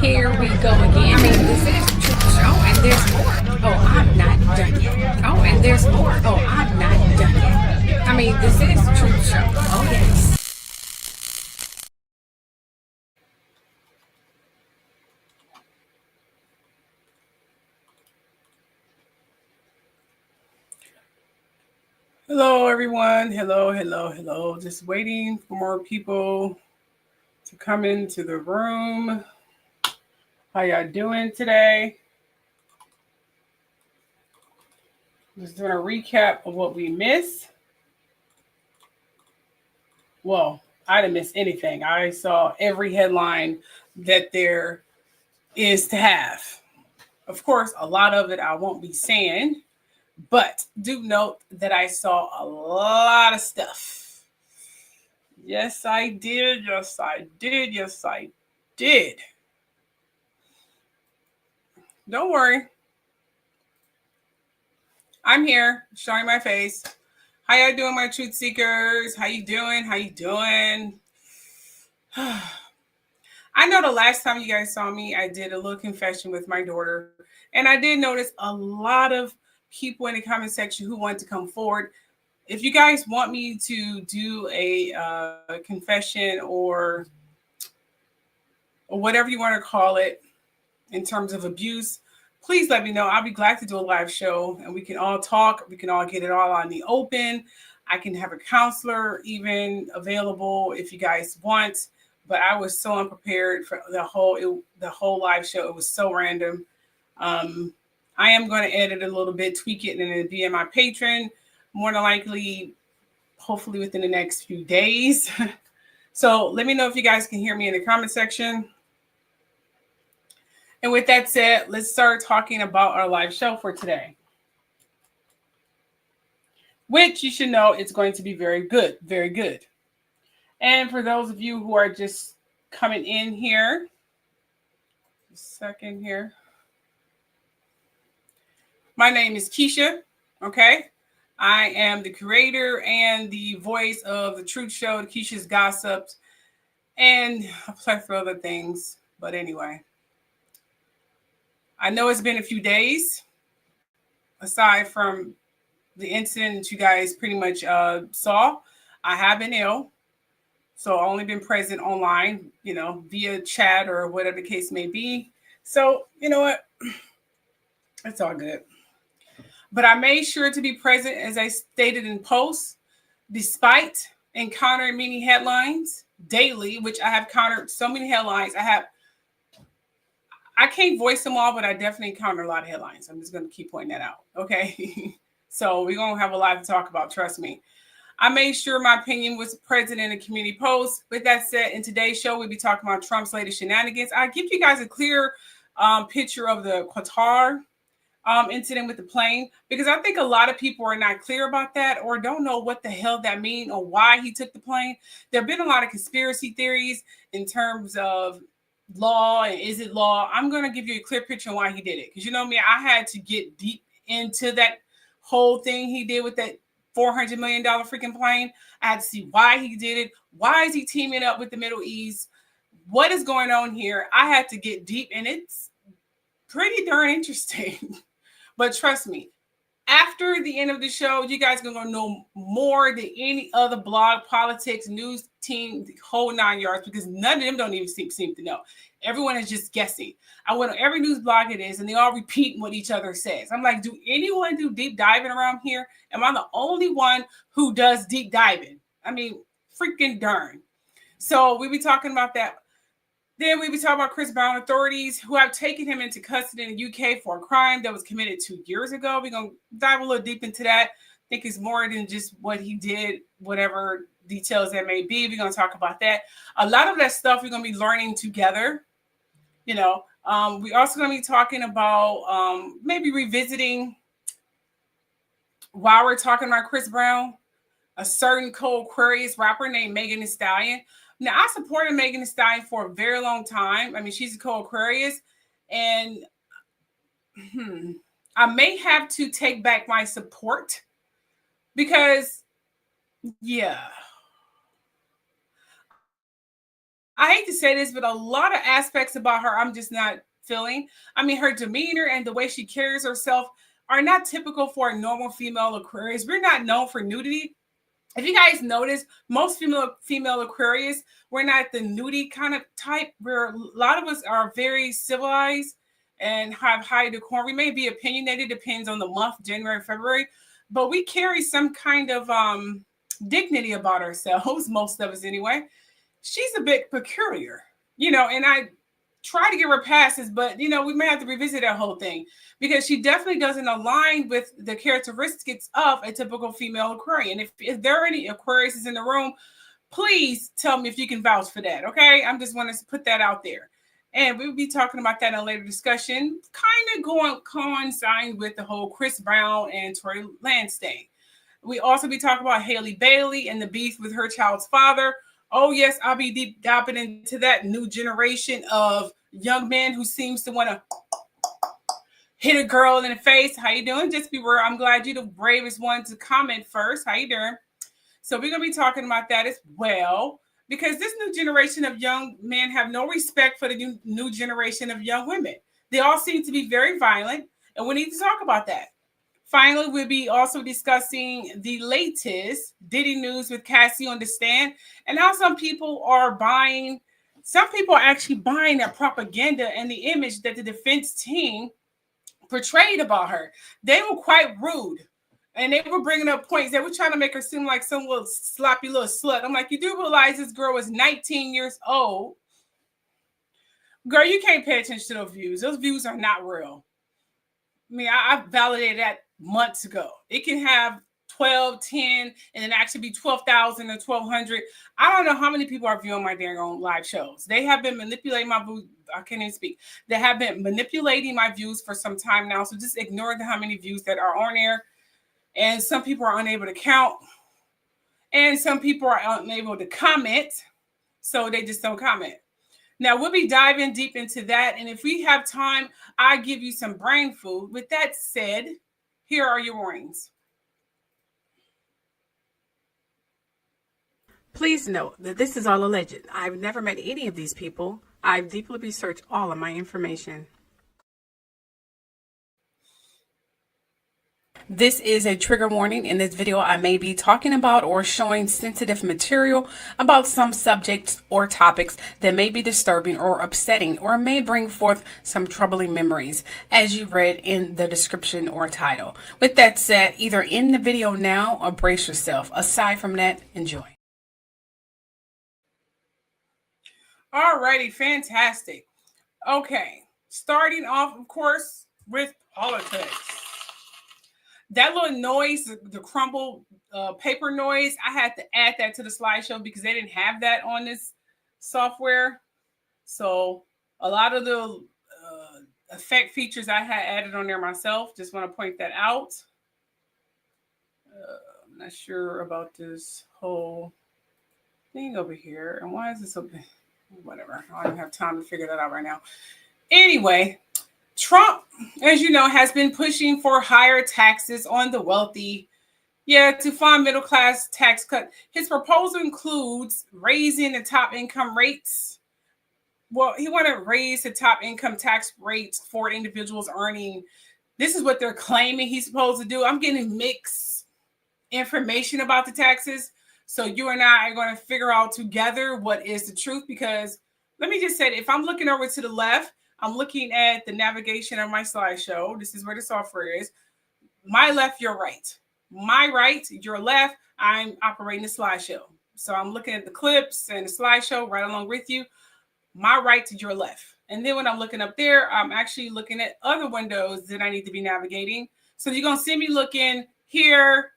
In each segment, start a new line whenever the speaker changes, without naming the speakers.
Here we go again. I mean, this is the truth show, and there's more. Oh, I'm not done yet. Oh, and there's more. Oh, I'm not done yet. I mean, this is the truth show. Oh, yes.
Hello, everyone. Hello. Just waiting for more people to come into the room. How y'all doing today? Just doing a recap of what we missed. Well, I didn't miss anything. I saw every headline that there is to have. Of course, a lot of it I won't be saying, but do note that I saw a lot of stuff. Yes, I did. Don't worry. I'm here, showing my face. How y'all doing, my truth seekers? How you doing? I know the last time you guys saw me, I did a little confession with my daughter. And I did notice a lot of people in the comment section who wanted to come forward. If you guys want me to do a confession or whatever you want to call it in terms of abuse, please let me know. I'll be glad to do a live show and we can all talk. We can all get it all on the open. I can have a counselor even available if you guys want. But I was so unprepared for the whole live show. It was so random. I am going to edit a little bit, tweak it, and it'll be in my Patreon. More than likely, hopefully within the next few days. So let me know if you guys can hear me in the comment section. And with that said, let's start talking about our live show for today. Which you should know it's going to be very good, very good. And for those of you who are just coming in here, a second here. My name is Keisha, okay? I am the creator and the voice of the Truth Show, KISHA'S Gossips, and a plethora of other things. But anyway, I know it's been a few days, aside from the incident you guys pretty much saw. I have been ill, so I've only been present online, via chat or whatever the case may be. So, you know what? It's all good. But I made sure to be present, as I stated in posts, despite encountering many headlines daily, which I have encountered so many headlines. I can't voice them all, but I definitely encounter a lot of headlines. I'm just going to keep pointing that out. Okay. So we're going to have a lot to talk about. Trust me. I made sure my opinion was present in a community post. With that said, in today's show, we'll be talking about Trump's latest shenanigans. I give you guys a clear picture of the Qatar incident with the plane, because I think a lot of people are not clear about that or don't know what the hell that means or why he took the plane. There have been a lot of conspiracy theories in terms of law and is it law. I'm going to give you a clear picture on why he did it, because you know me, I had to get deep into that whole thing he did with that $400 million freaking plane. I had to see why he did it. Why is he teaming up with the Middle East? What is going on here? I had to get deep, and it's pretty darn interesting. But trust me, after the end of the show, you guys are going to know more than any other blog, politics, news team, the whole 9 yards, because none of them don't even seem to know. Everyone is just guessing. I went on every news blog it is, and they all repeat what each other says. I'm like, do anyone do deep diving around here? Am I the only one who does deep diving? I mean, freaking darn. So we'll be talking about that. Then we be talking about Chris Brown. Authorities who have taken him into custody in the UK for a crime that was committed 2 years ago. We're going to dive a little deep into that. I think it's more than just what he did, whatever details that may be. We're going to talk about that. A lot of that stuff we're going to be learning together. We're also going to be talking about maybe revisiting, while we're talking about Chris Brown, a certain co-Aquarius rapper named Megan Thee Stallion. Now, I supported Megan Thee Stallion for a very long time. I mean, she's a co-Aquarius, and I may have to take back my support because, yeah, I hate to say this, but a lot of aspects about her I'm just not feeling. I mean, her demeanor and the way she carries herself are not typical for a normal female Aquarius. We're not known for nudity. If you guys notice, most female Aquarius, we're not the nudie kind of type. Where a lot of us are very civilized and have high decorum. We may be opinionated, depends on the month, January, February, but we carry some kind of dignity about ourselves, most of us anyway. She's a bit peculiar, and I try to give her passes, but we may have to revisit that whole thing because she definitely doesn't align with the characteristics of a typical female Aquarian. If there are any Aquariuses in the room, please tell me if you can vouch for that. Okay, I'm just want to put that out there, and we'll be talking about that in a later discussion. Kind of coincide with the whole Chris Brown and Tory Lanez thing. We also be talking about Halle Bailey and the beef with her child's father. Oh, yes, I'll be deep diving into that new generation of young men who seems to want to hit a girl in the face. How you doing? Just be real. I'm glad you're the bravest one to comment first. How you doing? So we're going to be talking about that as well, because this new generation of young men have no respect for the new generation of young women. They all seem to be very violent, and we need to talk about that. Finally, we'll be also discussing the latest Diddy news with Cassie on the stand and how some people are actually buying that propaganda and the image that the defense team portrayed about her. They were quite rude and they were bringing up points. They were trying to make her seem like some little sloppy little slut. I'm like, you do realize this girl was 19 years old. Girl, you can't pay attention to those views. Those views are not real. I mean, I validated that months ago. It can have 12, 10, and then actually be 12,000 or 1,200. I don't know how many people are viewing my dang own live shows. They have been manipulating my views. I can't even speak. They have been manipulating my views for some time now. So just ignore how many views that are on there. And some people are unable to count. And some people are unable to comment. So they just don't comment. Now, we'll be diving deep into that. And if we have time, I give you some brain food. With that said, here are your warnings.
Please note that this is all alleged. I've never met any of these people. I've deeply researched all of my information. This is a trigger warning. In this video, I may be talking about or showing sensitive material about some subjects or topics that may be disturbing or upsetting or may bring forth some troubling memories, as you read in the description or title. With that said, either end the video now or brace yourself. Aside from that, enjoy.
Alrighty, fantastic. Okay, starting off, of course, with politics. That little noise, the crumble paper noise, I had to add that to the slideshow because they didn't have that on this software. So a lot of the effect features I had added on there myself. Just want to point that out. I'm not sure about this whole thing over here. And why is this open? Whatever. I don't have time to figure that out right now. Anyway, Trump, as you know, has been pushing for higher taxes on the wealthy. Yeah, to fund middle class tax cut. His proposal includes raising the top income rates. Well, he want to raise the top income tax rates for individuals earning. This is what they're claiming he's supposed to do. I'm getting mixed information about the taxes. So you and I are going to figure out together what is the truth, because let me just say, if I'm looking over to the left, I'm looking at the navigation of my slideshow. This is where the software is. My left, your right. My right, your left, I'm operating the slideshow. So I'm looking at the clips and the slideshow right along with you. My right to your left. And then when I'm looking up there, I'm actually looking at other windows that I need to be navigating. So you're going to see me looking here,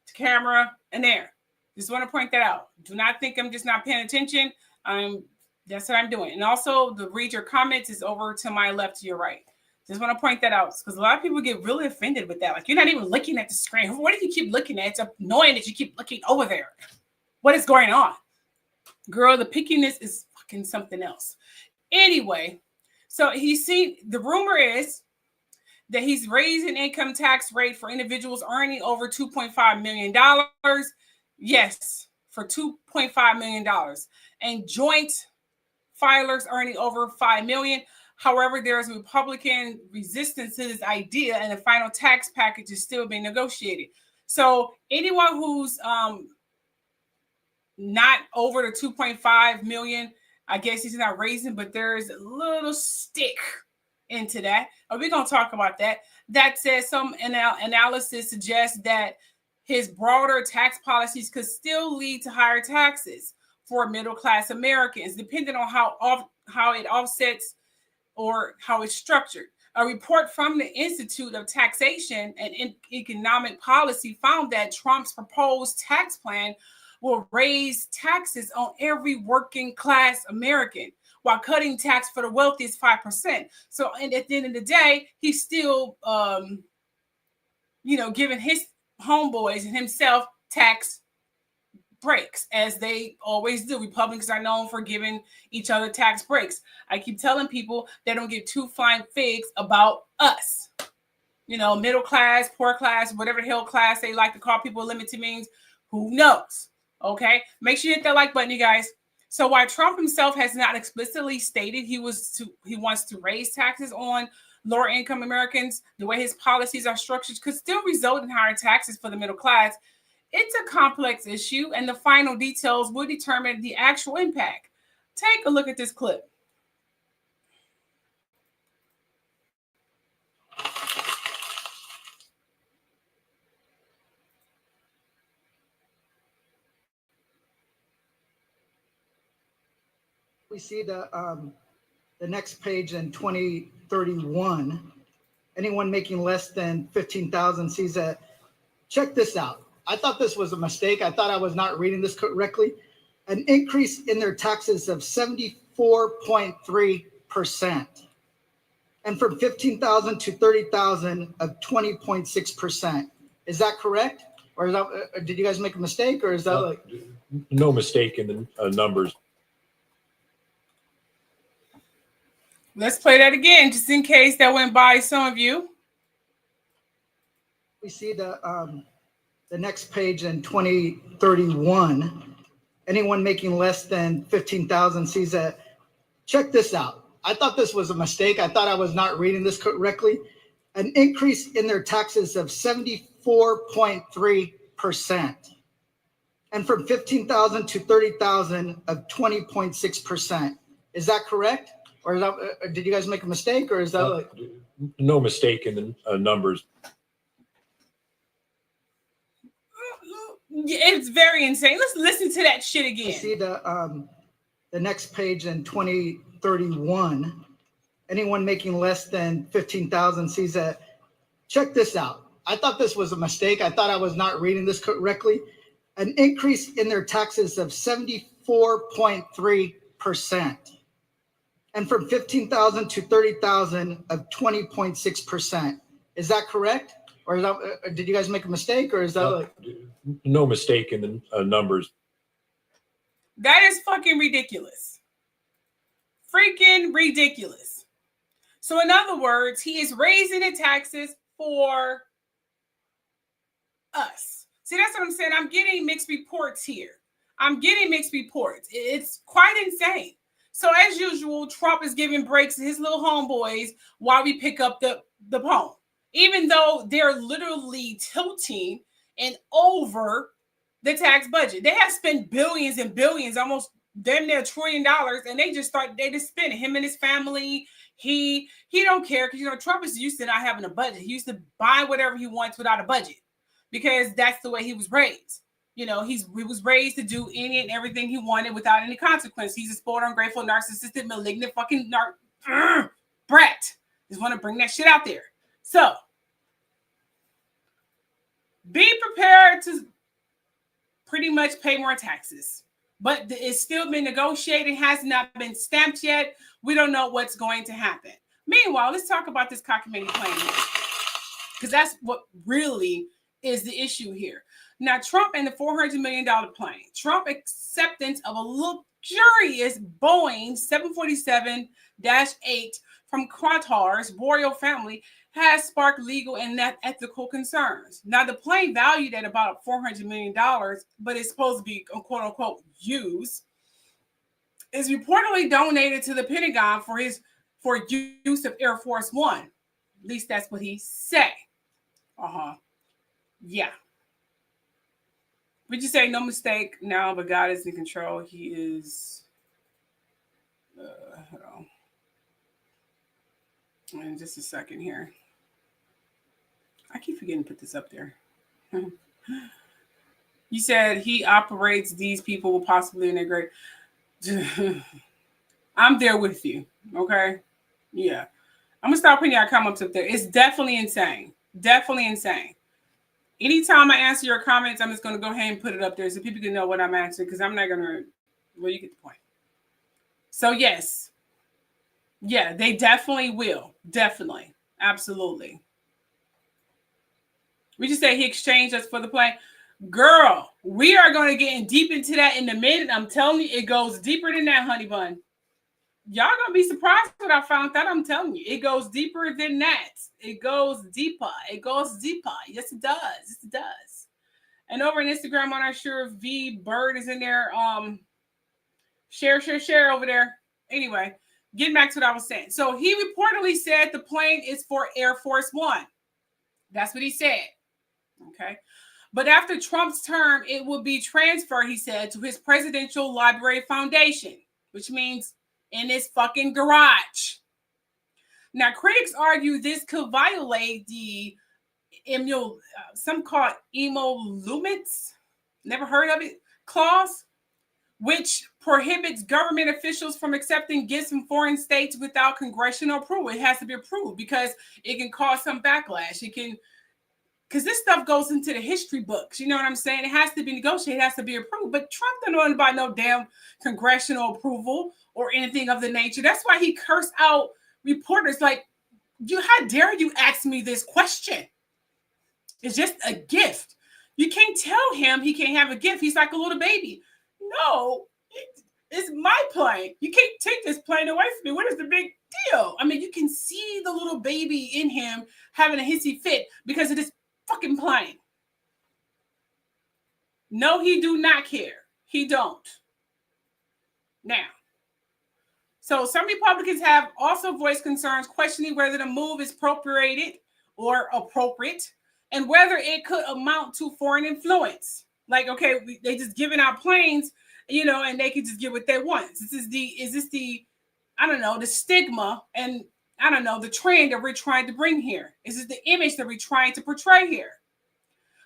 to camera, and there. Just want to point that out. Do not think I'm just not paying attention. That's what I'm doing. And also, the read your comments is over to my left to your right. Just want to point that out because a lot of people get really offended with that. Like, you're not even looking at the screen. What do you keep looking at? It's annoying that you keep looking over there. What is going on? Girl, the pickiness is fucking something else. Anyway, so the rumor is that he's raising income tax rate for individuals earning over $2.5 million. Yes, for $2.5 million, and joint filers earning over $5 million. However, there is Republican resistance to this idea, and the final tax package is still being negotiated. So anyone who's not over the 2.5 million, I guess he's not raising, but there's a little stick into that. We're going to talk about that. That says some analysis suggests that his broader tax policies could still lead to higher taxes for middle-class Americans, depending on how it offsets or how it's structured. A report from the Institute of Taxation and Economic Policy found that Trump's proposed tax plan will raise taxes on every working class American while cutting tax for the wealthiest 5%. So, and at the end of the day, he's still, giving his homeboys and himself tax breaks, as they always do. Republicans are known for giving each other tax breaks. I keep telling people they don't get two flying figs about us. Middle class, poor class, whatever the hell class they like to call people limited means, who knows? Okay, make sure you hit that like button, you guys. So while Trump himself has not explicitly stated he wants to raise taxes on lower income Americans, the way his policies are structured could still result in higher taxes for the middle class. It's a complex issue, and the final details will determine the actual impact. Take a look at this clip.
We see the next page in 2031. Anyone making less than 15,000 sees that. Check this out. I thought this was a mistake. I thought I was not reading this correctly. An increase in their taxes of 74.3%. And from 15,000 to 30,000 of 20.6%. Is that correct? Or is that, did you guys make a mistake? Or is that
no mistake in the numbers?
Let's play that again, just in case that went by some of you.
We see the next page in 2031. Anyone making less than 15,000 sees that. Check this out. I thought this was a mistake. I thought I was not reading this correctly. An increase in their taxes of 74.3%. And from 15,000 to 30,000 of 20.6%. Is that correct? Or is that, did you guys make a mistake? Or is that
no mistake in the numbers?
It's very insane. Let's listen to that shit again.
You see the next page in 2031. Anyone making less than 15,000 sees that. Check this out. I thought this was a mistake. I thought I was not reading this correctly. An increase in their taxes of 74.3%. And from 15,000 to 30,000 of 20.6%. Is that correct? Or is that, did you guys make a mistake? Or is that
no mistake in the numbers?
That is fucking ridiculous. Freaking ridiculous. So in other words, he is raising the taxes for us. See, that's what I'm saying. I'm getting mixed reports here. It's quite insane. So as usual, Trump is giving breaks to his little homeboys while we pick up the phone, even though they're literally tilting and over the tax budget. They have spent billions and billions, almost damn near $1 trillion, and they just spend it. Him and his family. He don't care because Trump is used to not having a budget. He used to buy whatever he wants without a budget because that's the way he was raised. He was raised to do any and everything he wanted without any consequence. He's a spoiled, ungrateful, narcissistic, malignant fucking brat. Just want to bring that shit out there. So, be prepared to pretty much pay more taxes. But it's still been negotiated, has not been stamped yet. We don't know what's going to happen. Meanwhile, let's talk about this cockamamie plan here. Because that's what really is the issue here. Now, Trump and the $400 million plane. Trump acceptance of a luxurious Boeing 747-8 from Qatar's royal family has sparked legal and ethical concerns. Now, the plane valued at about $400 million, but it's supposed to be quote unquote used, is reportedly donated to the Pentagon for use of Air Force One. At least that's what he said. Yeah. Would you say no mistake now, but God is in control? He is. Hold on. In just a second here. I keep forgetting to put this up there. You said he operates these people will possibly integrate. I'm there with you. Okay. Yeah. I'm going to start putting your comments up there. It's definitely insane. Definitely insane. Anytime I answer your comments, I'm just going to go ahead and put it up there so people can know what I'm answering, because I'm not going to, well, you get the point. So yes. Yeah, they definitely will. Definitely. Absolutely. We just say he exchanged us for the plane. Girl, we are going to get deep into that in a minute. I'm telling you, it goes deeper than that, honey bun. Y'all going to be surprised when I found that. I'm telling you, it goes deeper than that. It goes deeper. It goes deeper. Yes, it does. Yes, it does. And over on Instagram, I'm not sure if V Bird is in there. Share over there. Anyway, getting back to what I was saying. So he reportedly said the plane is for Air Force One. That's what he said. Okay. But after Trump's term, it will be transferred, he said, to his Presidential Library Foundation, which means in his fucking garage. Now, critics argue this could violate the some call it emoluments, never heard of it, clause, which prohibits government officials from accepting gifts from foreign states without congressional approval. It has to be approved because it can cause some backlash. It can, because this stuff goes into the history books. You know what I'm saying? It has to be negotiated. It has to be approved. But Trump don't know about no damn congressional approval or anything of the nature. That's why he cursed out reporters like, how dare you ask me this question? It's just a gift. You can't tell him he can't have a gift. He's like a little baby. No, it's my plane. You can't take this plane away from me. What is the big deal? I mean, you can see the little baby in him having a hissy fit because of this fucking plane. No, he do not care. He don't. Now, so some Republicans have also voiced concerns questioning whether the move is appropriate and whether it could amount to foreign influence. Like, okay, they just giving out planes, and they could just get what they want. Is this the stigma and the trend that we're trying to bring here? Is this the image that we're trying to portray here?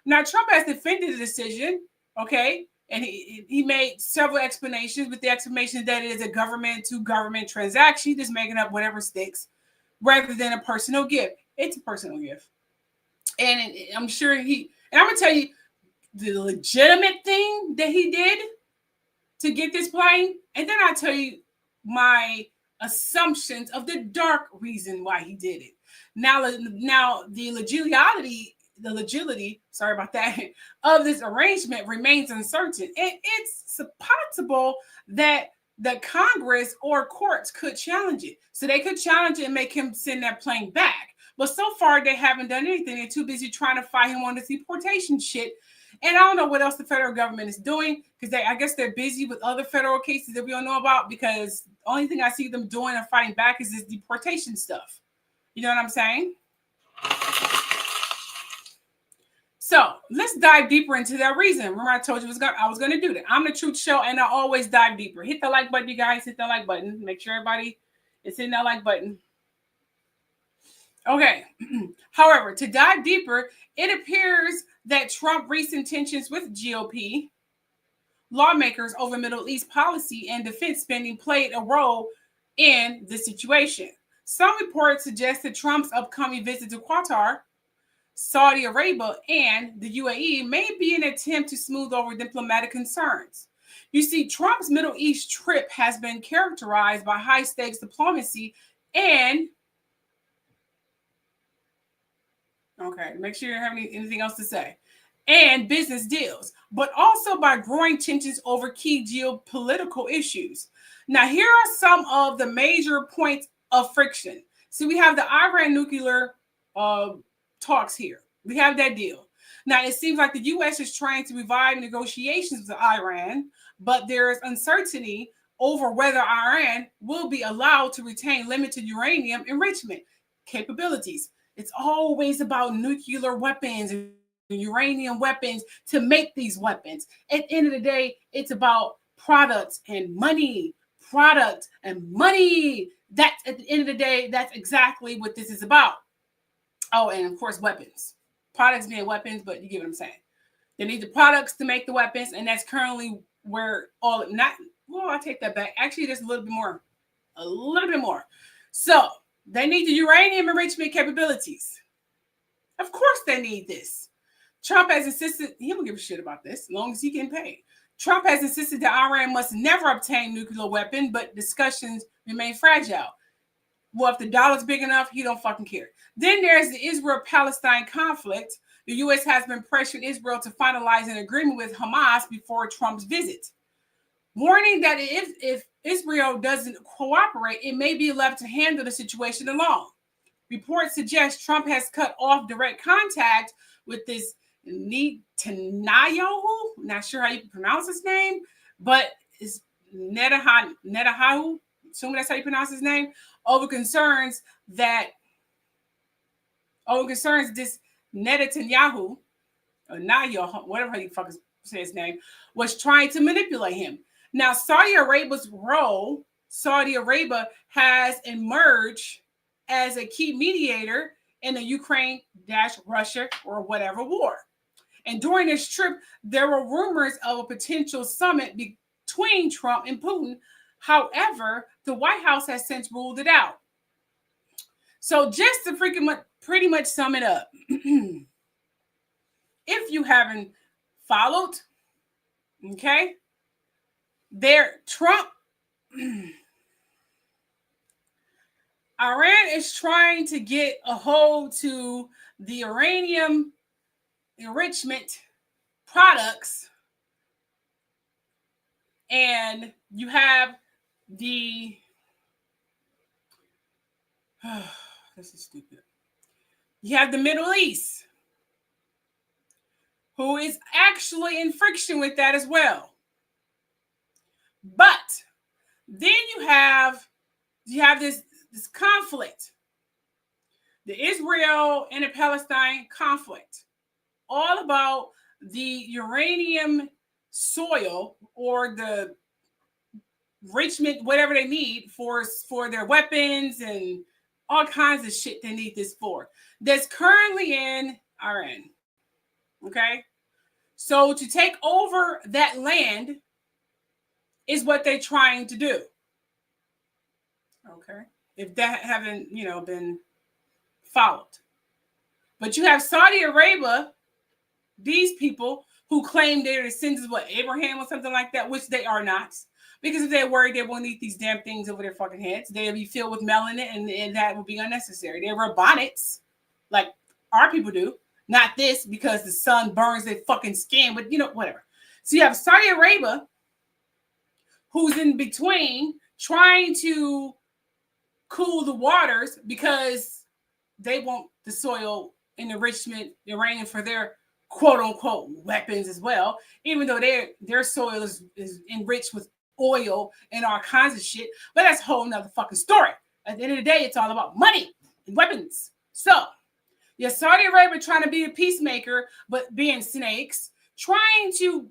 Now, Trump has defended the decision, okay? And he made several explanations, with the explanation that it is a government-to-government transaction, just making up whatever sticks, rather than a personal gift. It's a personal gift. And I'm sure and I'm going to tell you the legitimate thing that he did to get this plane, and then I'll tell you my assumptions of the dark reason why he did it. Now the legitimity, sorry about that, of this arrangement remains uncertain. And it's possible that the Congress or courts could challenge it. So they could challenge it and make him send that plane back. But so far, they haven't done anything. They're too busy trying to fight him on this deportation shit. And I don't know what else the federal government is doing, because I guess they're busy with other federal cases that we don't know about, because the only thing I see them doing and fighting back is this deportation stuff. You know what I'm saying? So let's dive deeper into that reason. Remember, I told you I was going to do that. I'm the Truth Show, and I always dive deeper. Hit the like button, you guys. Hit that like button. Make sure everybody is hitting that like button. Okay. However, to dive deeper, it appears that Trump's recent tensions with GOP lawmakers over Middle East policy and defense spending played a role in the situation. Some reports suggest that Trump's upcoming visit to Qatar, Saudi Arabia, and the UAE may be an attempt to smooth over diplomatic concerns. You see, Trump's Middle East trip has been characterized by high-stakes diplomacy and make sure you don't have anything else to say, and business deals, but also by growing tensions over key geopolitical issues. Now, here are some of the major points of friction. So we have the Iran nuclear talks here. We have that deal. Now, it seems like the U.S. is trying to revive negotiations with Iran, but there is uncertainty over whether Iran will be allowed to retain limited uranium enrichment capabilities. It's always about nuclear weapons and uranium weapons to make these weapons. At the end of the day, it's about products and money. Product and money. That's at the end of the day, that's exactly what this is about. Oh, and of course, weapons. Products being weapons, but you get what I'm saying. They need the products to make the weapons, and that's currently where all not. Well, I take that back. Actually, there's a little bit more. So they need the uranium enrichment capabilities. Of course, they need this. Trump has insisted he don't give a shit about this, as long as he can pay. Trump has insisted that Iran must never obtain nuclear weapon, but discussions remain fragile. Well, if the dollar's big enough, he don't fucking care. Then there's the Israel-Palestine conflict. The U.S. has been pressuring Israel to finalize an agreement with Hamas before Trump's visit, warning that if Israel doesn't cooperate, it may be left to handle the situation alone. Reports suggest Trump has cut off direct contact with this Netanyahu. Not sure how you pronounce his name, but it's Netanyahu. Assuming that's how you pronounce his name. Over concerns this Netanyahu, or Nayahu, whatever you fucking say his name, was trying to manipulate him. Now, Saudi Arabia has emerged as a key mediator in the Ukraine-Russia or whatever war. And during this trip, there were rumors of a potential summit between Trump and Putin. However, the White House has since ruled it out. So just to pretty much sum it up, if you haven't followed, okay, Trump, Iran is trying to get a hold to the uranium enrichment products, and you have the this is stupid. You have the Middle East, who is actually in friction with that as well. But then you have this conflict, the Israel and the Palestine conflict, all about the uranium soil or the enrichment, whatever they need for their weapons and all kinds of shit they need this for. That's currently in Iran. Okay? So to take over that land is what they're trying to do. Okay? If that haven't, been followed. But you have Saudi Arabia, these people who claim they're descendants of Abraham or something like that, which they are not. Because if they're worried they won't eat these damn things over their fucking heads, they'll be filled with melanin and that will be unnecessary. They're robotics, like our people do. Not this, because the sun burns their fucking skin, but whatever. So you have Saudi Arabia, who's in between, trying to cool the waters because they want the soil and enrichment uranium for their quote unquote weapons as well, even though their soil is enriched with oil and all kinds of shit. But that's a whole nother fucking story. At the end of the day, it's all about money and weapons. So yeah, Saudi Arabia trying to be a peacemaker, but being snakes, trying to,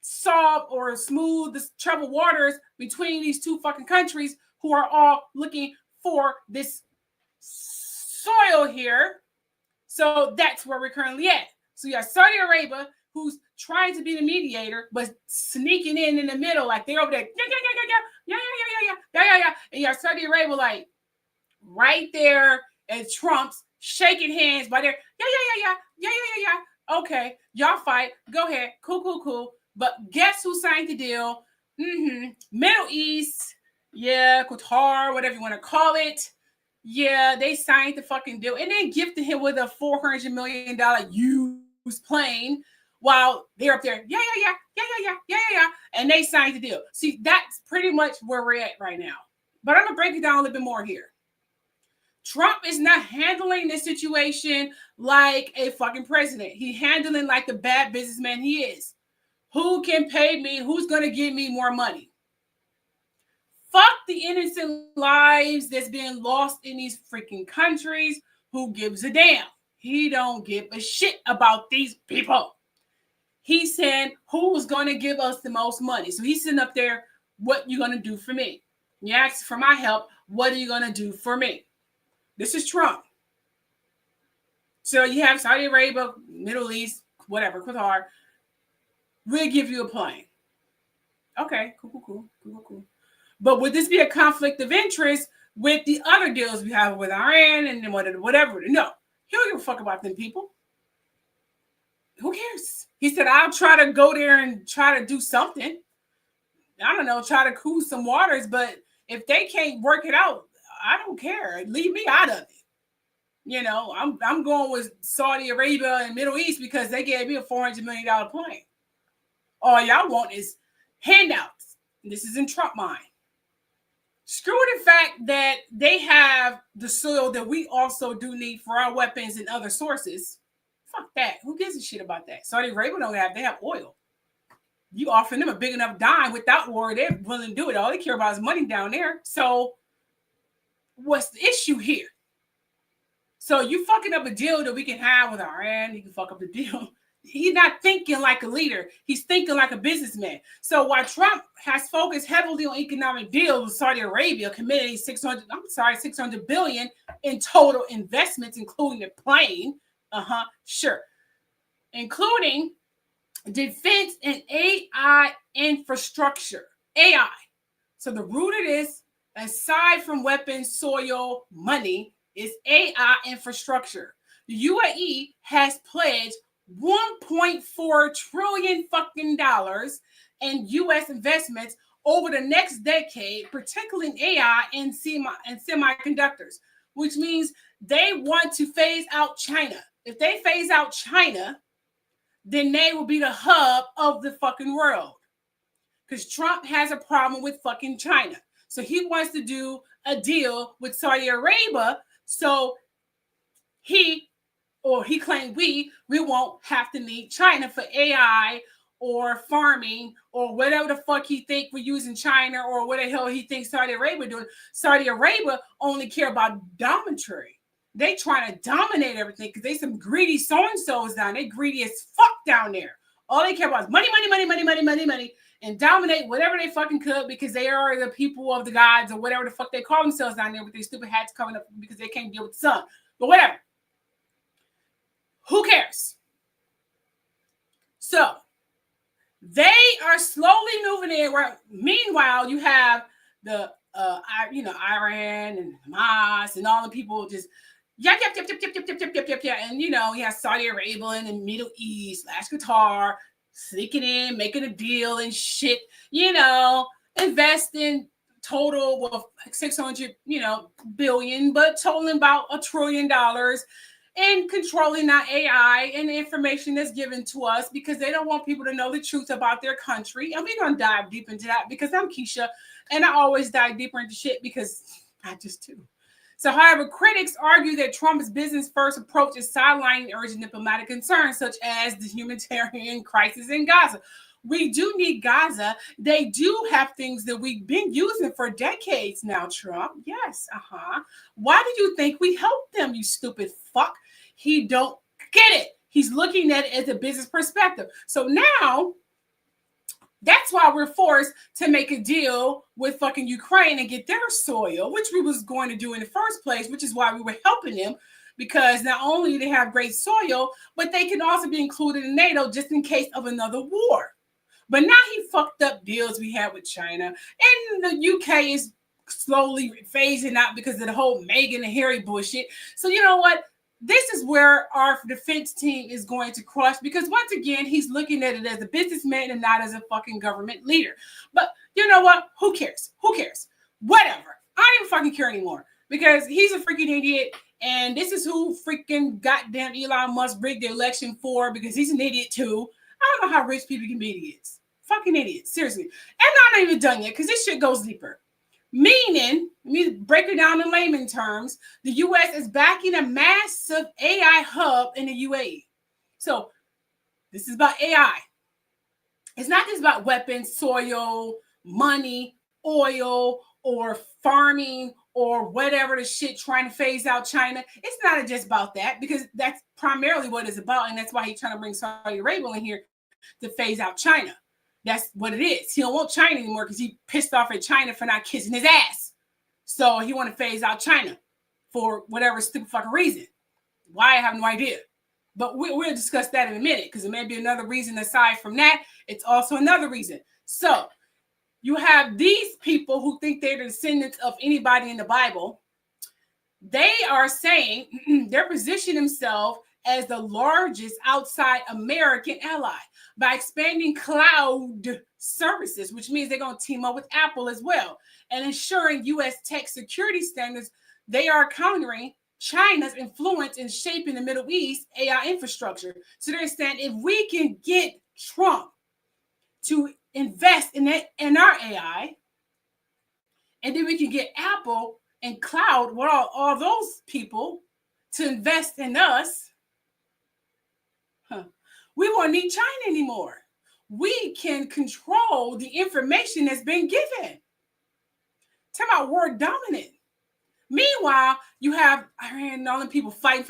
solve or smooth the troubled waters between these two fucking countries who are all looking for this soil here. So that's where we're currently at. So you have Saudi Arabia, who's trying to be the mediator, but sneaking in the middle, like they're over there, yeah. And you have Saudi Arabia, like right there at Trump's, shaking hands by there, yeah. Okay, y'all fight. Go ahead, cool. But guess who signed the deal? Middle East, yeah, Qatar, whatever you want to call it. Yeah, they signed the fucking deal and then gifted him with a $400 million used plane while they're up there. Yeah. And they signed the deal. See, that's pretty much where we're at right now. But I'm going to break it down a little bit more here. Trump is not handling this situation like a fucking president. He's handling like the bad businessman he is. Who can pay me? Who's going to give me more money? Fuck the innocent lives that's being lost in these freaking countries. Who gives a damn? He don't give a shit about these people. He's saying, who's going to give us the most money? So he's sitting up there, what you going to do for me? You ask for my help. What are you going to do for me? This is Trump. So you have Saudi Arabia, Middle East, whatever, Qatar. We'll give you a plane. Okay, cool. But would this be a conflict of interest with the other deals we have with Iran and whatever? No, he don't give a fuck about them people. Who cares? He said, I'll try to go there and try to do something. I don't know, try to cool some waters. But if they can't work it out, I don't care. Leave me out of it. You know, I'm going with Saudi Arabia and Middle East because they gave me a $400 million plane. All y'all want is handouts. This is in Trump mind. Screw the fact that they have the soil that we also do need for our weapons and other sources. Fuck that. Who gives a shit about that? Saudi Arabia don't have, they have oil. You offering them a big enough dime without war, they're willing to do it. All they care about is money down there. So what's the issue here? So you fucking up a deal that we can have with Iran, you can fuck up the deal. He's not thinking like a leader. He's thinking like a businessman. So while Trump has focused heavily on economic deals with Saudi Arabia, committing $600 billion in total investments, including the plane, sure, including defense and AI infrastructure. AI. So the root of this, aside from weapons, soil, money, is AI infrastructure. The UAE has pledged $1.4 trillion fucking dollars in U.S. investments over the next decade, particularly in AI and semiconductors, which means they want to phase out China. If they phase out China, then they will be the hub of the fucking world. Because Trump has a problem with fucking China. So he wants to do a deal with Saudi Arabia. So he claimed we won't have to need China for AI or farming or whatever the fuck he think we're using China or what the hell he thinks Saudi Arabia doing. Saudi Arabia only care about dominatory. They trying to dominate everything because they some greedy so-and-sos down. They greedy as fuck down there. All they care about is money, and dominate whatever they fucking could because they are the people of the gods or whatever the fuck they call themselves down there with their stupid hats coming up because they can't deal with the sun. But whatever. Who cares? So they are slowly moving in. Where meanwhile, you have the Iran and Hamas and all the people just yep. And you have Saudi Arabia and the Middle East, Qatar, sneaking in, making a deal and shit. Investing total of $600 billion, but totaling about $1 trillion. And controlling our AI and the information that's given to us because they don't want people to know the truth about their country. And we're going to dive deep into that because I'm Keisha and I always dive deeper into shit because I just do. So, however, critics argue that Trump's business-first approach is sidelining urgent diplomatic concerns such as the humanitarian crisis in Gaza. We do need Gaza. They do have things that we've been using for decades now, Trump. Yes, Why do you think we help them, you stupid fuck? He don't get it. He's looking at it as a business perspective. So now, that's why we're forced to make a deal with fucking Ukraine and get their soil, which we was going to do in the first place, which is why we were helping them. Because not only do they have great soil, but they can also be included in NATO just in case of another war. But now he fucked up deals we had with China. And the UK is slowly phasing out because of the whole Meghan and Harry bullshit. So you know what? This is where our defense team is going to crush because once again, he's looking at it as a businessman and not as a fucking government leader. But you know what? Who cares? Who cares? Whatever. I don't even fucking care anymore because he's a freaking idiot. And this is who freaking goddamn Elon Musk rigged the election for because he's an idiot too. I don't know how rich people can be idiots. Fucking idiots. Seriously. And I'm not even done yet because this shit goes deeper. Meaning, let me break it down in layman terms, the U.S. is backing a massive AI hub in the UAE. So this is about AI. It's not just about weapons, soil, money, oil, or farming, or whatever the shit trying to phase out China. It's not just about that, because that's primarily what it's about. And that's why he's trying to bring Saudi Arabia in here to phase out China. That's what it is. He don't want China anymore because he pissed off at China for not kissing his ass. So he want to phase out China for whatever stupid fucking reason. Why, I have no idea. But we'll discuss that in a minute, because it may be another reason aside from that. It's also another reason. So you have these people who think they're the descendants of anybody in the Bible. They are saying they're positioning themselves as the largest outside American ally by expanding cloud services, which means they're going to team up with Apple as well, and ensuring U.S. tech security standards. They are countering China's influence in shaping the Middle East AI infrastructure. So they're saying if we can get Trump to invest in our AI, and then we can get Apple and cloud, well, all those people to invest in us, we won't need China anymore. We can control the information that's been given. Talk about world dominant. Meanwhile, you have Iran and all the people fighting,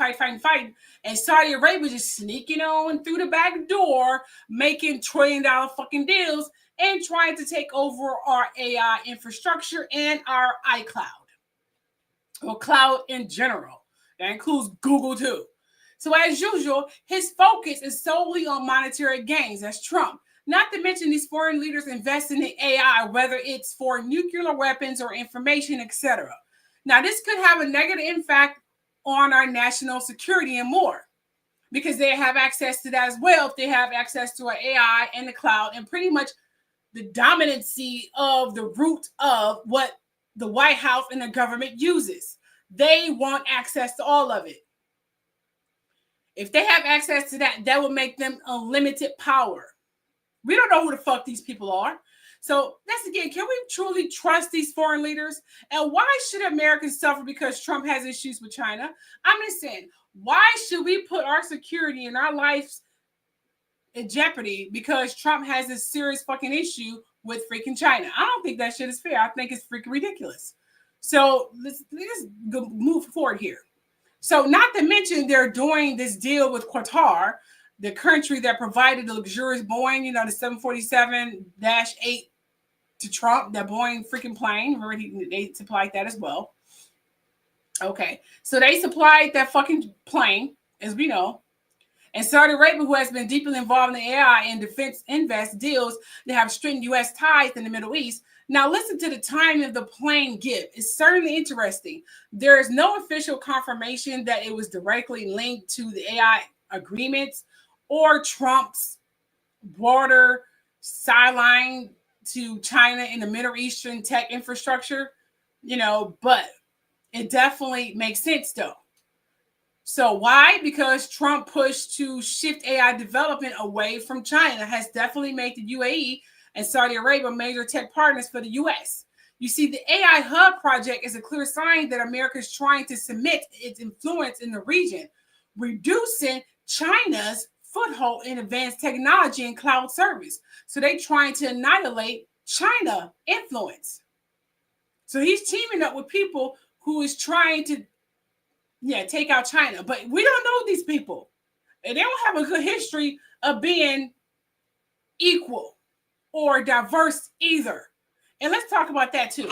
and Saudi Arabia just sneaking on through the back door, making $1 trillion fucking deals and trying to take over our AI infrastructure and our iCloud, or cloud in general. That includes Google too. So as usual, his focus is solely on monetary gains. That's Trump. Not to mention these foreign leaders invest in the AI, whether it's for nuclear weapons or information, etc. Now, this could have a negative impact on our national security and more, because they have access to that as well. If they have access to our AI and the cloud, and pretty much the dominancy of the root of what the White House and the government uses. They want access to all of it. If they have access to that, that will make them unlimited power. We don't know who the fuck these people are. So that's again, can we truly trust these foreign leaders? And why should Americans suffer because Trump has issues with China? I'm just saying, why should we put our security and our lives in jeopardy because Trump has this serious fucking issue with freaking China? I don't think that shit is fair. I think it's freaking ridiculous. So let's go move forward here. So not to mention they're doing this deal with Qatar, the country that provided the luxurious Boeing, the 747-8 to Trump, that Boeing freaking plane. Remember, they supplied that as well. Okay, so they supplied that fucking plane, as we know. And Saudi Arabia, who has been deeply involved in the AI and defense invest deals that have strengthened U.S. ties in the Middle East. Now, listen to the timing of the plane gift. It's certainly interesting. There is no official confirmation that it was directly linked to the AI agreements or Trump's broader sideline to China in the Middle Eastern tech infrastructure, but it definitely makes sense though. So why? Because Trump pushed to shift AI development away from China has definitely made the UAE and Saudi Arabia major tech partners for the U.S. You see, the AI Hub project is a clear sign that America is trying to cement its influence in the region, reducing China's foothold in advanced technology and cloud service. So they're trying to annihilate China influence. So he's teaming up with people who is trying to, take out China. But we don't know these people. And they don't have a good history of being equal or diverse either. And let's talk about that too.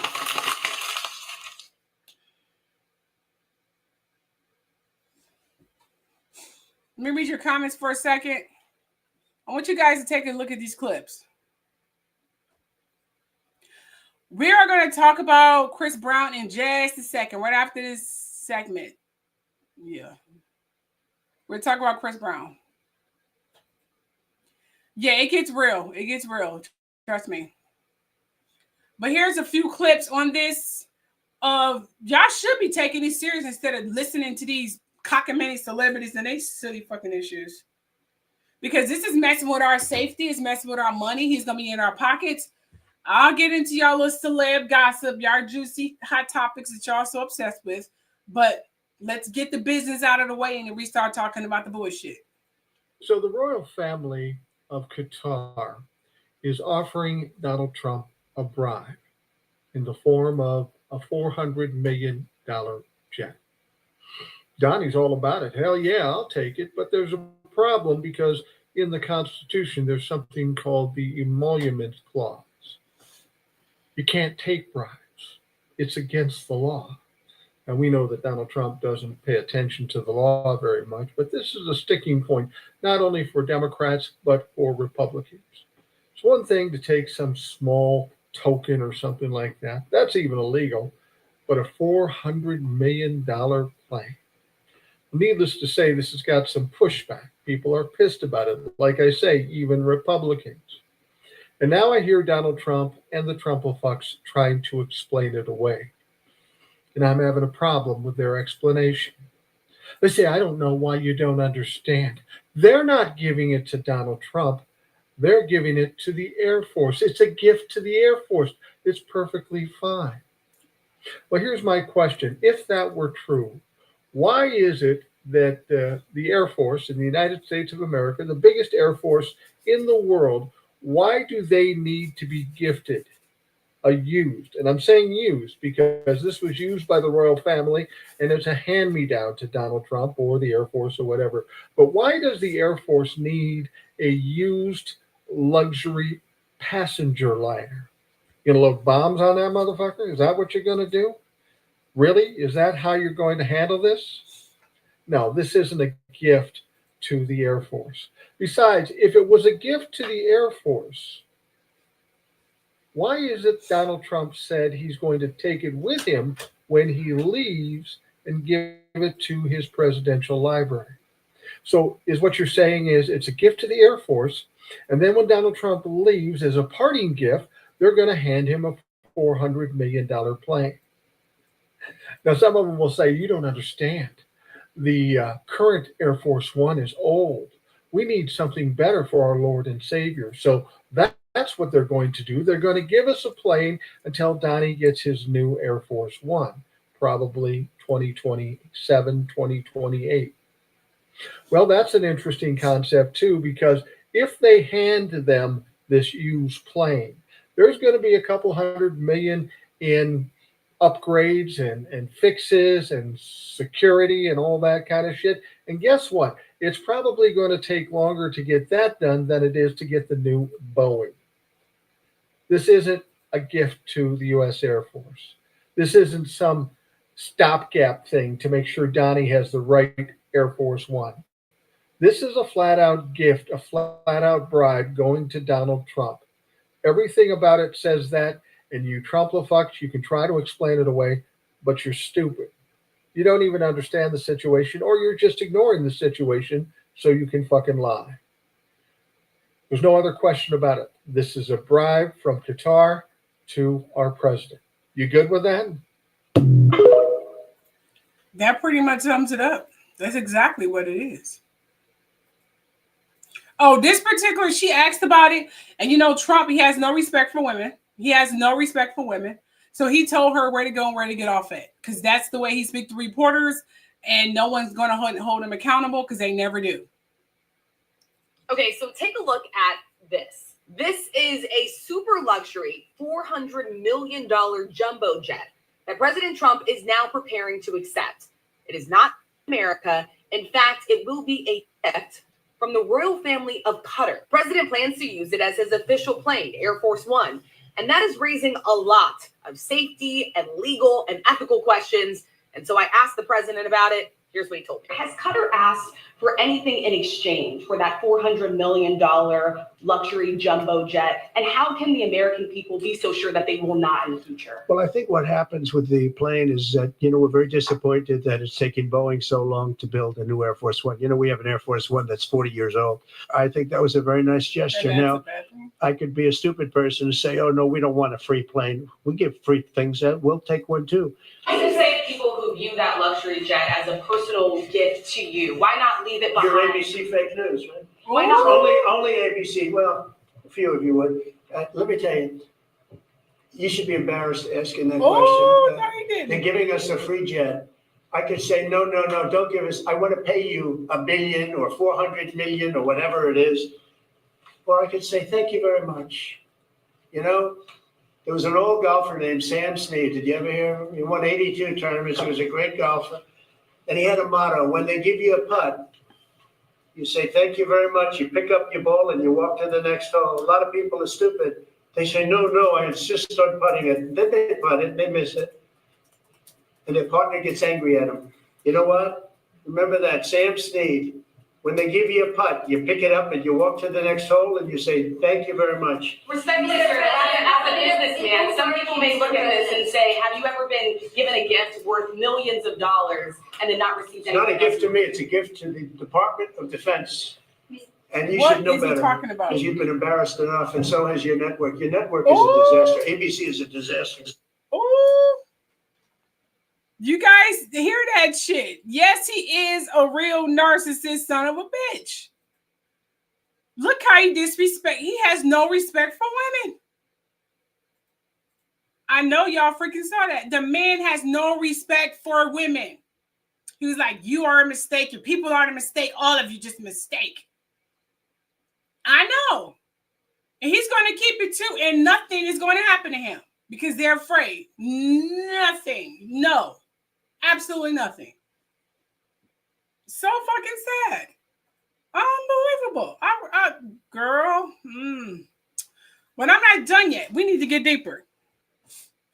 Let me read your comments for a second. I want you guys to take a look at these clips. We are going to talk about Chris Brown in just a second, right after this segment. Yeah. We're talking about Chris Brown. Yeah, it gets real. It gets real. Trust me. But here's a few clips on this of y'all should be taking this serious instead of listening to these cockamamie celebrities and they silly fucking issues. Because this is messing with our safety. It's messing with our money. He's going to be in our pockets. I'll get into y'all little celeb gossip, y'all juicy hot topics that y'all so obsessed with. But let's get the business out of the way and then we start talking about the bullshit.
So the royal family of Qatar is offering Donald Trump a bribe in the form of a $400 million check. Donnie's all about it. Hell yeah, I'll take it. But there's a problem because in the Constitution, there's something called the emolument clause. You can't take bribes. It's against the law. And we know that Donald Trump doesn't pay attention to the law very much, but this is a sticking point, not only for Democrats, but for Republicans. It's one thing to take some small token or something like that. That's even illegal. But a $400 million plane. Needless to say, this has got some pushback. People are pissed about it. Like I say, even Republicans. And now I hear Donald Trump and the Trumplefucks trying to explain it away. And I'm having a problem with their explanation. They say, I don't know why you don't understand. They're not giving it to Donald Trump. They're giving it to the Air Force. It's a gift to the Air Force. It's perfectly fine. Well, here's my question. If that were true, why is it that the Air Force in the United States of America, the biggest Air Force in the world, why do they need to be gifted a used? And I'm saying used because this was used by the royal family and it's a hand-me-down to Donald Trump or the Air Force or whatever. But why does the Air Force need a used luxury passenger liner? You gonna load bombs on that motherfucker? Is that what you're gonna do? Really? Is that how you're going to handle this? No, this isn't a gift to the Air Force. Besides, if it was a gift to the Air Force, why is it Donald Trump said he's going to take it with him when he leaves and give it to his presidential library? So is what you're saying is it's a gift to the Air Force, and then when Donald Trump leaves as a parting gift, they're going to hand him a $400 million plane. Now, some of them will say, you don't understand. The current Air Force One is old. We need something better for our Lord and Savior. So that's what they're going to do. They're going to give us a plane until Donnie gets his new Air Force One, probably 2027, 2028. Well, that's an interesting concept, too, because if they hand them this used plane, there's going to be a couple $100 million in upgrades and fixes and security and all that kind of shit. And guess what? It's probably going to take longer to get that done than it is to get the new Boeing. This isn't a gift to the U.S. Air Force. This isn't some stopgap thing to make sure Donnie has the right Air Force One. This is a flat-out gift, a flat-out bribe going to Donald Trump. Everything about it says that, and you Trump-fucks, you can try to explain it away, but you're stupid. You don't even understand the situation, or you're just ignoring the situation so you can fucking lie. There's no other question about it. This is a bribe from Qatar to our president. You good with that?
That pretty much sums it up. That's exactly what it is. Oh, this particular, she asked about it. And you know, Trump, he has no respect for women. He has no respect for women. So he told her where to go and where to get off at. Because that's the way he speaks to reporters. And no one's going to hold him accountable because they never do.
Okay, so take a look at this. This is a super luxury $400 million jumbo jet that President Trump is now preparing to accept. It is not America. In fact, it will be a gift from the royal family of Qatar. President plans to use it as his official plane, Air Force One. And that is raising a lot of safety and legal and ethical questions. And so I asked the president about it. Here's what he told me. Has Qatar asked for anything in exchange for that $400 million luxury jumbo jet? And how can the American people be so sure that they will not in the future?
Well, I think what happens with the plane is that, we're very disappointed that it's taking Boeing so long to build a new Air Force One. We have an Air Force One that's 40 years old. I think that was a very nice gesture. Now, I could be a stupid person and say, oh, no, we don't want a free plane. We give free things out. We'll take one, too.
I would say people who view that luxury jet as a personal gift to you, why not leave it behind?
Your ABC fake news, right?
Why not?
Only ABC. Well, a few of you would. Let me tell you, You should be embarrassed asking that
Oh,
question.
no, he didn't.
They're giving us a free jet. I could say, no, don't give us. I want to pay you $1 billion or 400 million or whatever it is. Or I could say, thank you very much. You know, there was an old golfer named Sam Snead. Did you ever hear him? He won 82 tournaments. He was a great golfer. And he had a motto: when they give you a putt, you say, thank you very much. You pick up your ball and you walk to the next hole. A lot of people are stupid. They say, no, I insist on putting it. Then they putt it, they miss it. And their partner gets angry at them. You know what? Remember that, Sam Snead. When they give you a putt, you pick it up and you walk to the next hole and you say, thank you very much.
Respectfully, sir, as a businessman, some people may look at this and say, have you ever been given a gift worth millions of dollars and then not received anything?
It's not a gift to me, it's a gift to the Department of Defense. And you
What
should know
is he
better.
talking about?
Because you've been embarrassed enough, and so has your network. Your network is a disaster. ABC is a disaster.
Ooh. You guys hear that shit? Yes, he is a real narcissist son of a bitch. Look how he disrespect. He has no respect for women. I know y'all freaking saw that. The man has no respect for women. He was like, you are a mistake. Your people are a mistake. All of you just a mistake. I know. And he's going to keep it too. And nothing is going to happen to him because they're afraid. Nothing. No. Absolutely nothing. So fucking sad. Unbelievable. Girl. But I'm not done yet. We need to get deeper.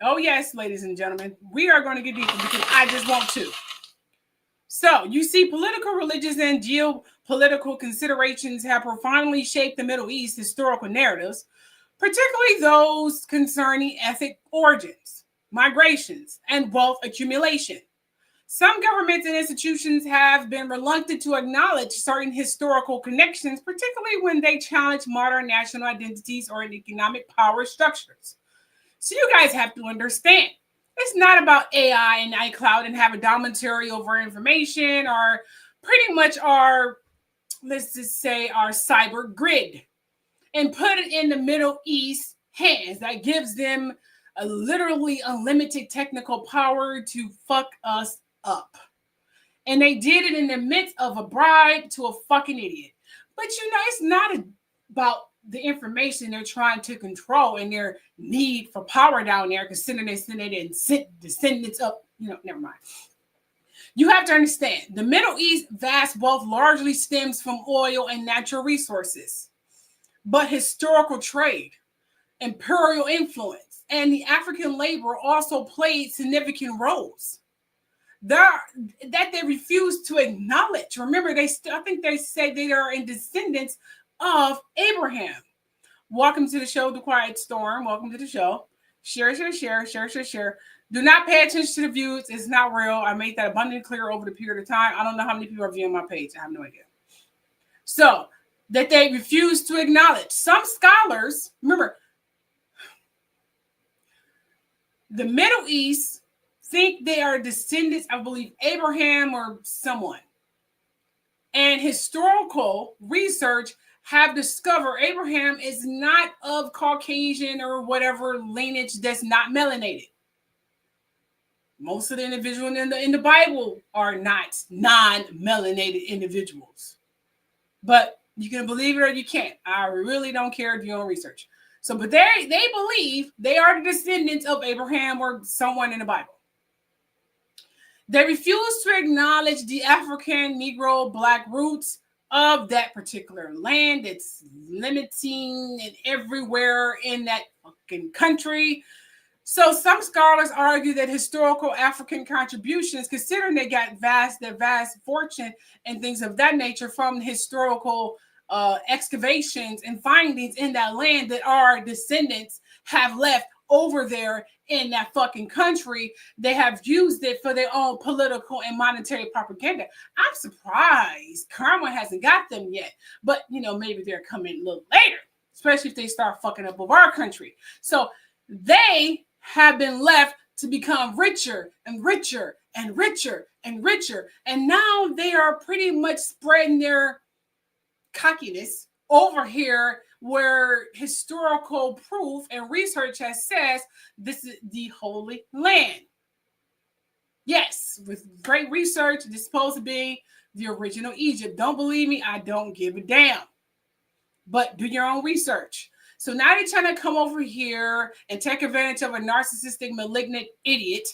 Oh, yes, ladies and gentlemen. We are going to get deeper because I just want to. So, you see, political, religious, and geopolitical considerations have profoundly shaped the Middle East historical narratives, particularly those concerning ethnic origins, migrations, and wealth accumulation. Some governments and institutions have been reluctant to acknowledge certain historical connections, particularly when they challenge modern national identities or economic power structures. So you guys have to understand, it's not about AI and iCloud and have a dominatory over information or pretty much our, let's just say, our cyber grid and put it in the Middle East hands. That gives them a literally unlimited technical power to fuck us up. And they did it in the midst of a bribe to a fucking idiot. But you know, it's not about the information they're trying to control and their need for power down there, considering they send it and sent descendants up. You know, never mind. You have to understand, the Middle East vast wealth largely stems from oil and natural resources, but historical trade, imperial influence, and the African labor also played significant roles that they refuse to acknowledge. Remember, I think they say they are in descendants of Abraham. Welcome to the show, The Quiet Storm. Welcome to the show. Share. Do not pay attention to the views. It's not real. I made that abundantly clear over the period of time. I don't know how many people are viewing my page. I have no idea. So, that they refuse to acknowledge. Some scholars, remember, the Middle East think they are descendants, I believe, Abraham or someone. And historical research have discovered Abraham is not of Caucasian or whatever lineage that's not melanated. Most of the individuals in the Bible are not non-melanated individuals. But you can believe it or you can't. I really don't care if you don't research. So, but they believe they are the descendants of Abraham or someone in the Bible. They refuse to acknowledge the African, Negro, Black roots of that particular land. It's limiting and everywhere in that fucking country. So some scholars argue that historical African contributions, considering they got their vast fortune and things of that nature from historical excavations and findings in that land that our descendants have left over there in that fucking country, they have used it for their own political and monetary propaganda. I'm surprised karma hasn't got them yet, but you know, maybe they're coming a little later, especially if they start fucking up with our country. So they have been left to become richer and richer and richer and richer. And now they are pretty much spreading their cockiness over here where historical proof and research has says this is the Holy Land. Yes, with great research, this is supposed to be the original Egypt. Don't believe me? I don't give a damn. But do your own research. So now they're trying to come over here and take advantage of a narcissistic, malignant idiot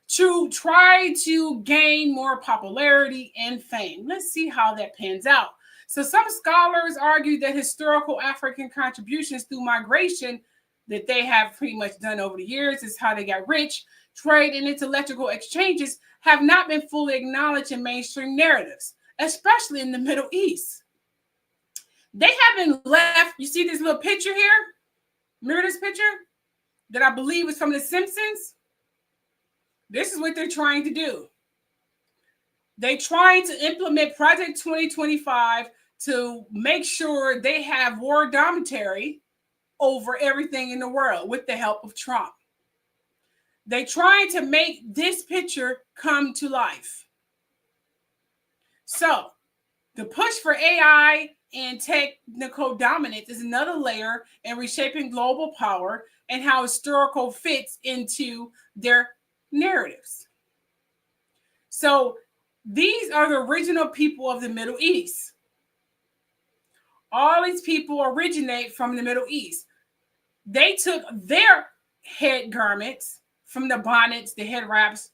to try to gain more popularity and fame. Let's see how that pans out. So some scholars argue that historical African contributions through migration that they have pretty much done over the years is how they got rich. Trade and intellectual exchanges have not been fully acknowledged in mainstream narratives, especially in the Middle East. They haven't left. You see this little picture here? Remember this picture that I believe is from The Simpsons? This is what they're trying to do. They're trying to implement Project 2025 to make sure they have war dominatory over everything in the world with the help of Trump. They're trying to make this picture come to life. So the push for AI and technical dominance is another layer in reshaping global power and how historical fits into their narratives. So these are the original people of the Middle East. All these people originate from the Middle East. They took their head garments from the bonnets, the head wraps.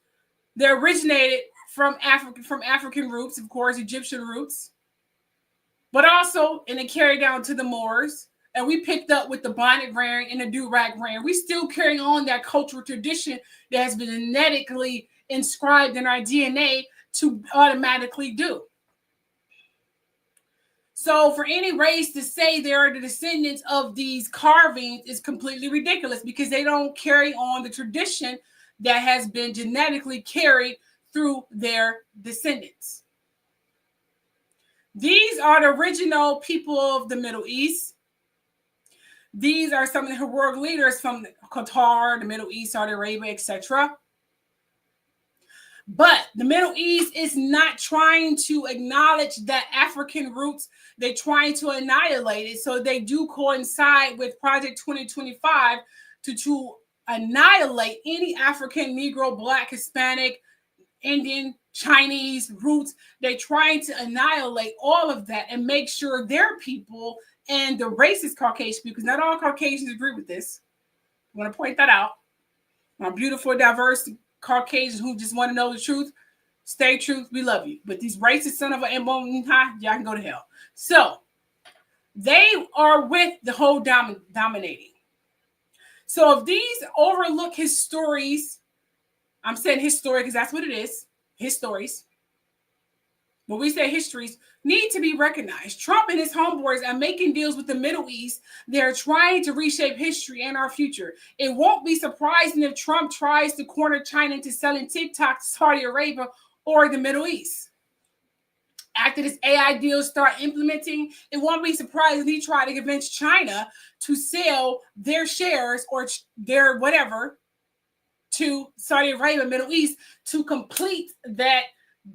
They originated from African roots, of course, Egyptian roots, but also, and they carried down to the Moors. And we picked up with the bonnet wearing and the do-rag wearing. We still carry on that cultural tradition that has been genetically inscribed in our DNA to automatically do. So for any race to say they are the descendants of these carvings is completely ridiculous because they don't carry on the tradition that has been genetically carried through their descendants. These are the original people of the Middle East. These are some of the world leaders from Qatar, the Middle East, Saudi Arabia, etc. But the Middle East is not trying to acknowledge that African roots. They're trying to annihilate it. So they do coincide with Project 2025 to annihilate any African, Negro, Black, Hispanic, Indian, Chinese roots. They're trying to annihilate all of that and make sure their people and the racist Caucasian people, because not all Caucasians agree with this. I want to point that out. My beautiful, diverse Caucasians who just want to know the truth, stay truth, we love you. But these racist son of a y'all can go to hell. So they are with the whole dominating. So if these overlook his stories, I'm saying his story because that's what it is, his stories. When we say histories, need to be recognized. Trump and his homeboys are making deals with the Middle East. They're trying to reshape history and our future. It won't be surprising if Trump tries to corner China into selling TikTok to Saudi Arabia or the Middle East. After this AI deal start implementing, it won't be surprising if he try to convince China to sell their shares or their whatever to Saudi Arabia, Middle East, to complete that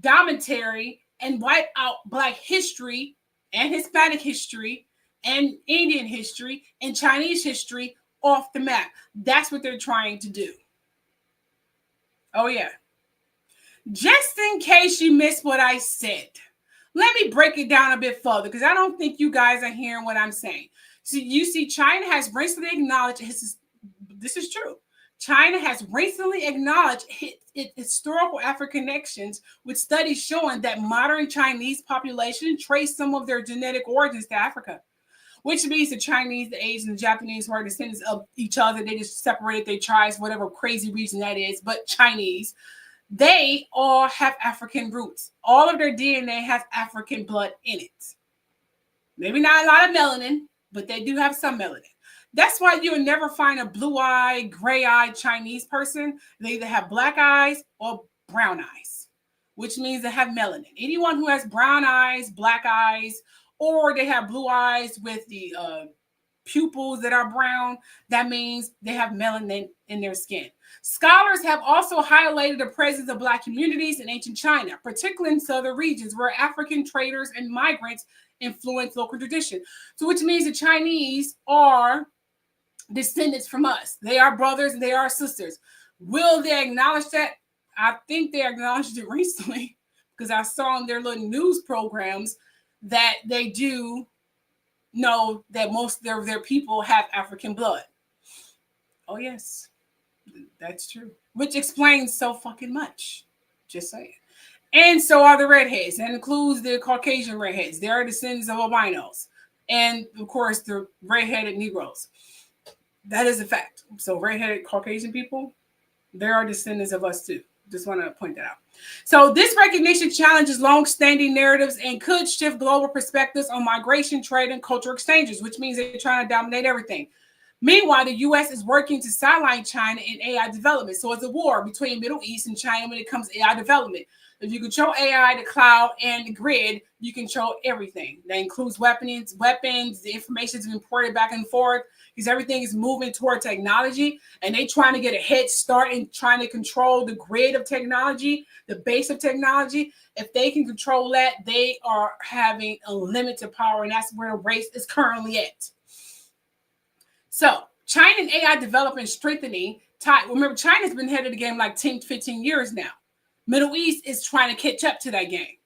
dominatory and wipe out Black history and Hispanic history and Indian history and Chinese history off the map. That's what they're trying to do. Oh, yeah. Just in case you missed what I said, let me break it down a bit further because I don't think you guys are hearing what I'm saying. So you see, China has recently acknowledged this is true. China has recently acknowledged its historical African connections, with studies showing that modern Chinese population trace some of their genetic origins to Africa, which means the Chinese, the Asians, the Japanese were descendants of each other. They just separated their tribes, whatever crazy reason that is, but Chinese, they all have African roots. All of their DNA has African blood in it. Maybe not a lot of melanin, but they do have some melanin. That's why you'll never find a blue-eyed, gray-eyed Chinese person. They either have black eyes or brown eyes, which means they have melanin. Anyone who has brown eyes, black eyes, or they have blue eyes with the pupils that are brown, that means they have melanin in their skin. Scholars have also highlighted the presence of Black communities in ancient China, particularly in southern regions where African traders and migrants influence local tradition. So which means the Chinese are descendants from us. They are brothers and they are sisters. Will they acknowledge that? I think they acknowledged it recently because I saw in their little news programs that they do know that most of their people have African blood. Oh, yes, that's true. Which explains so fucking much. Just saying. And so are the redheads. That includes the Caucasian redheads. They are descendants of albinos. And, of course, the redheaded Negroes. That is a fact. So redheaded Caucasian people, they are descendants of us too. Just want to point that out. So this recognition challenges long-standing narratives and could shift global perspectives on migration, trade, and cultural exchanges, which means they're trying to dominate everything. Meanwhile, the U.S. is working to sideline China in AI development. So it's a war between Middle East and China when it comes to AI development. If you control AI, the cloud, and the grid, you control everything. That includes weapons, the information is imported back and forth because everything is moving toward technology, and they trying to get a head start in trying to control the grid of technology, the base of technology. If they can control that, they are having unlimited power, and that's where the race is currently at. So China and AI development strengthening. Remember, China's been ahead of the game like 10, 15 years now. Middle East is trying to catch up to that game.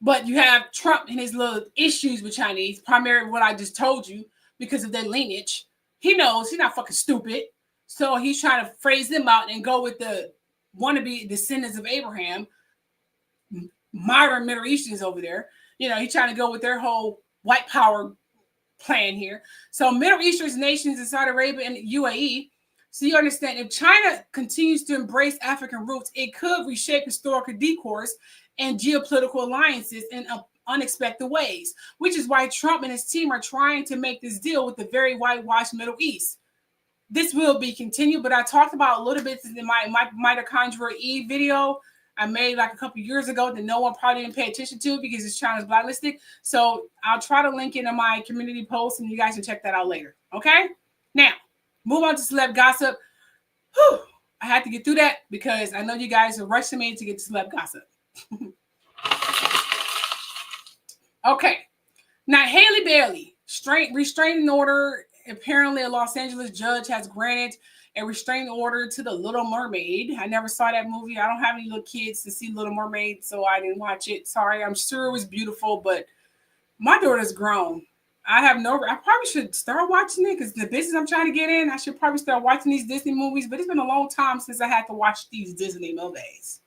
But you have Trump and his little issues with Chinese, primarily what I just told you, because of their lineage. He knows he's not fucking stupid. So he's trying to phrase them out and go with the wannabe descendants of Abraham, modern Middle Easterns over there. You know, he's trying to go with their whole white power plan here. So Middle Eastern nations in Saudi Arabia and UAE. So you understand, if China continues to embrace African roots, it could reshape historical discourse and geopolitical alliances in unexpected ways, which is why Trump and his team are trying to make this deal with the very whitewashed Middle East. This will be continued, but I talked about a little bit in my mitochondria E video I made like a couple years ago that no one probably didn't pay attention to because it's China's blacklisted. So I'll try to link it in my community post and you guys can check that out later. Okay? Now, move on to celeb gossip. Whew, I had to get through that because I know you guys are rushing me to get to celeb gossip. Okay. Now, Halle Bailey, restraining order. Apparently, a Los Angeles judge has granted a restraining order to The Little Mermaid. I never saw that movie. I don't have any little kids to see Little Mermaid, so I didn't watch it. Sorry, I'm sure it was beautiful, but my daughter's grown. I probably should start watching it because the business I'm trying to get in, I should probably start watching these Disney movies, but it's been a long time since I had to watch these Disney movies.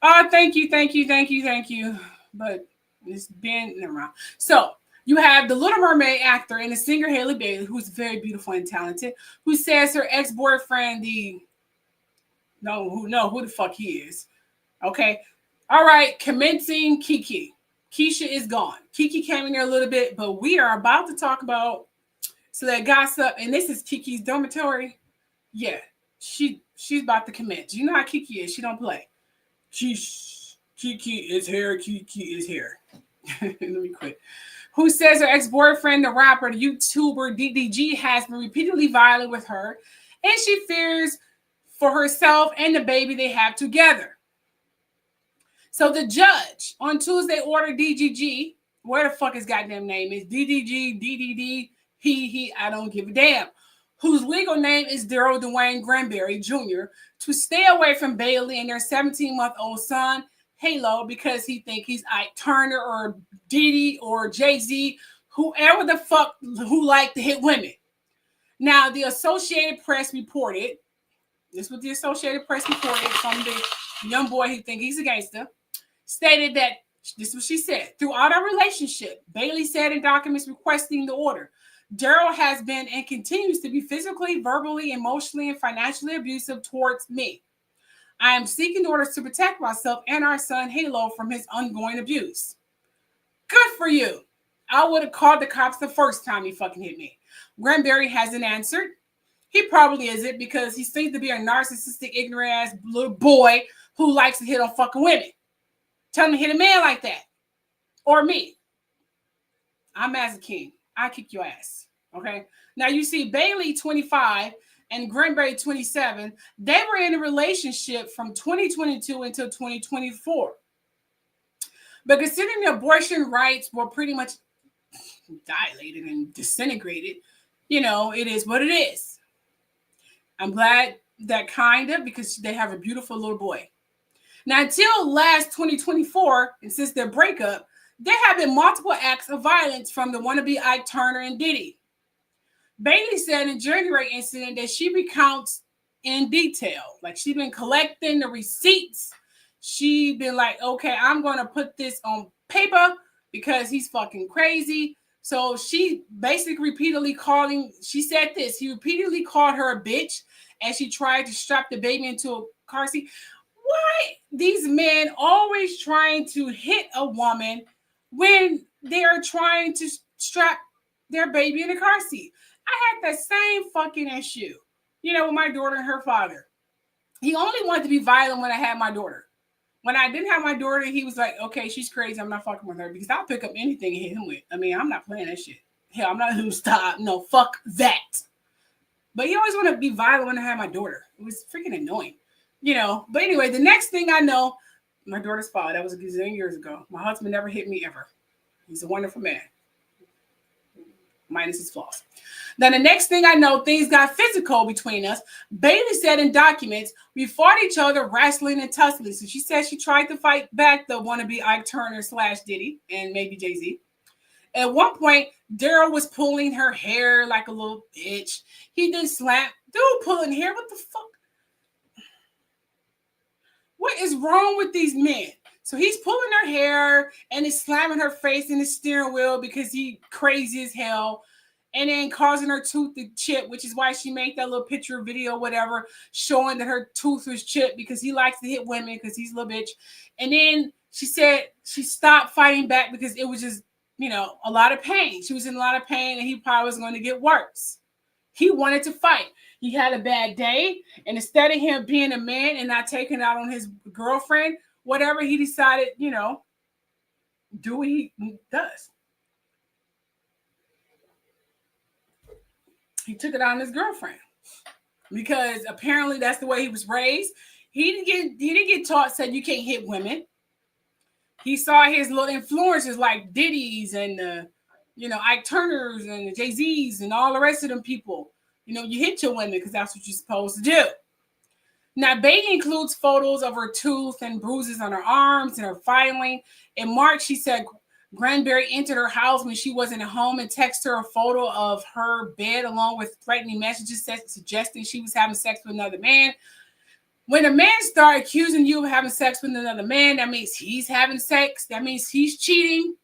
Thank you. But it's been, never mind. So you have the Little Mermaid actor and the singer Halle Bailey, who's very beautiful and talented, who says her ex-boyfriend, who the fuck he is. Okay. All right. Commencing Kiki. Keisha is gone. Kiki came in there a little bit, but we are about to talk about celeb gossip, and this is Kiki's dormitory. Yeah, she's about to commence. You know how Kiki is. She don't play. Kiki is here. Kiki is here. Let me quit. Who says her ex-boyfriend, the rapper, the YouTuber DDG, has been repeatedly violent with her, and she fears for herself and the baby they have together. So the judge on Tuesday ordered DGG, where the fuck his goddamn name is, DDG, DDD, he, I don't give a damn, whose legal name is Daryl Dwayne Granberry Jr., to stay away from Bailey and their 17-month-old son, Halo, because he think he's Ike Turner or Diddy or Jay-Z, whoever the fuck who like to hit women. Now, the Associated Press reported, this is what the Associated Press reported from the young boy who think he's a gangster, stated that, this is what she said, throughout our relationship, Bailey said in documents requesting the order, Daryl has been and continues to be physically, verbally, emotionally, and financially abusive towards me. I am seeking orders to protect myself and our son Halo from his ongoing abuse. Good for you. I would have called the cops the first time he fucking hit me. Granberry hasn't answered. He probably isn't because he seems to be a narcissistic, ignorant ass little boy who likes to hit on fucking women. Tell him to hit a man like that. Or me. I'm as a king. I kick your ass. Okay. Now you see Bailey 25 and Granberry 27. They were in a relationship from 2022 until 2024. But considering the abortion rights were pretty much dilated and disintegrated, you know, it is what it is. I'm glad that kind of, because they have a beautiful little boy. Now, until last 2024, and since their breakup, there have been multiple acts of violence from the wannabe Ike Turner and Diddy. Bailey said in January incident that she recounts in detail. Like, she's been collecting the receipts. She been like, okay, I'm going to put this on paper because he's fucking crazy. So she basically repeatedly she said this, he repeatedly called her a bitch as she tried to strap the baby into a car seat. Why these men always trying to hit a woman when they are trying to strap their baby in a car seat? I had that same fucking issue, you know, with my daughter and her father. He only wanted to be violent when I had my daughter. When I didn't have my daughter, he was like, okay, she's crazy. I'm not fucking with her, because I'll pick up anything and hit him with. I mean, I'm not playing that shit. Hell, I'm not going to stop. No, fuck that. But he always wanted to be violent when I had my daughter. It was freaking annoying, you know. But anyway, the next thing I know, my daughter's father, that was a gazillion years ago. My husband never hit me ever. He's a wonderful man, minus his flaws. Then the next thing I know, things got physical between us. Bailey said in documents, we fought each other, wrestling and tussling. So she said she tried to fight back the wannabe Ike Turner / Diddy and maybe Jay-Z. At one point, Daryl was pulling her hair like a little bitch. He did slap. Dude, pulling hair? What the fuck? What is wrong with these men? So he's pulling her hair and is slamming her face in the steering wheel because he crazy as hell. And then causing her tooth to chip, which is why she made that little picture video, whatever, showing that her tooth was chipped because he likes to hit women because he's a little bitch. And then she said she stopped fighting back because it was just, you know, a lot of pain. She was in a lot of pain and he probably was going to get worse. He wanted to fight. He had a bad day. And instead of him being a man and not taking it out on his girlfriend, whatever, he decided, you know, do what he does. He took it on his girlfriend because apparently that's the way he was raised. He didn't get taught, said you can't hit women. He saw his little influences like Diddy's and you know, Ike Turner's and the Jay-Z's and all the rest of them people. You know, you hit your women because that's what you're supposed to do. Now, Bailey includes photos of her tooth and bruises on her arms and her filing. In March, she said Granberry entered her house when she wasn't at home and texted her a photo of her bed along with threatening messages suggesting she was having sex with another man. When a man starts accusing you of having sex with another man, that means he's having sex. That means he's cheating.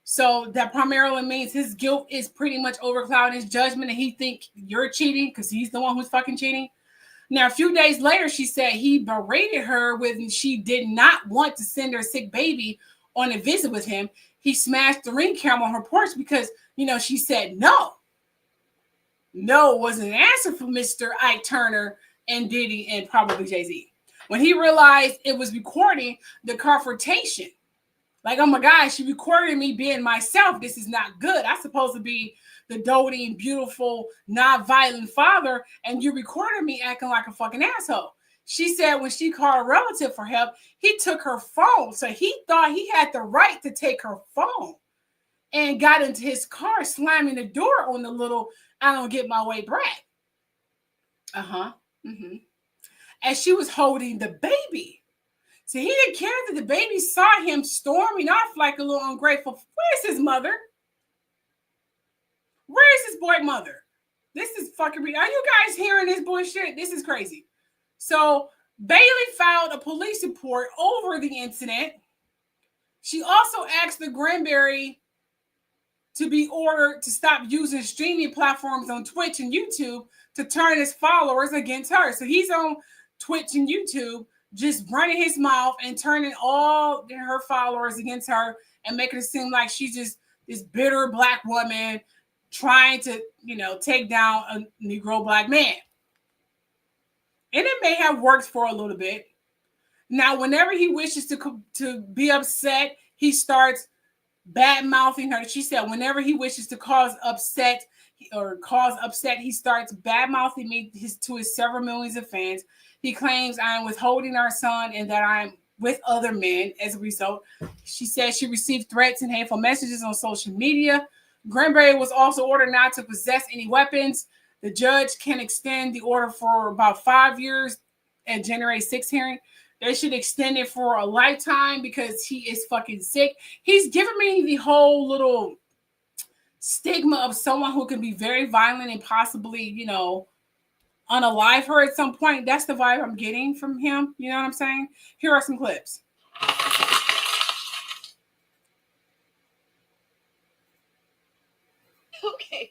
So that primarily means his guilt is pretty much overclouding his judgment and he think you're cheating because he's the one who's fucking cheating. Now, a few days later, she said he berated her when she did not want to send her sick baby on a visit with him. He smashed the ring camera on her porch because, you know, she said no. No wasn't an answer for Mr. Ike Turner and Diddy and probably Jay-Z. When he realized it was recording the confrontation, like, oh my God, she recorded me being myself. This is not good. I'm supposed to be the doting, beautiful, non-violent father, and you recorded me acting like a fucking asshole. She said when she called a relative for help, he took her phone. So he thought he had the right to take her phone and got into his car, slamming the door on the little, I don't get my way brat. As she was holding the baby. So he didn't care that the baby saw him storming off like a little ungrateful. Where's his mother? Where's his boy mother? This is fucking real. Are you guys hearing this bullshit? This is crazy. So Bailey filed a police report over the incident. She also asked the Granberry to be ordered to stop using streaming platforms on Twitch and YouTube to turn his followers against her. So he's on Twitch and YouTube just running his mouth and turning all her followers against her and making it seem like she's just this bitter black woman trying to, you know, take down a Negro black man. And it may have worked for a little bit. Now, whenever he wishes to be upset, he starts bad mouthing her. She said whenever he wishes to cause upset, or cause upset, he starts bad-mouthing me to his several millions of fans. He claims I am withholding our son and that I'm with other men as a result. She said she received threats and hateful messages on social media. Granberry was also ordered not to possess any weapons. The judge can extend the order for about 5 years at January 6th hearing. They should extend it for a lifetime because he is fucking sick. He's giving me the whole little stigma of someone who can be very violent and possibly, you know, unalive her at some point. That's the vibe I'm getting from him. You know what I'm saying? Here are some clips.
Okay.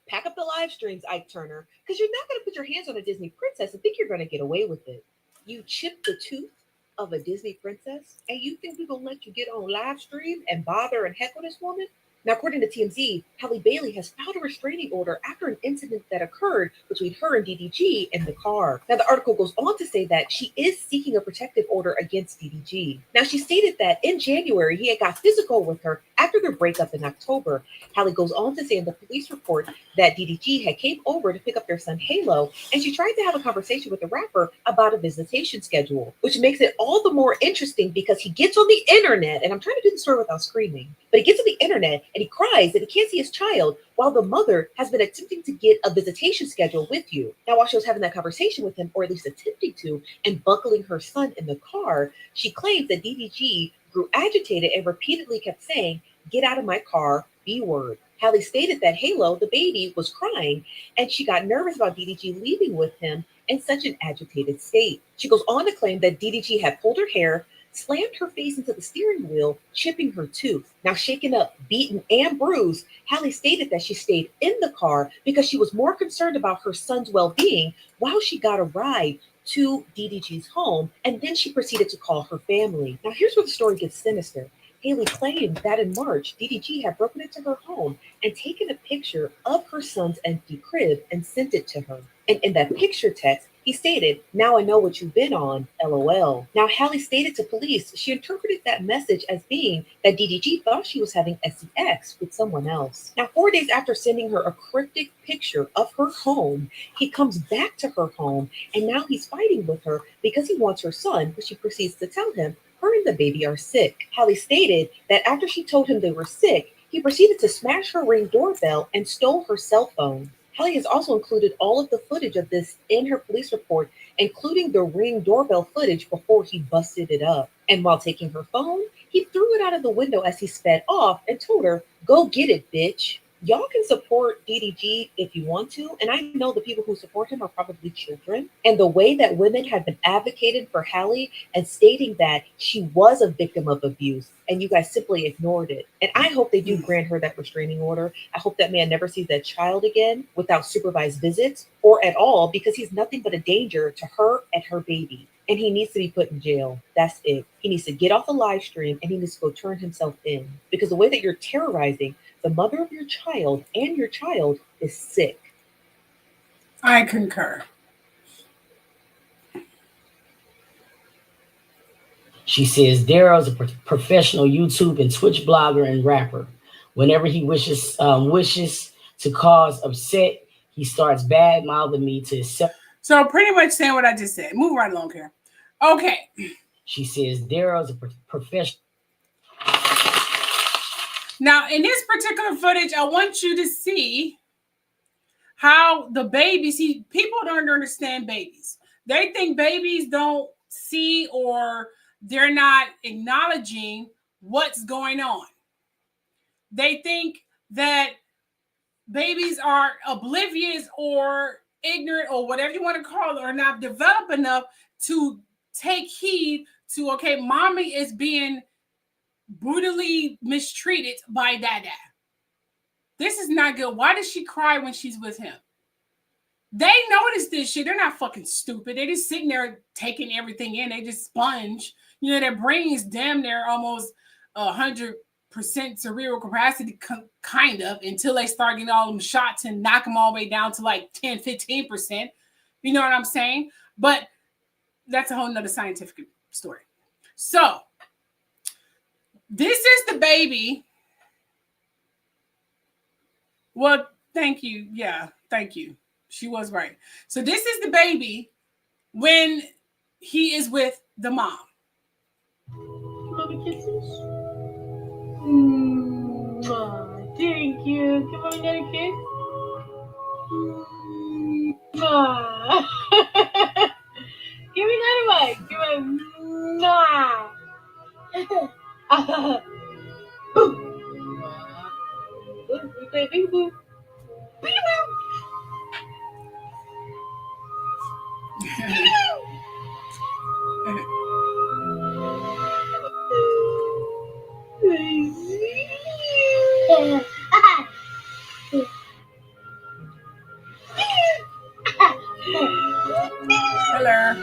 Pack up the live streams, Ike Turner, because you're not going to put your hands on a Disney princess and think you're going to get away with it. You chipped the tooth of a Disney princess, and you think we're going to let you get on live stream and bother and heckle this woman? Now, according to TMZ, Halle Bailey has filed a restraining order after an incident that occurred between her and DDG in the car. Now, the article goes on to say that she is seeking a protective order against DDG. Now, she stated that in January, he had got physical with her after their breakup in October. Halle goes on to say in the police report that DDG had came over to pick up their son Halo, and she tried to have a conversation with the rapper about a visitation schedule, which makes it all the more interesting because he gets on the internet, and I'm trying to do the story without screaming, but he gets on the internet and he cries that he can't see his child while the mother has been attempting to get a visitation schedule with you. Now, while she was having that conversation with him, or at least attempting to, and buckling her son in the car, she claims that DDG grew agitated and repeatedly kept saying, "Get out of my car, B-word." Halle stated that Halo, the baby, was crying, and she got nervous about DDG leaving with him in such an agitated state. She goes on to claim that DDG had pulled her hair, slammed her face into the steering wheel, chipping her tooth. Now, shaken up, beaten, and bruised, Halle stated that she stayed in the car because she was more concerned about her son's well-being while she got a ride to DDG's home, and then she proceeded to call her family. Now, here's where the story gets sinister. Halle claimed that in March, DDG had broken into her home and taken a picture of her son's empty crib and sent it to her. And in that picture text, he stated, "Now I know what you've been on, LOL." Now, Halle stated to police she interpreted that message as being that DDG thought she was having sex with someone else. Now, 4 days after sending her a cryptic picture of her home, he comes back to her home, and now he's fighting with her because he wants her son, but she proceeds to tell him her and the baby are sick. Halle stated that after she told him they were sick, he proceeded to smash her Ring doorbell and stole her cell phone. Halle has also included all of the footage of this in her police report, including the Ring doorbell footage before he busted it up. And while taking her phone, he threw it out of the window as he sped off and told her, "Go get it, bitch." Y'all can support DDG if you want to, and I know the people who support him are probably children. And the way that women have been advocating for Halle and stating that she was a victim of abuse, and you guys simply ignored it. And I hope they do grant her that restraining order. I hope that man never sees that child again without supervised visits or at all, because he's nothing but a danger to her and her baby. And he needs to be put in jail. That's it. He needs to get off the live stream and he needs to go turn himself in, because the way that you're terrorizing the mother of your child and your child is sick.
I concur.
She says Daryl is a professional YouTube and Twitch blogger and rapper. Whenever he wishes to cause upset, he starts bad mouthing me to himself.
So pretty much saying what I just said. Move right along here. Okay.
She says Daryl is a professional.
Now, in this particular footage, I want you to see how the babies, people don't understand babies. They think babies don't see, or they're not acknowledging what's going on. They think that babies are oblivious or ignorant or whatever you want to call it, or not developed enough to take heed to, okay, mommy is being brutally mistreated by dada. This is not good. Why does she cry when she's with him? They notice this shit. They're not fucking stupid. They're just sitting there taking everything in. They just sponge. You know, their brains damn near almost 100% cerebral capacity, kind of, until they start getting all them shots and knock them all the way down to like 10, 15%. You know what I'm saying? But that's a whole nother scientific story. So, this is the baby. Well, Thank you. Yeah, thank you. She was right. So this is the baby when he is with the mom.
Mommy kisses. Thank you. Come on, another kiss. Give me another one. Give me
Hello.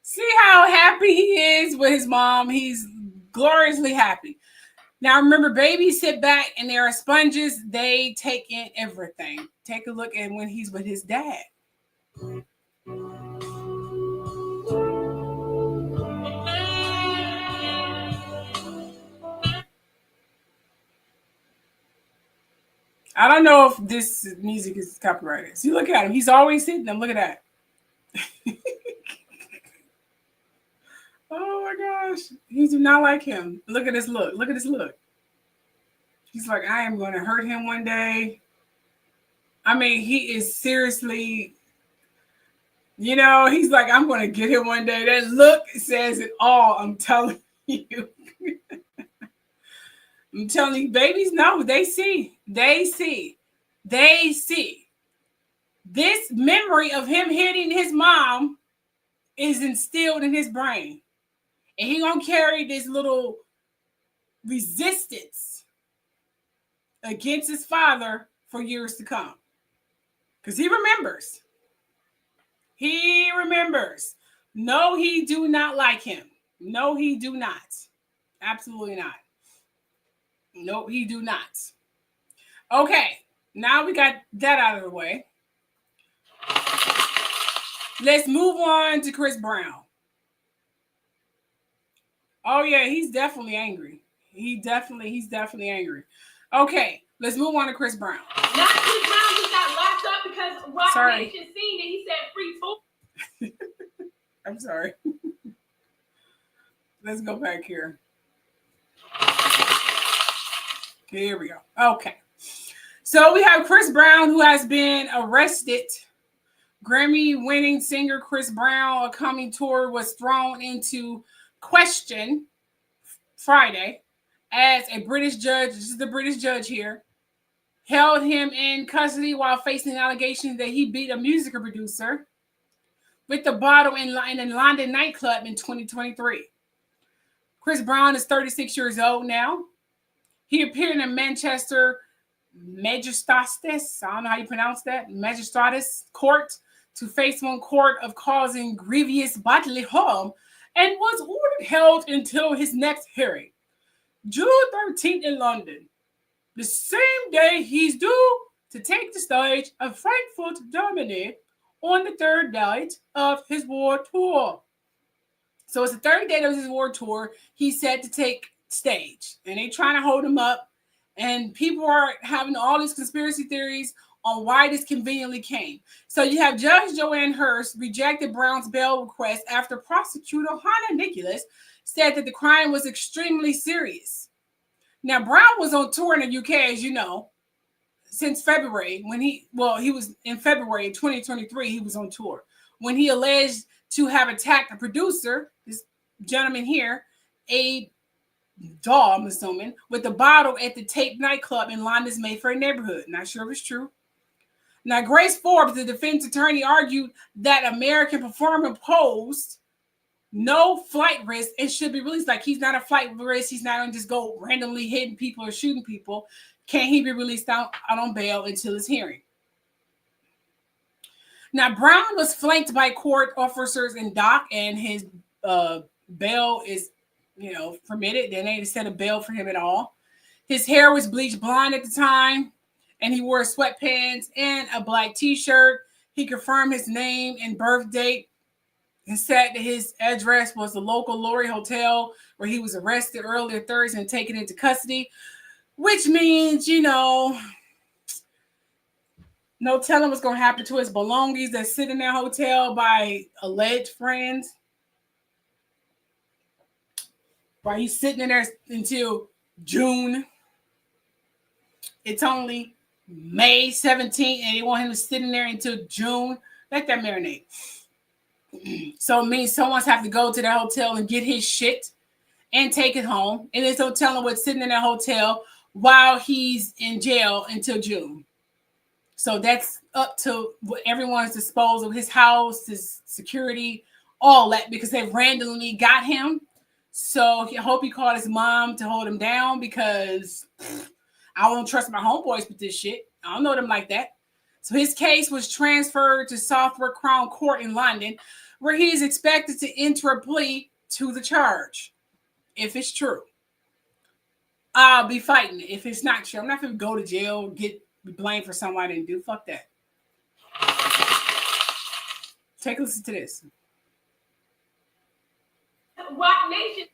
See how happy he is with his mom? He's gloriously happy. Now remember, babies sit back and they are sponges. They take in everything. Take a look at when he's with his dad. I don't know if this music is copyrighted. See, look at him. He's always hitting them. Look at that. Oh my gosh. He do not like him. Look at this look. Look at this look. He's like, I am going to hurt him one day. I mean, he is seriously, you know, he's like, I'm going to get him one day. That look says it all. I'm telling you. I'm telling you, babies know. They see. They see. They see. This memory of him hitting his mom is instilled in his brain. And he going to carry this little resistance against his father for years to come. Because he remembers. He remembers. No, he do not like him. No, he do not. Absolutely not. No, he do not. Okay, now we got that out of the way. Let's move on to Chris Brown. Oh yeah, he's definitely angry. He's definitely angry. Okay, let's move on to Chris Brown.
Not Chris Brown just got locked up because Rock Nation seen it. He said free food.
I'm sorry. Let's go back here. Here we go. Okay. So we have Chris Brown, who has been arrested. Grammy-winning singer Chris Brown, a coming tour was thrown into question Friday as a British judge, this is the British judge here, held him in custody while facing allegations that he beat a music producer with the bottle in a London nightclub in 2023. Chris Brown is 36 years old now. He appeared in Manchester Magistrates, I don't know how you pronounce that, Magistrates Court to face one court of causing grievous bodily harm and was ordered held until his next hearing, June 13th in London, the same day he's due to take the stage of Frankfurt, Germany on the third night of his world tour. So it's the third day of his world tour. He's set to take stage and they trying to hold him up. And people are having all these conspiracy theories on why this conveniently came. So you have Judge Joanne Hurst rejected Brown's bail request after prosecutor Hannah Nicholas said that the crime was extremely serious. Now, Brown was on tour in the UK, as you know, since February when he was in February 2023, he was on tour when he alleged to have attacked a producer, this gentleman here, a doll, I'm assuming, with a bottle at the Tape nightclub in London's Mayfair neighborhood. Not sure if it's true. Now, Grace Forbes, the defense attorney, argued that American performer posed no flight risk and should be released. Like, he's not a flight risk. He's not going to just go randomly hitting people or shooting people. Can he be released out on bail until his hearing? Now, Brown was flanked by court officers in dock, and his bail is permitted. They didn't set a bail for him at all. His hair was bleached blonde at the time, and he wore sweatpants and a black t-shirt. He confirmed his name and birth date and said that his address was the local Lori Hotel where he was arrested earlier Thursday and taken into custody, which means, you know, no telling what's going to happen to his belongings that sit in that hotel by alleged friends. While he's sitting in there until June. It's only May 17th, and they want him to sit in there until June. Let that marinate. So it means someone's have to go to the hotel and get his shit and take it home. And there's no telling what's sitting in that hotel while he's in jail until June. So that's up to everyone's disposal, his house, his security, all that, because they randomly got him. So I hope he called his mom to hold him down, because I won't trust my homeboys with this shit. I don't know them like that. So his case was transferred to Southwark Crown Court in London, where he is expected to enter a plea to the charge. If it's true, I'll be fighting it. If it's not true, I'm not going to go to jail, get blamed for something I didn't do. Fuck that. Take a listen to this.
Rock Nation,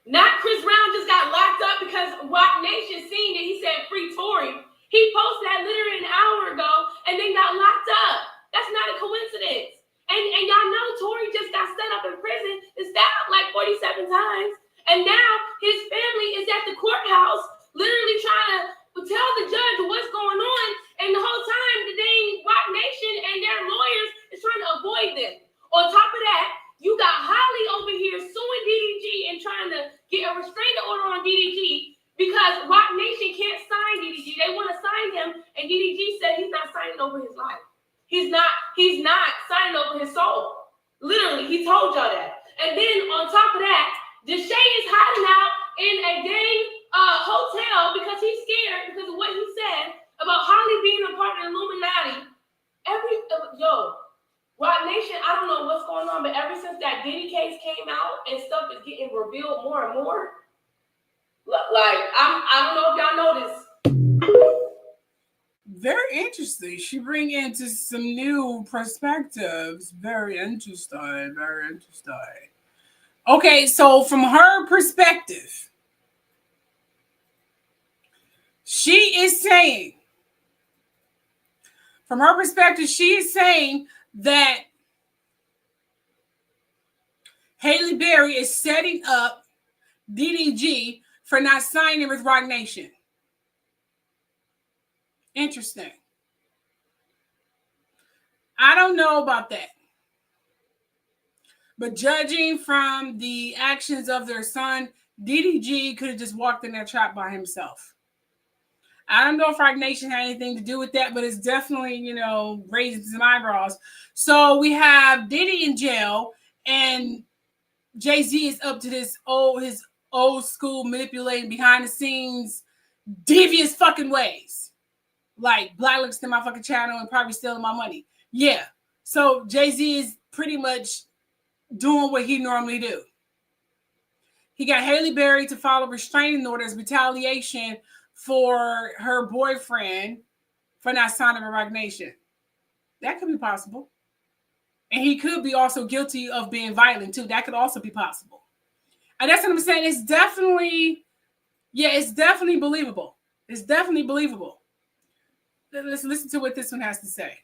not Chris Brown just got locked up because Rock Nation seen that he said free Tory. He posted that literally an hour ago and then got locked up. That's not a coincidence. And y'all know Tory just got set up in prison and stabbed like 47 times. And now his family is at the courthouse literally trying to tell the judge what's going on. And the whole time, the dang Rock Nation and their lawyers is trying to avoid them. On top of that, you got Halle over here suing DDG and trying to get a restraining order on DDG because Rock Nation can't sign DDG. They want to sign him, and DDG said he's not signing over his life. He's not signing over his soul. Literally, he told y'all that. And then on top of that, Deshae is hiding out in a gang hotel because he's scared because of what he said about Halle being a part of the Illuminati. Rock Nation, I don't know what's going on, but ever since that Diddy case came out and stuff is getting revealed more and more, like, I don't know if y'all know this.
Very interesting. She bring into some new perspectives. Very interesting. Very interesting. Okay, so from her perspective, she is saying that Halle Berry is setting up DDG for not signing with Rock Nation. Interesting. I don't know about that. But judging from the actions of their son, DDG could have just walked in that trap by himself. I don't know if Rock Nation had anything to do with that, but it's definitely, raising some eyebrows. So we have Diddy in jail, and Jay-Z is up to his old school manipulating behind the scenes devious fucking ways. Like blacklisting my fucking channel and probably stealing my money. Yeah. So Jay-Z is pretty much doing what he normally do. He got Halle Berry to file a restraining order as retaliation for her boyfriend for not signing with Rock Nation. That could be possible. And he could be also guilty of being violent too. That could also be possible. And that's what I'm saying. It's definitely believable. It's definitely believable. Let's listen to what this one has to say.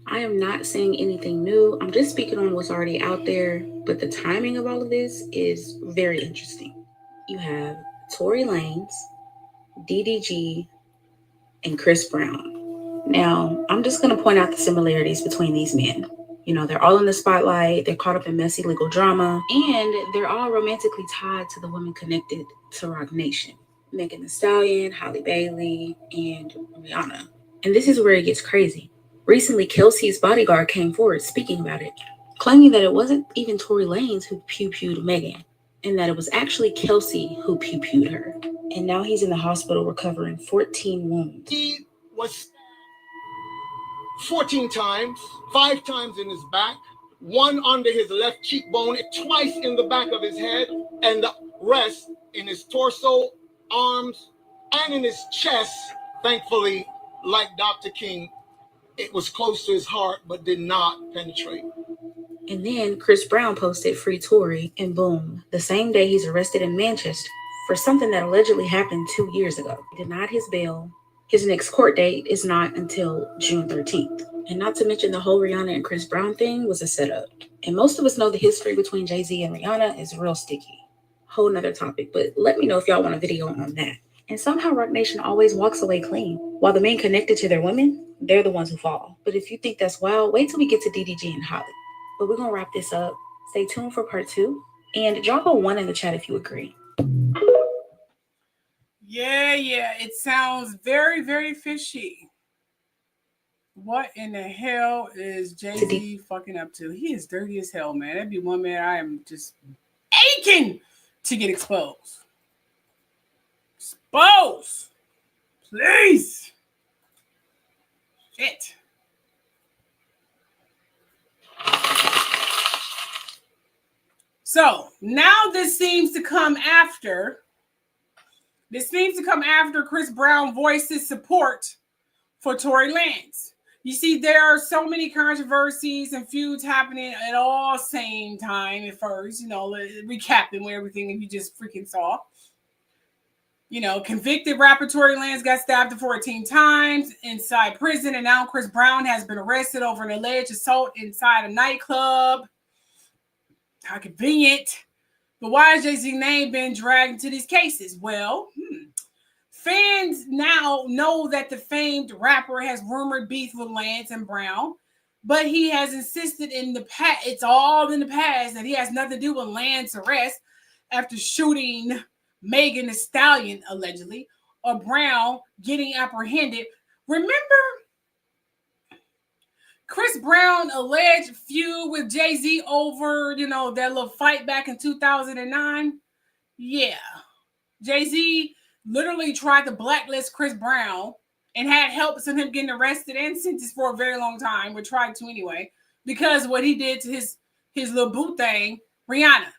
I am not saying anything new. I'm just speaking on what's already out there. But the timing of all of this is very interesting. You have Tory Lanez, DDG, and Chris Brown. Now, I'm just going to point out the similarities between these men. They're all in the spotlight. They're caught up in messy legal drama. And they're all romantically tied to the women connected to Rock Nation. Megan Thee Stallion, Halle Bailey, and Rihanna. And this is where it gets crazy. Recently, Kelsey's bodyguard came forward speaking about it, claiming that it wasn't even Tory Lanez who pew-pewed Megan, and that it was actually Kelsey who pew-pewed her. And now he's in the hospital recovering 14 wounds.
He was 14 times, 5 times in his back, 1 under his left cheekbone, twice in the back of his head, and the rest in his torso, arms, and in his chest Thankfully, like Dr. King, it was close to his heart, but did not penetrate.
And then Chris Brown posted "Free Tory," and boom, the same day he's arrested in Manchester for something that allegedly happened 2 years ago. He denied his bail. His next court date is not until June 13th. And not to mention the whole Rihanna and Chris Brown thing was a setup. And most of us know the history between Jay-Z and Rihanna is real sticky. Whole nother topic, but let me know if y'all want a video on that. And somehow Rock Nation always walks away clean. While the men connected to their women, they're the ones who fall. But if you think that's wild, wait till we get to DDG and Halle. But we're going to wrap this up. Stay tuned for part 2. And drop a 1 in the chat if you agree.
Yeah, it sounds very, very fishy. What in the hell is Jay-Z fucking up to? He is dirty as hell, man. That'd be one man I am just aching to get exposed. Expose! Please! Shit. So, now this seems to come after Chris Brown voiced his support for Tory Lanez. You see, there are so many controversies and feuds happening at all same time at first, recapping everything you just freaking saw. Convicted rapper Tory Lanez got stabbed 14 times inside prison, and now Chris Brown has been arrested over an alleged assault inside a nightclub. How convenient. But why has Jay-Z's name been dragged into these cases? Well, fans now know that the famed rapper has rumored beef with Lanez and Brown, but he has insisted in the past, it's all in the past, that he has nothing to do with Lanez's arrest after shooting Megan Thee Stallion, allegedly, or Brown getting apprehended. Remember Chris Brown alleged feud with Jay-Z over, that little fight back in 2009? Yeah. Jay-Z literally tried to blacklist Chris Brown and had help in him getting arrested and sentenced for a very long time, or tried to anyway, because of what he did to his little boo thing, Rihanna.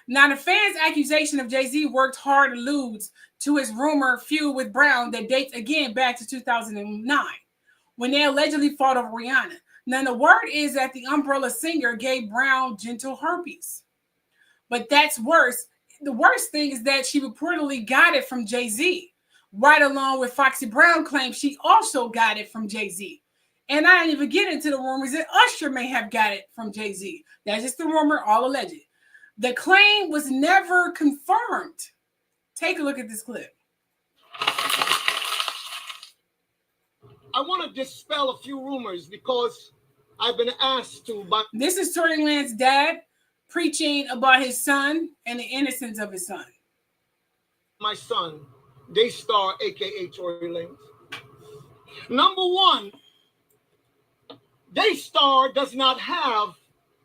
Now, the fans' accusation of Jay-Z worked hard alludes to his rumor feud with Brown that dates again back to 2009. When they allegedly fought over Rihanna. Now, the word is that the Umbrella singer gave Brown genital herpes. But that's worse. The worst thing is that she reportedly got it from Jay-Z, right along with Foxy Brown claims she also got it from Jay-Z. And I didn't even get into the rumors that Usher may have got it from Jay-Z. That's just the rumor, all alleged. The claim was never confirmed. Take a look at this clip.
I want to dispel a few rumors because I've been asked to. But
this is Tory Lanez's dad preaching about his son and the innocence of his son.
My son, Daystar, aka Tory Lanez. Number one, Daystar does not have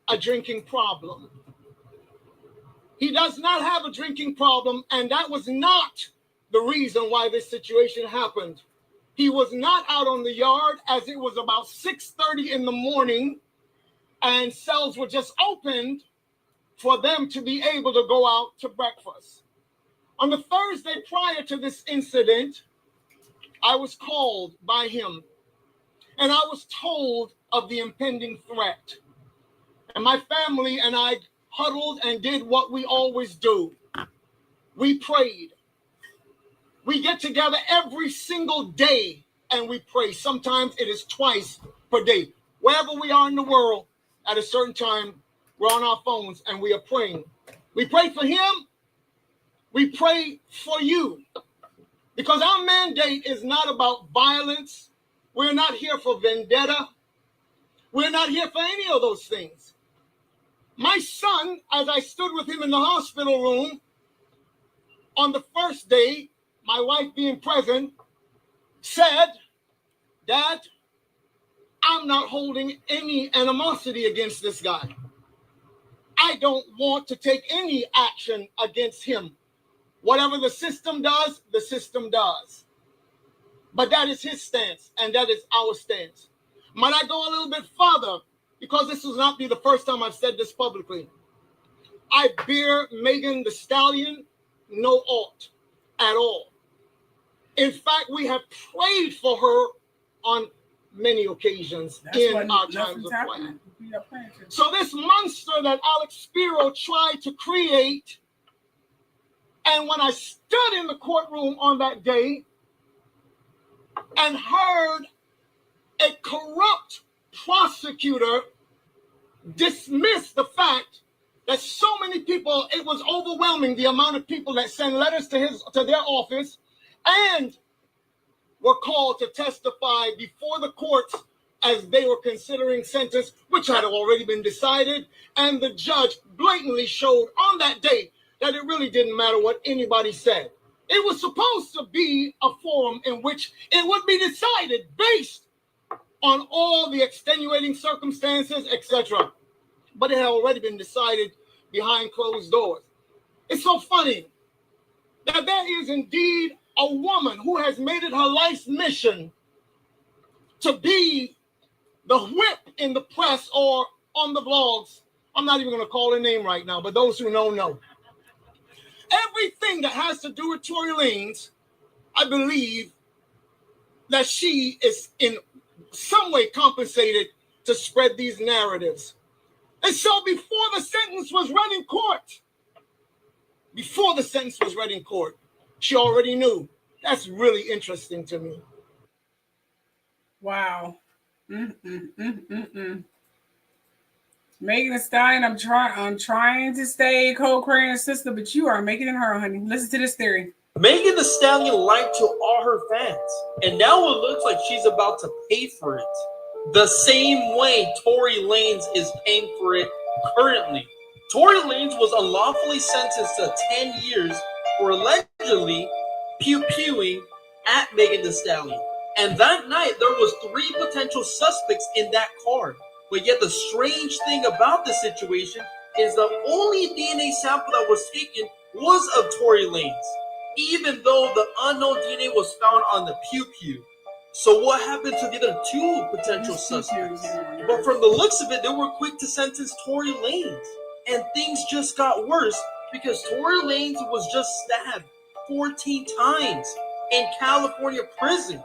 a drinking problem. He does not have a drinking problem, and that was not the reason why this situation happened. He was not out on the yard, as it was about 6:30 in the morning, and cells were just opened for them to be able to go out to breakfast. On the Thursday prior to this incident, I was called by him, and I was told of the impending threat. And my family and I huddled and did what we always do. We prayed. We get together every single day and we pray. Sometimes it is twice per day. Wherever we are in the world, at a certain time, we're on our phones and we are praying. We pray for him. We pray for you. Because our mandate is not about violence. We're not here for vendetta. We're not here for any of those things. My son, as I stood with him in the hospital room on the first day, my wife being present, said, "Dad, I'm not holding any animosity against this guy. I don't want to take any action against him. Whatever the system does, the system does." But that is his stance, and that is our stance. Might I go a little bit further? Because this will not be the first time I've said this publicly. I bear Megan Thee Stallion no ought at all. In fact, we have prayed for her on many occasions in our times of prayer. So this monster that Alex Spiro tried to create, and when I stood in the courtroom on that day and heard a corrupt prosecutor dismiss the fact that so many people, it was overwhelming the amount of people that sent letters to their office and were called to testify before the courts as they were considering sentence, which had already been decided, and the judge blatantly showed on that day that it really didn't matter what anybody said. It was supposed to be a forum in which it would be decided based on all the extenuating circumstances, etc. But it had already been decided behind closed doors. It's so funny that there is indeed a woman who has made it her life's mission to be the whip in the press or on the blogs. I'm not even going to call her name right now, but those who know. Everything that has to do with Tory Lanez, I believe that she is in some way compensated to spread these narratives. And so before the sentence was read in court, she already knew. That's really interesting to me.
Wow. Megan Thee Stallion, I'm trying to stay co-creating sister, but you are making it her, honey. Listen to this theory.
Megan Thee Stallion lied to all her fans, and now it looks like she's about to pay for it. The same way Tory Lanez is paying for it currently. Tory Lanez was unlawfully sentenced to 10 years for allegedly pew-pewing at Megan Thee Stallion. And that night, there was 3 potential suspects in that car. But yet the strange thing about this situation is the only DNA sample that was taken was of Tory Lanez, even though the unknown DNA was found on the pew-pew. So what happened to the other 2 potential suspects? But from the looks of it, they were quick to sentence Tory Lanez. And things just got worse because Tory Lanez was just stabbed 14 times in California prison.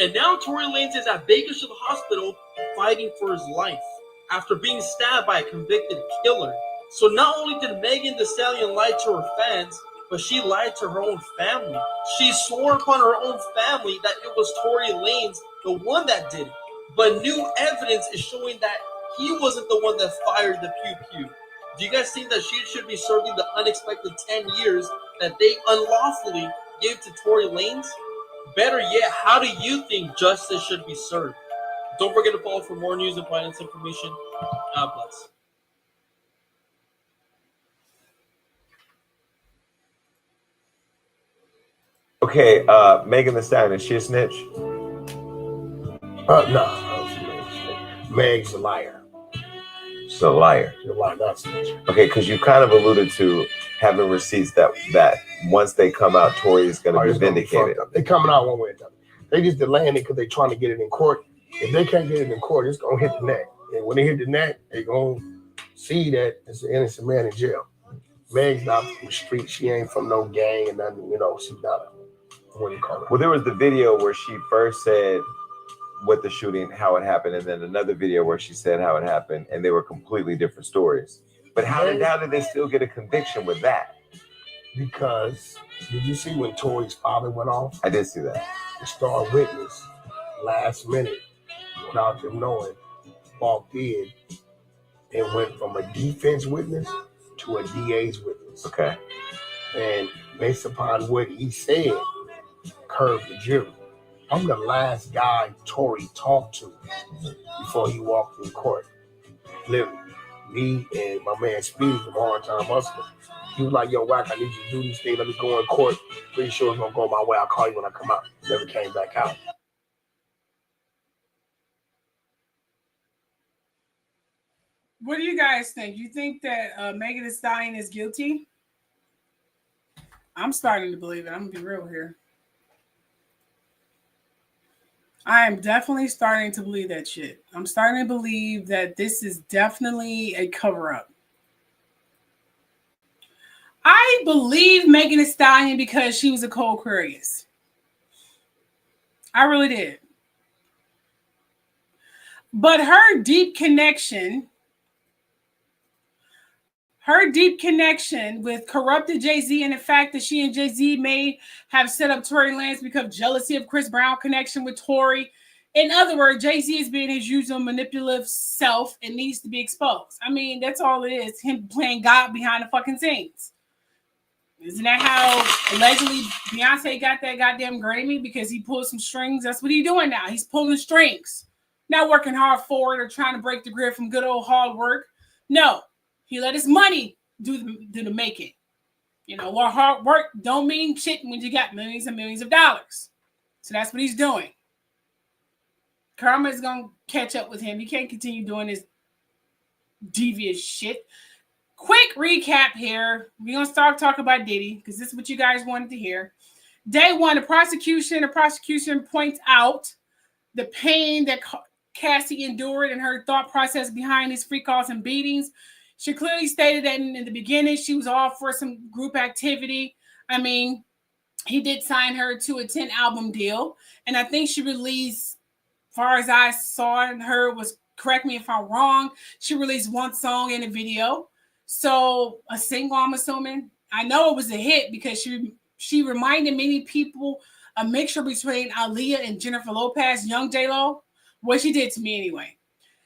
And now Tory Lanez is at Bakersfield Hospital fighting for his life after being stabbed by a convicted killer. So not only did Megan Thee Stallion lie to her fans, but she lied to her own family. She swore upon her own family that it was Tory Lanez, the one that did it. But new evidence is showing that he wasn't the one that fired the pew-pew. Do you guys think that she should be serving the unexpected 10 years that they unlawfully gave to Tory Lanez? Better yet, how do you think justice should be served? Don't forget to follow for more news and finance information. God bless.
Okay, Megan Thee Stallion, is she a snitch?
No, she's not a snitch. Meg's a liar.
She's a liar.
She's a liar, not a snitch.
Okay, because you kind of alluded to having receipts that once they come out, Tory is going to be vindicated.
They're coming out one way or the other. They just delaying it because they're trying to get it in court. If they can't get it in court, it's going to hit the neck. And when they hit the neck, they're going to see that it's an innocent man in jail. Meg's not from the street. She ain't from no gang and nothing. You know, she's not what do you call it?
Well, there was the video where she first said what the shooting, how it happened, and then another video where she said how it happened, and they were completely different stories. But how did they still get a conviction with that?
Because did you see when Tory's father went off?
I did see that.
The star witness, last minute, without them knowing, walked in and went from a defense witness to a DA's witness.
Okay.
And based upon what he said, curved the jury. I'm the last guy Tory talked to before he walked in court. Literally. Me and my man Speedy from Hard Time Hustler. He was like, yo, Wack, I need you to do these things. Let me go in court. Pretty sure it's going to go my way. I'll call you when I come out. Never came back out.
What do you guys think? You think that Megan Thee Stallion is guilty? I'm starting to believe it. I'm going to be real here. I am definitely starting to believe that shit. I'm starting to believe that this is definitely a cover-up. I believe Megan Thee Stallion because she was a co-Aquarius. I really did. But her deep connection with corrupted Jay-Z and the fact that she and Jay-Z may have set up Tory Lanez because of jealousy of Chris Brown connection with Tory. In other words, Jay-Z is being his usual manipulative self and needs to be exposed. I mean, that's all it is. Him playing God behind the fucking scenes. Isn't that how allegedly Beyonce got that goddamn Grammy? Because he pulled some strings. That's what he's doing now. He's pulling strings. Not working hard for it or trying to break the grid from good old hard work. No. He let his money do the making. You know, well, hard work don't mean shit when you got millions and millions of dollars. So that's what he's doing. Karma is going to catch up with him. He can't continue doing this devious shit. Quick recap here. We're going to start talking about Diddy because this is what you guys wanted to hear. Day one, the prosecution points out the pain that Cassie endured and her thought process behind these free calls and beatings. She clearly stated that in the beginning she was all for some group activity. I mean, he did sign her to a 10-album deal, and I think she released, as far as I saw and heard, was, correct me if I'm wrong, she released one song in a video. So a single, I'm assuming. I know it was a hit because she reminded many people a mixture between Aaliyah and Jennifer Lopez, young J-Lo. What she did to me anyway.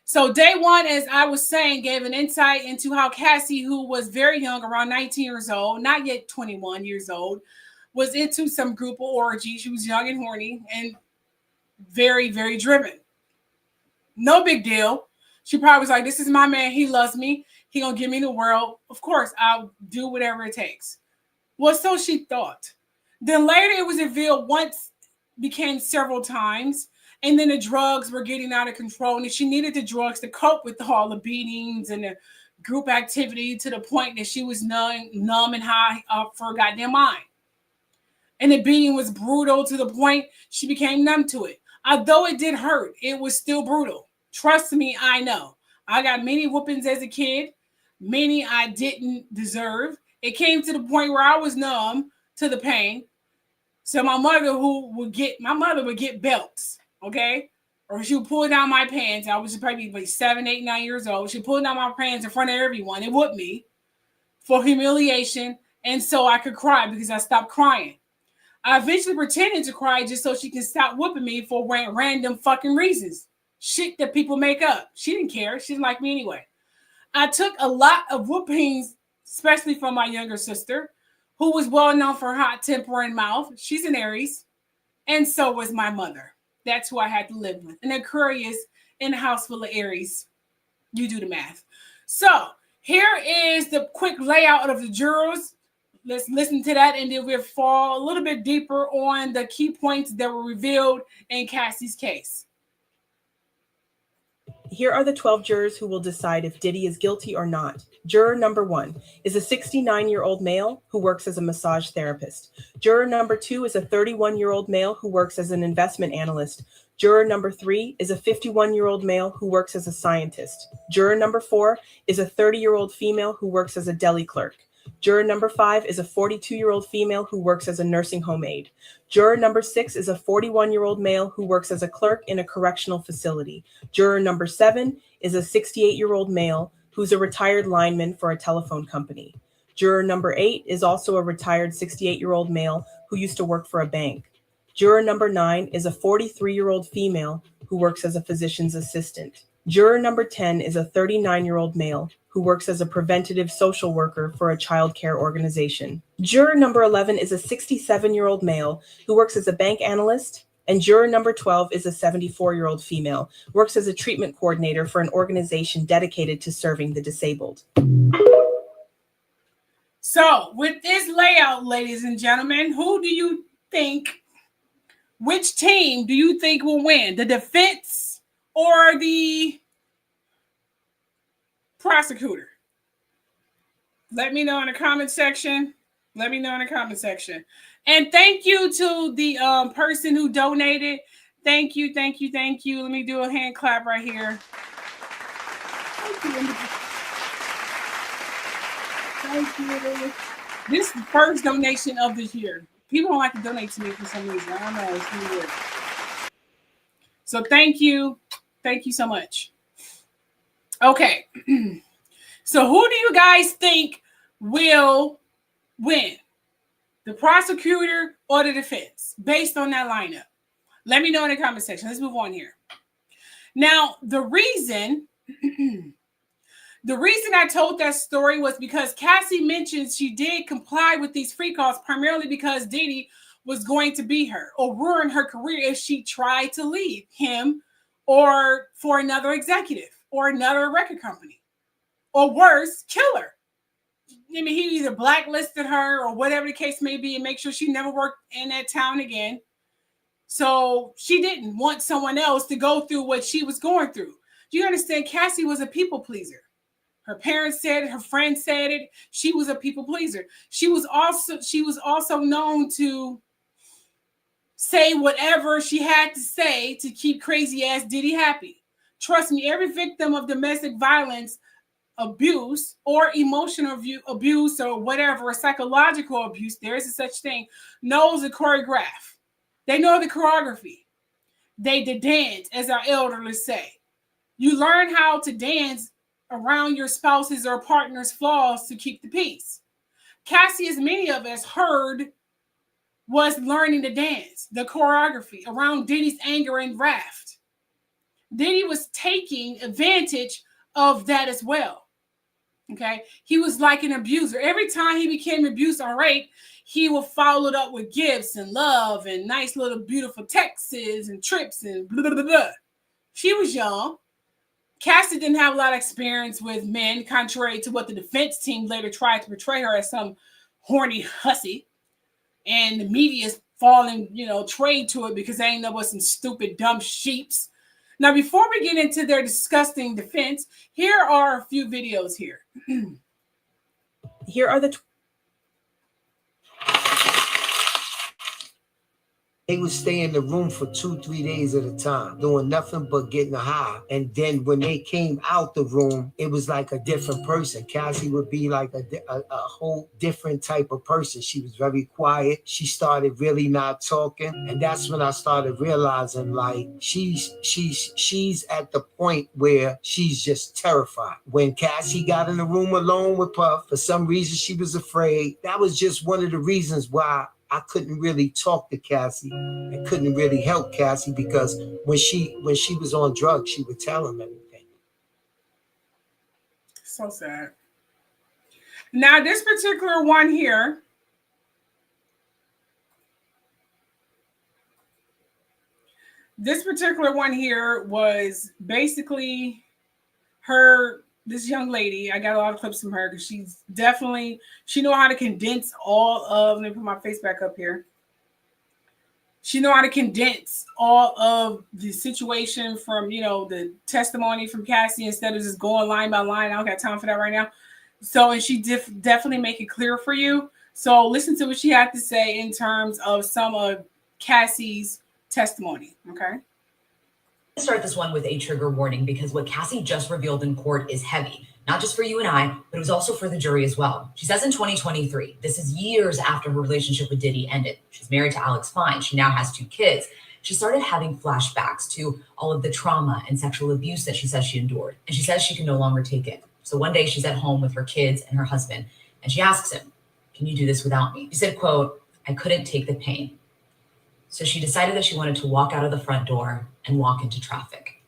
So day one, as I was saying, gave an insight into how Cassie, who was very young, around 19 years old, not yet 21 years old, was into some group of orgy. She was young and horny and very, very driven. No big deal. She probably was like, this is my man. He loves me. He gonna give me the world. Of course, I'll do whatever it takes. Well, so she thought. Then later it was revealed once, became several times. And then the drugs were getting out of control. And she needed the drugs to cope with all the beatings and the group activity to the point that she was numb and high up for her goddamn mind. And the beating was brutal to the point she became numb to it. Although it did hurt, it was still brutal. Trust me, I know. I got many whoopings as a kid. Many I didn't deserve. It came to the point where I was numb to the pain. So my mother would get belts. Okay, or she would pull down my pants. I was probably like 7, 8, 9 years old. She pulled down my pants in front of everyone and whooped me for humiliation, and so I could cry because I stopped crying. I eventually pretended to cry just so she could stop whooping me for random fucking reasons, shit that people make up. She didn't care. She didn't like me anyway. I took a lot of whoopings, especially from my younger sister, who was well known for her hot temper and mouth. She's an Aries, and so was my mother. That's who I had to live with. An Aquarius in a house full of Aries. You do the math. So here is the quick layout of the jurors. Let's listen to that, and then we'll fall a little bit deeper on the key points that were revealed in Cassie's case.
Here are the 12 jurors who will decide if Diddy is guilty or not. Juror number 1 is a 69-year-old male who works as a massage therapist. Juror number 2 is a 31-year-old male who works as an investment analyst. Juror number 3 is a 51-year-old male who works as a scientist. Juror number 4 is a 30-year-old female who works as a deli clerk. Juror number 5 is a 42-year-old female who works as a nursing home aide. Juror number 6 is a 41-year-old male who works as a clerk in a correctional facility. Juror number 7 is a 68-year-old male who's a retired lineman for a telephone company. Juror number 8 is also a retired 68-year-old male who used to work for a bank. Juror number 9 is a 43-year-old female who works as a physician's assistant. Juror number 10 is a 39-year-old male who works as a preventative social worker for a child care organization. Juror number 11 is a 67-year-old male who works as a bank analyst. And juror number 12 is a 74-year-old female, works as a treatment coordinator for an organization dedicated to serving the disabled.
So with this layout, ladies and gentlemen, which team do you think will win? The defense or the prosecutor? Let me know in the comment section. And thank you to the person who donated. Thank you. Let me do a hand clap right here. Thank you. This is the first donation of this year. People don't like to donate to me for some reason. I don't know. It's weird. So thank you. Thank you so much. Okay. So who do you guys think will win? The prosecutor or the defense? Based on that lineup. Let me know in the comment section. Let's move on here. Now, the reason I told that story was because Cassie mentioned she did comply with these free calls primarily because Diddy was going to beat her or ruin her career if she tried to leave him or for another executive or another record company or worse, kill her. I mean, he either blacklisted her or whatever the case may be and make sure she never worked in that town again. So she didn't want someone else to go through what she was going through. Do you understand? Cassie was a people pleaser. Her parents said it, her friends said it. She was a people pleaser. She was also known to say whatever she had to say to keep crazy ass Diddy happy. Trust me, every victim of domestic violence, abuse, or emotional abuse, or whatever, psychological abuse, there is a such thing, knows the choreograph. They know the choreography. They dance, as our elders say. You learn how to dance around your spouse's or partner's flaws to keep the peace. Cassie, as many of us heard, was learning to dance, the choreography around Diddy's anger and wrath. Diddy was taking advantage of that as well. Okay, he was like an abuser. Every time he became abused or raped, he would follow it up with gifts and love and nice little beautiful texts and trips and blah, blah, blah, blah. She was young. Cassie didn't have a lot of experience with men, contrary to what the defense team later tried to portray her as some horny hussy. And the media's falling, trade to it because they ain't know what some stupid, dumb sheeps. Now, before we get into their disgusting defense, here are a few videos here.
Here are the
They would stay in the room for 2-3 days at a time, doing nothing but getting high. And then when they came out the room, it was like a different person. Cassie would be like a whole different type of person. She was very quiet. She started really not talking. And that's when I started realizing, like, she's at the point where she's just terrified. When Cassie got in the room alone with Puff, for some reason she was afraid. That was just one of the reasons why I couldn't really talk to Cassie and couldn't really help Cassie, because when she was on drugs, she would tell him everything.
So sad. Now, this particular one here, was basically this young lady. I got a lot of clips from her because she know how to condense all of, let me put my face back up here. She know how to condense all of the situation from, the testimony from Cassie instead of just going line by line. I don't got time for that right now. So, and she definitely make it clear for you. So listen to what she had to say in terms of some of Cassie's testimony, okay?
Start this one with a trigger warning because what Cassie just revealed in court is heavy, not just for you and I, but it was also for the jury as well. She says in 2023, this is years after her relationship with Diddy ended. She's married to Alex Fine. She now has 2 kids. She started having flashbacks to all of the trauma and sexual abuse that she says she endured. And she says she can no longer take it. So one day she's at home with her kids and her husband, and she asks him, "Can you do this without me?" He said, quote, "I couldn't take the pain." So she decided that she wanted to walk out of the front door and walk into traffic.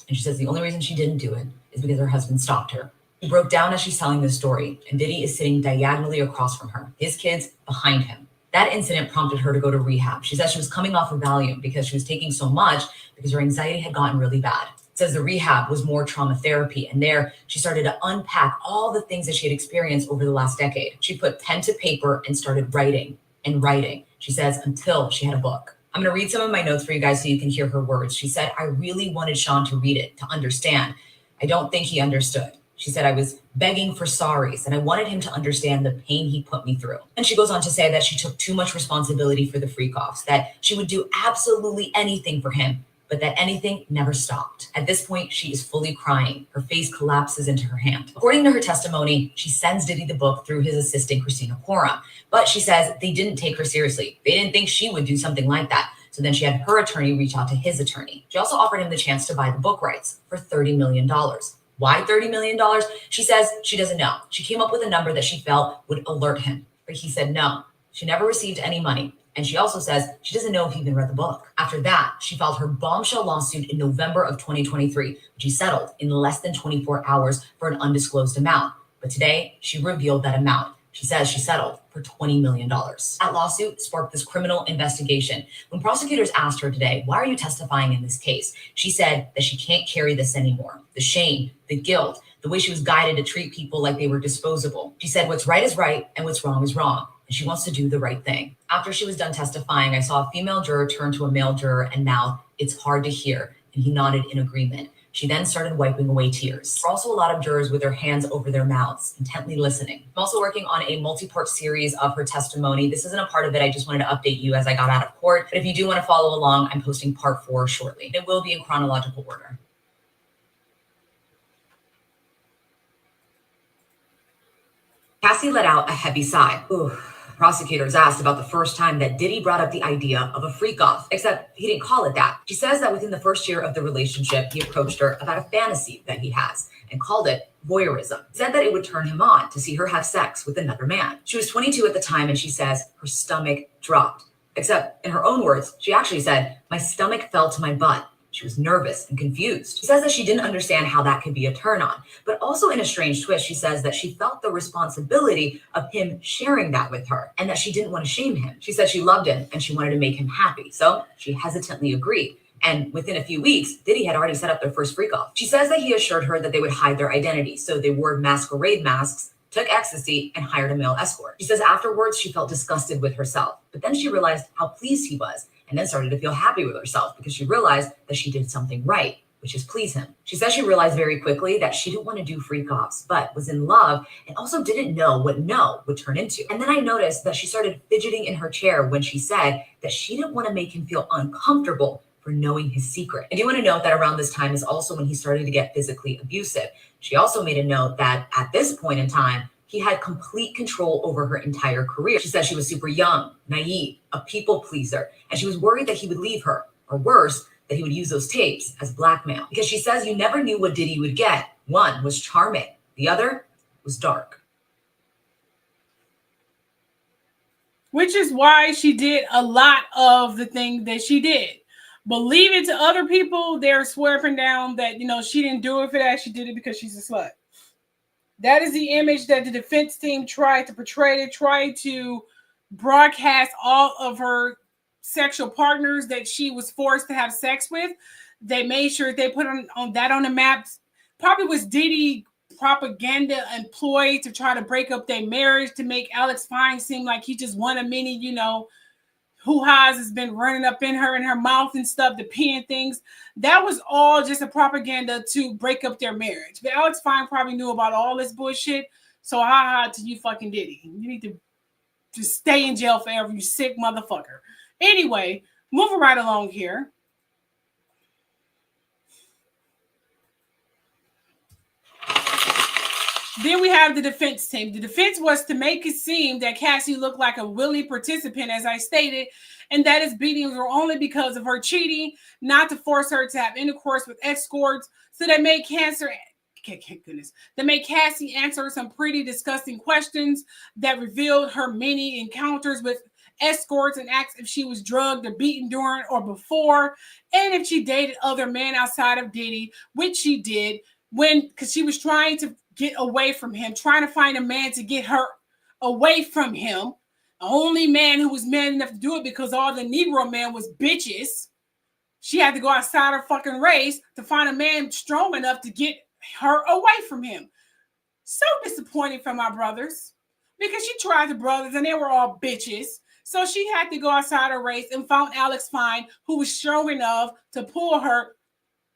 And she says the only reason she didn't do it is because her husband stopped her. He broke down as she's telling this story, and Diddy is sitting diagonally across from her, his kids behind him. That incident prompted her to go to rehab. She says she was coming off of Valium because she was taking so much because her anxiety had gotten really bad. It says the rehab was more trauma therapy, and there she started to unpack all the things that she had experienced over the last decade. She put pen to paper and started writing and writing. She says until she had a book. I'm going to read some of my notes for you guys so you can hear her words. She said, "I really wanted Sean to read it, to understand. I don't think he understood." She said, "I was begging for sorries, and I wanted him to understand the pain he put me through." And she goes on to say that she took too much responsibility for the freak-offs, that she would do absolutely anything for him, but that anything never stopped. At this point, she is fully crying. Her face collapses into her hand. According to her testimony, she sends Diddy the book through his assistant, Christina Quorum. But she says they didn't take her seriously. They didn't think she would do something like that. So then she had her attorney reach out to his attorney. She also offered him the chance to buy the book rights for $30 million. Why $30 million? She says she doesn't know. She came up with a number that she felt would alert him, but he said no. She never received any money. And she also says she doesn't know if he even read the book. After that, she filed her bombshell lawsuit in November of 2023, which she settled in less than 24 hours for an undisclosed amount. But today, she revealed that amount. She says she settled for $20 million. That lawsuit sparked this criminal investigation. When prosecutors asked her today, why are you testifying in this case? She said that she can't carry this anymore. The shame, the guilt, the way she was guided to treat people like they were disposable. She said what's right is right and what's wrong is wrong. And she wants to do the right thing. After she was done testifying, I saw a female juror turn to a male juror and mouth, "It's hard to hear." And he nodded in agreement. She then started wiping away tears. There are also a lot of jurors with their hands over their mouths, intently listening. I'm also working on a multi-part series of her testimony. This isn't a part of it. I just wanted to update you as I got out of court. But if you do want to follow along, I'm posting part 4 shortly. It will be in chronological order. Cassie let out a heavy sigh. Ooh. Prosecutors asked about the first time that Diddy brought up the idea of a freak-off, except he didn't call it that. She says that within the first year of the relationship, he approached her about a fantasy that he has and called it voyeurism. He said that it would turn him on to see her have sex with another man. She was 22 at the time, and she says her stomach dropped. Except, in her own words, she actually said, "My stomach fell to my butt." She was nervous and confused. She says that she didn't understand how that could be a turn on, but also in a strange twist, she says that she felt the responsibility of him sharing that with her and that she didn't want to shame him. She said she loved him and she wanted to make him happy. So she hesitantly agreed. And within a few weeks, Diddy had already set up their first freak off. She says that he assured her that they would hide their identity. So they wore masquerade masks, took ecstasy, and hired a male escort. She says afterwards, she felt disgusted with herself, but then she realized how pleased he was, and then started to feel happy with herself because she realized that she did something right, which is please him. She says she realized very quickly that she didn't want to do freak-offs, but was in love and also didn't know what no would turn into. And then I noticed that she started fidgeting in her chair when she said that she didn't want to make him feel uncomfortable for knowing his secret. I do want to note that around this time is also when he started to get physically abusive. She also made a note that at this point in time, he had complete control over her entire career. She said she was super young, naive, a people pleaser, and she was worried that he would leave her, or worse, that he would use those tapes as blackmail. Because she says you never knew what Diddy would get. One was charming, the other was dark.
Which is why she did a lot of the thing that she did. Believe it to other people, they're swearing down that, she didn't do it for that. She did it because she's a slut. That is the image that the defense team tried to portray. They tried to broadcast all of her sexual partners that she was forced to have sex with. They made sure they put on that on the maps. Probably was Diddy propaganda employed to try to break up their marriage, to make Alex Fine seem like he just one of many, hoo-has has been running up in her mouth and stuff, the peeing things. That was all just a propaganda to break up their marriage. But Alex Fine probably knew about all this bullshit. So ha to you fucking Diddy. You need to just stay in jail forever, you sick motherfucker. Anyway, moving right along here. Then we have the defense team. The defense was to make it seem that Cassie looked like a willing participant, as I stated, and that his beatings were only because of her cheating, not to force her to have intercourse with escorts. So they made They made Cassie answer some pretty disgusting questions that revealed her many encounters with escorts and asked if she was drugged or beaten during or before, and if she dated other men outside of Diddy, which she did because she was trying to get away from him, trying to find a man to get her away from him. The only man who was man enough to do it, because all the Negro men was bitches. She had to go outside her fucking race to find a man strong enough to get her away from him. So disappointing for my brothers, because she tried the brothers and they were all bitches. So she had to go outside her race and found Alex Fine, who was strong enough to pull her,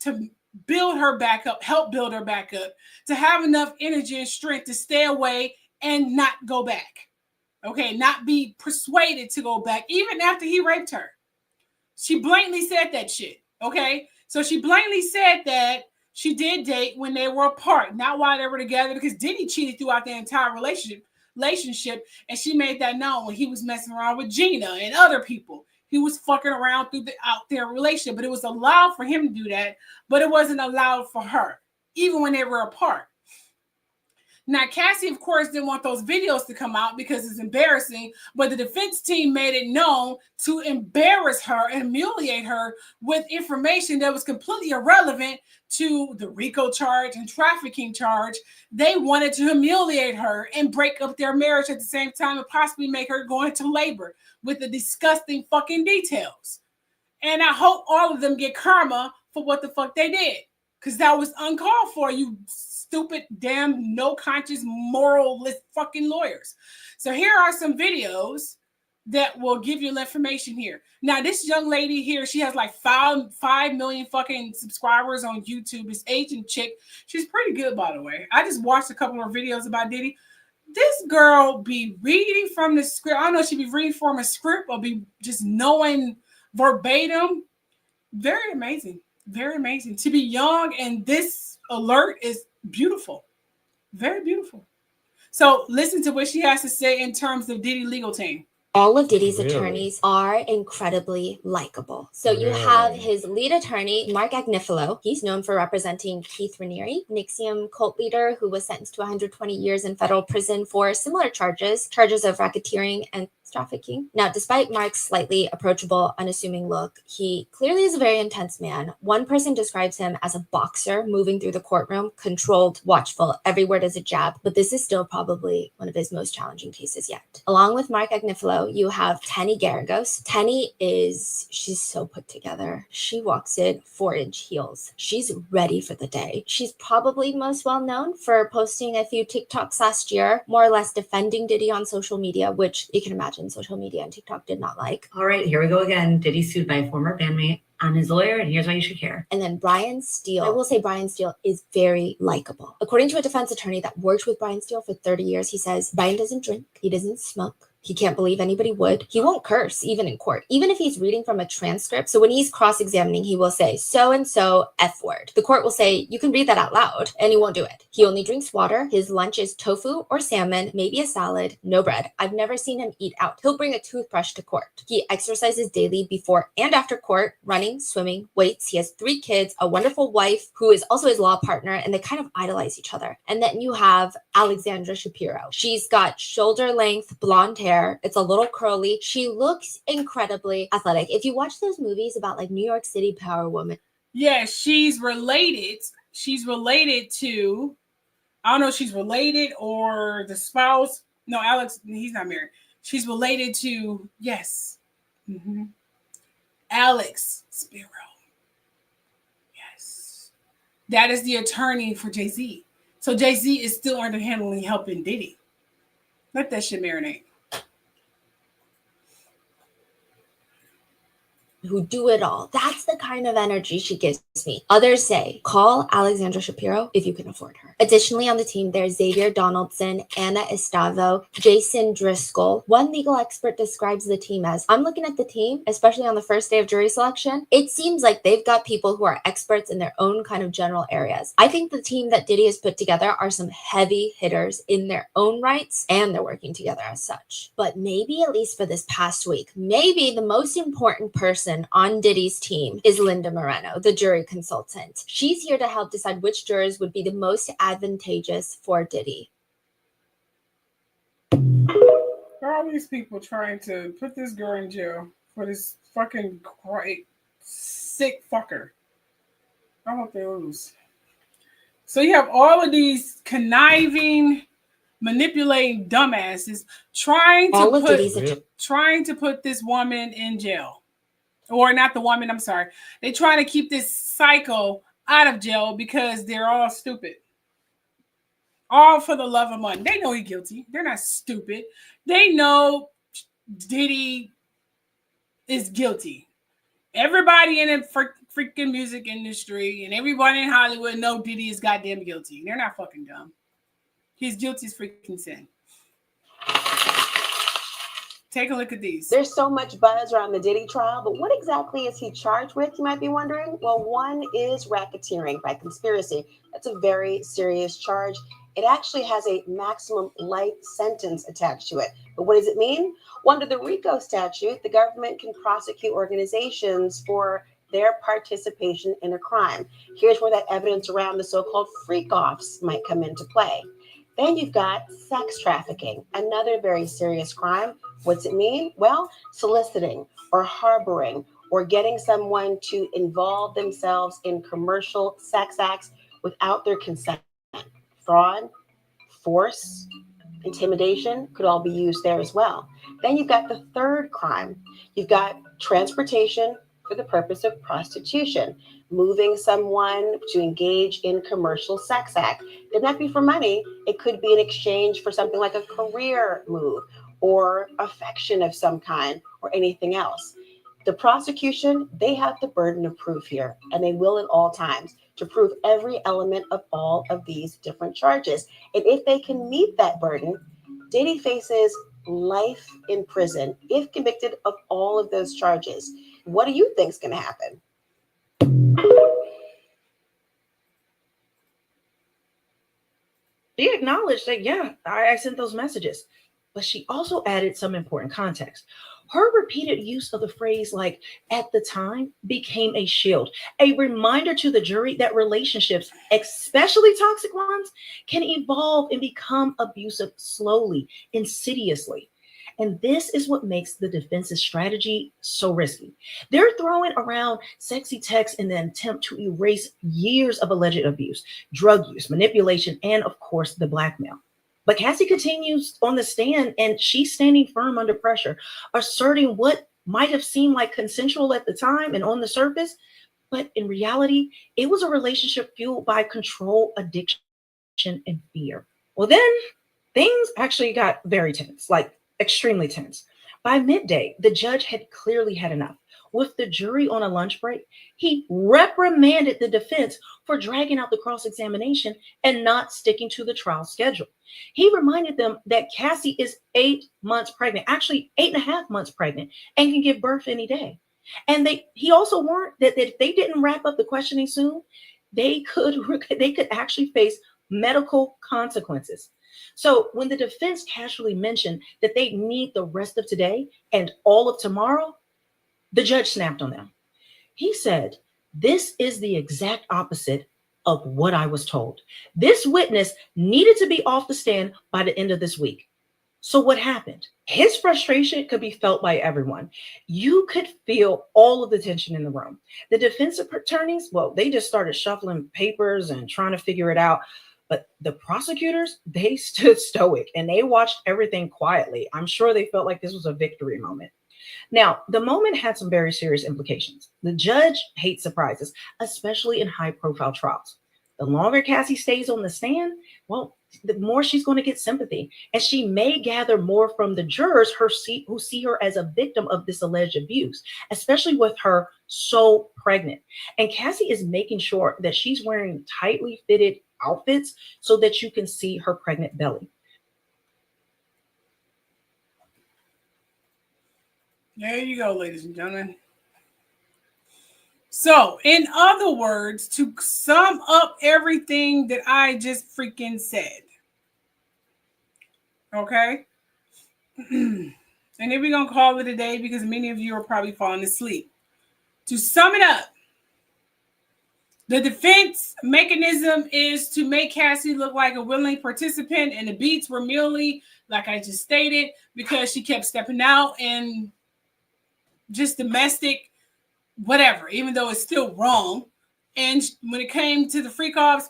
to build her back up, help build her back up, to have enough energy and strength to stay away and not go back. Okay, not be persuaded to go back, even after he raped her. She blatantly said that shit. Okay, so she blatantly said that she did date when they were apart, not while they were together, because Diddy cheated throughout the entire relationship, and she made that known when he was messing around with Gina and other people. he was fucking around through out their relationship. But it was allowed for him to do that, but it wasn't allowed for her, even when they were apart. Now, Cassie, of course, didn't want those videos to come out because it's embarrassing, but the defense team made it known to embarrass her and humiliate her with information that was completely irrelevant to the RICO charge and trafficking charge. They wanted to humiliate her and break up their marriage at the same time and possibly make her go into labor with the disgusting fucking details. And I hope all of them get karma for what the fuck they did, because that was uncalled for, you stupid, damn, no conscious, moralless fucking lawyers. So here are some videos that will give you information here. Now, this young lady here, she has like 5 million fucking subscribers on YouTube. This Asian chick. She's pretty good, by the way. I just watched a couple of videos about Diddy. This girl be reading from the script. I don't know if she be reading from a script or be just knowing verbatim. Very amazing. Very amazing. To be young and this alert is beautiful. Very beautiful. So listen to what she has to say in terms of Diddy legal team.
All of Diddy's
Really?
attorneys are incredibly likable. So you
Really?
have his lead attorney, Mark Agnifilo. He's known for representing Keith Raniere, Nixium cult leader who was sentenced to 120 years in federal prison for similar charges of racketeering and trafficking. Now, despite Mark's slightly approachable, unassuming look, he clearly is a very intense man. One person describes him as a boxer moving through the courtroom, controlled, watchful, every word is a jab, but this is still probably one of his most challenging cases yet. Along with Mark Agnifilo, you have Tenny Garagos. Tenny she's so put together. She walks in 4-inch heels. She's ready for the day. She's probably most well known for posting a few TikToks last year, more or less defending Diddy on social media, which you can imagine social media and TikTok did not like.
All right, here we go again. Diddy sued by a former bandmate. I'm his lawyer, and here's why you should care.
And then Brian Steele. I will say Brian Steele is very likable. According to a defense attorney that worked with Brian Steele for 30 years, he says Brian doesn't drink, he doesn't smoke. He can't believe anybody would. He won't curse, even in court, even if he's reading from a transcript. So when he's cross-examining, he will say, so-and-so F word. The court will say, you can read that out loud, and he won't do it. He only drinks water. His lunch is tofu or salmon, maybe a salad, no bread. I've never seen him eat out. He'll bring a toothbrush to court. He exercises daily before and after court, running, swimming, weights. He has 3 kids, a wonderful wife who is also his law partner, and they kind of idolize each other. And then you have Alexandra Shapiro. She's got shoulder-length blonde hair. It's a little curly. She looks incredibly athletic. If you watch those movies about like New York City power woman.
Yeah, she's related. She's related to, I don't know if she's related or the spouse. No, Alex, he's not married. She's related to, yes. Mm-hmm. Alex Spiro. Yes. That is the attorney for Jay-Z. So Jay-Z is still underhandling helping Diddy. Let that shit marinate.
Who do it all. That's the kind of energy she gives me. Others say, call Alexandra Shapiro if you can afford her. Additionally, on the team, there's Xavier Donaldson, Anna Estavo, Jason Driscoll. One legal expert describes the team as, I'm looking at the team, especially on the first day of jury selection. It seems like they've got people who are experts in their own kind of general areas. I think the team that Diddy has put together are some heavy hitters in their own rights, and they're working together as such. But maybe, at least for this past week, maybe the most important person on Diddy's team is Linda Moreno, the jury consultant. She's here to help decide which jurors would be the most advantageous for Diddy.
Are all these people trying to put this girl in jail for this fucking great sick fucker? I hope they lose. So you have all of these conniving, manipulating dumbasses trying to put this woman in jail. Or not the woman, I'm sorry. They're trying to keep this psycho out of jail because they're all stupid. All for the love of money. They know he's guilty. They're not stupid. They know Diddy is guilty. Everybody in the freaking music industry and everybody in Hollywood know Diddy is goddamn guilty. They're not fucking dumb. He's guilty as freaking sin. Take a look at these.
There's so much buzz around the Diddy trial, but what exactly is he charged with, you might be wondering? Well, one is racketeering by conspiracy. That's a very serious charge. It actually has a maximum life sentence attached to it. But what does it mean? Well, under the RICO statute, the government can prosecute organizations for their participation in a crime. Here's where that evidence around the so-called freak-offs might come into play. Then you've got sex trafficking, another very serious crime. What's it mean? Well, soliciting or harboring or getting someone to involve themselves in commercial sex acts without their consent. Fraud, force, intimidation could all be used there as well. Then you've got the third crime. You've got transportation for the purpose of prostitution, moving someone to engage in commercial sex act. It doesn't have to be for money. It could be in exchange for something like a career move or affection of some kind or anything else. The prosecution, they have the burden of proof here, and they will at all times to prove every element of all of these different charges. And if they can meet that burden, Diddy faces life in prison if convicted of all of those charges. What do you think is going to happen?
She acknowledged that, yeah, I sent those messages, but she also added some important context. Her repeated use of the phrase like at the time became a shield, a reminder to the jury that relationships, especially toxic ones, can evolve and become abusive slowly, insidiously. And this is what makes the defense's strategy so risky. They're throwing around sexy texts in the attempt to erase years of alleged abuse, drug use, manipulation, and of course, the blackmail. But Cassie continues on the stand and she's standing firm under pressure, asserting what might have seemed like consensual at the time and on the surface, but in reality, it was a relationship fueled by control, addiction, and fear. Well, then things actually got very tense, like extremely tense. By midday, the judge had clearly had enough. With the jury on a lunch break, he reprimanded the defense for dragging out the cross-examination and not sticking to the trial schedule. He reminded them that Cassie is 8 months pregnant, actually 8.5 months pregnant, and can give birth any day. And he also warned that if they didn't wrap up the questioning soon, they could actually face medical consequences. So when the defense casually mentioned that they need the rest of today and all of tomorrow, the judge snapped on them. He said, "This is the exact opposite of what I was told. This witness needed to be off the stand by the end of this week." So what happened? His frustration could be felt by everyone. You could feel all of the tension in the room. The defense attorneys, well, they just started shuffling papers and trying to figure it out. But the prosecutors, they stood stoic and they watched everything quietly. I'm sure they felt like this was a victory moment. Now, the moment had some very serious implications. The judge hates surprises, especially in high-profile trials. The longer Cassie stays on the stand, well, the more she's going to get sympathy. And she may gather more from the jurors who see her as a victim of this alleged abuse, especially with her so pregnant. And Cassie is making sure that she's wearing tightly fitted outfits so that you can see her pregnant belly.
There you go, ladies and gentlemen. So, in other words, to sum up everything that I just freaking said, okay? And then we're going to call it a day because many of you are probably falling asleep. To sum it up, the defense mechanism is to make Cassie look like a willing participant, and the beats were merely, like I just stated, because she kept stepping out and just domestic, whatever, even though it's still wrong. And when it came to the freak-offs,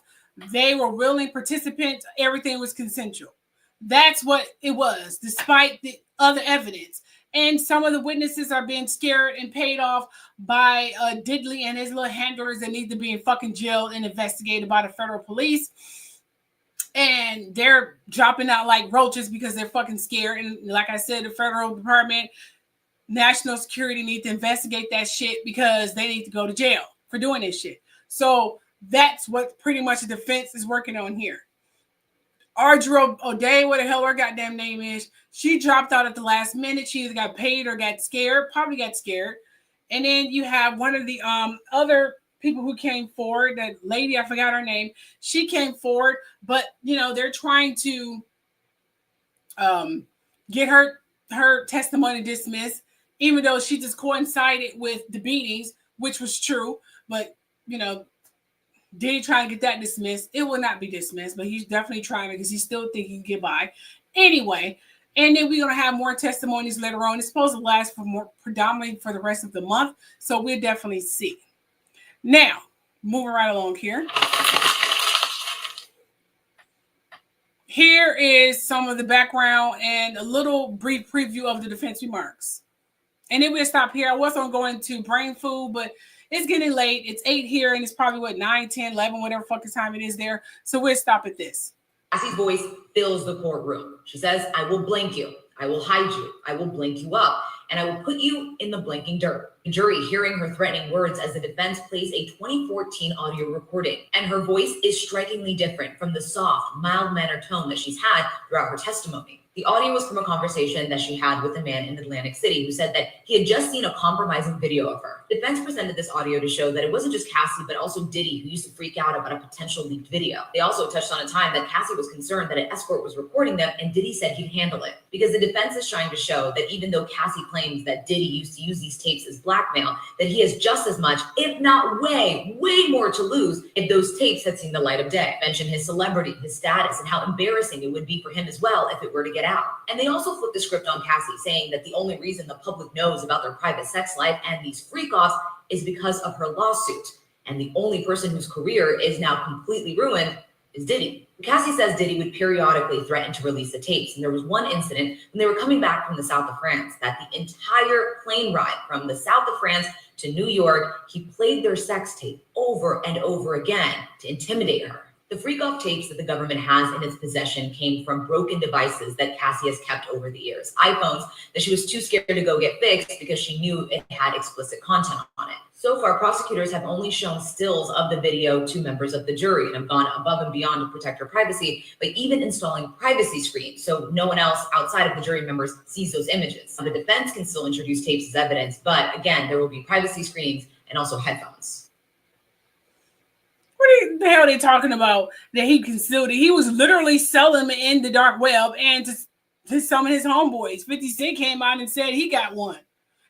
they were willing participants. Everything was consensual. That's what it was, despite the other evidence. And some of the witnesses are being scared and paid off by Diddy and his little handlers that need to be in fucking jail and investigated by the federal police. And they're dropping out like roaches because they're fucking scared. And like I said, the federal department, national security need to investigate that shit because they need to go to jail for doing this shit. So that's what pretty much the defense is working on here. Ardra O'Day, what the hell her goddamn name is, she dropped out at the last minute. She either got paid or got scared, probably got scared. And then you have one of the other people who came forward. That lady, I forgot her name, she came forward, but they're trying to get her testimony dismissed, even though she just coincided with the beatings, which was true. But Diddy trying to get that dismissed. It will not be dismissed, but he's definitely trying because he still think he can get by. Anyway, and then we're going to have more testimonies later on. It's supposed to last predominantly for the rest of the month, so we'll definitely see. Now, moving right along here. Here is some of the background and a little brief preview of the defense remarks. And then we'll stop here. I was going to go into brain food, but it's getting late. It's 8 here, and it's probably, 9, 10, 11, whatever fucking time it is there. So we'll stop at this.
Cassie's voice fills the courtroom. She says, I will blink you. I will hide you. I will blink you up. And I will put you in the blinking dirt. The jury hearing her threatening words as the defense plays a 2014 audio recording. And her voice is strikingly different from the soft, mild-mannered tone that she's had throughout her testimony. The audio was from a conversation that she had with a man in Atlantic City who said that he had just seen a compromising video of her. Defense presented this audio to show that it wasn't just Cassie, but also Diddy, who used to freak out about a potential leaked video. They also touched on a time that Cassie was concerned that an escort was recording them, and Diddy said he'd handle it. Because the defense is trying to show that even though Cassie claims that Diddy used to use these tapes as blackmail, that he has just as much, if not way more to lose if those tapes had seen the light of day. Mention his celebrity, his status, and how embarrassing it would be for him as well if it were to get out. And they also flipped the script on Cassie, saying that the only reason the public knows about their private sex life and these freak-offs is because of her lawsuit. And the only person whose career is now completely ruined is Diddy. Cassie says Diddy would periodically threaten to release the tapes. And there was one incident when they were coming back from the south of France that the entire plane ride from the south of France to New York, he played their sex tape over and over again to intimidate her. The freak-off tapes that the government has in its possession came from broken devices that Cassie has kept over the years. iPhones that she was too scared to go get fixed because she knew it had explicit content on it. So far, prosecutors have only shown stills of the video to members of the jury and have gone above and beyond to protect her privacy, by even installing privacy screens so no one else outside of the jury members sees those images. The defense can still introduce tapes as evidence, but again, there will be privacy screens and also headphones.
What the hell are they talking about that he concealed it? He was literally selling them in the dark web and to some of his homeboys. 50 Cent came out and said he got one.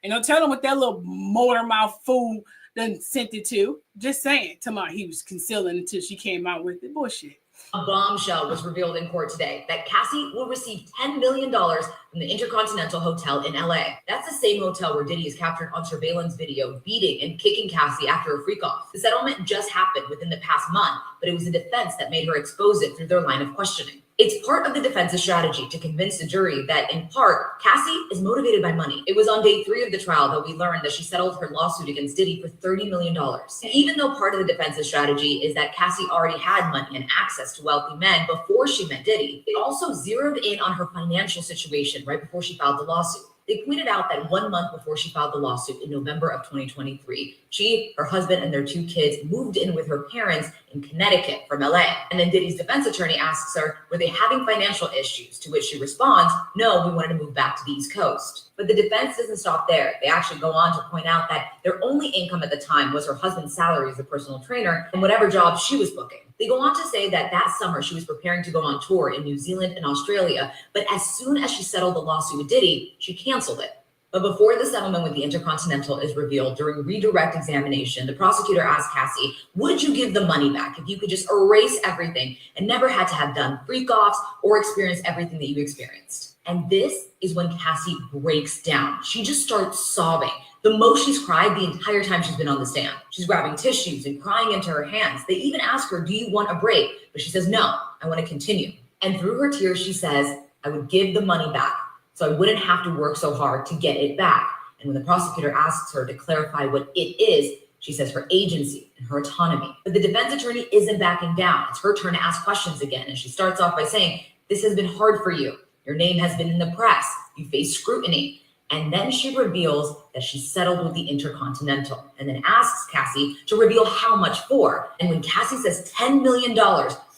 And don't tell him what that little motor mouth fool done sent it to. Just saying. He was concealing until she came out with the bullshit.
A bombshell was revealed in court today that Cassie will receive $10 million from the Intercontinental Hotel in LA. That's the same hotel where Diddy is captured on surveillance video beating and kicking Cassie after a freak-off. The settlement just happened within the past month, but it was the defense that made her expose it through their line of questioning. It's part of the defense's strategy to convince the jury that, in part, Cassie is motivated by money. It was on day 3 of the trial that we learned that she settled her lawsuit against Diddy for $30 million. And even though part of the defense's strategy is that Cassie already had money and access to wealthy men before she met Diddy, they also zeroed in on her financial situation right before she filed the lawsuit. They pointed out that 1 month before she filed the lawsuit in November of 2023, she, her husband, and their 2 kids moved in with her parents in Connecticut from LA. And then Diddy's defense attorney asks her, were they having financial issues? To which she responds, no, we wanted to move back to the East Coast. But the defense doesn't stop there. They actually go on to point out that their only income at the time was her husband's salary as a personal trainer and whatever job she was booking. They go on to say that summer she was preparing to go on tour in New Zealand and Australia, but as soon as she settled the lawsuit with Diddy, she canceled it. But before the settlement with the Intercontinental is revealed, during redirect examination, the prosecutor asked Cassie, would you give the money back if you could just erase everything and never had to have done freak-offs or experience everything that you experienced? And this is when Cassie breaks down. She just starts sobbing. The most she's cried the entire time she's been on the stand. She's grabbing tissues and crying into her hands. They even ask her, do you want a break? But she says, no, I want to continue. And through her tears, she says, I would give the money back so I wouldn't have to work so hard to get it back. And when the prosecutor asks her to clarify what it is, she says her agency and her autonomy. But the defense attorney isn't backing down. It's her turn to ask questions again. And she starts off by saying, this has been hard for you. Your name has been in the press. You face scrutiny. And then she reveals that she settled with the Intercontinental and then asks Cassie to reveal how much for. And when Cassie says $10 million,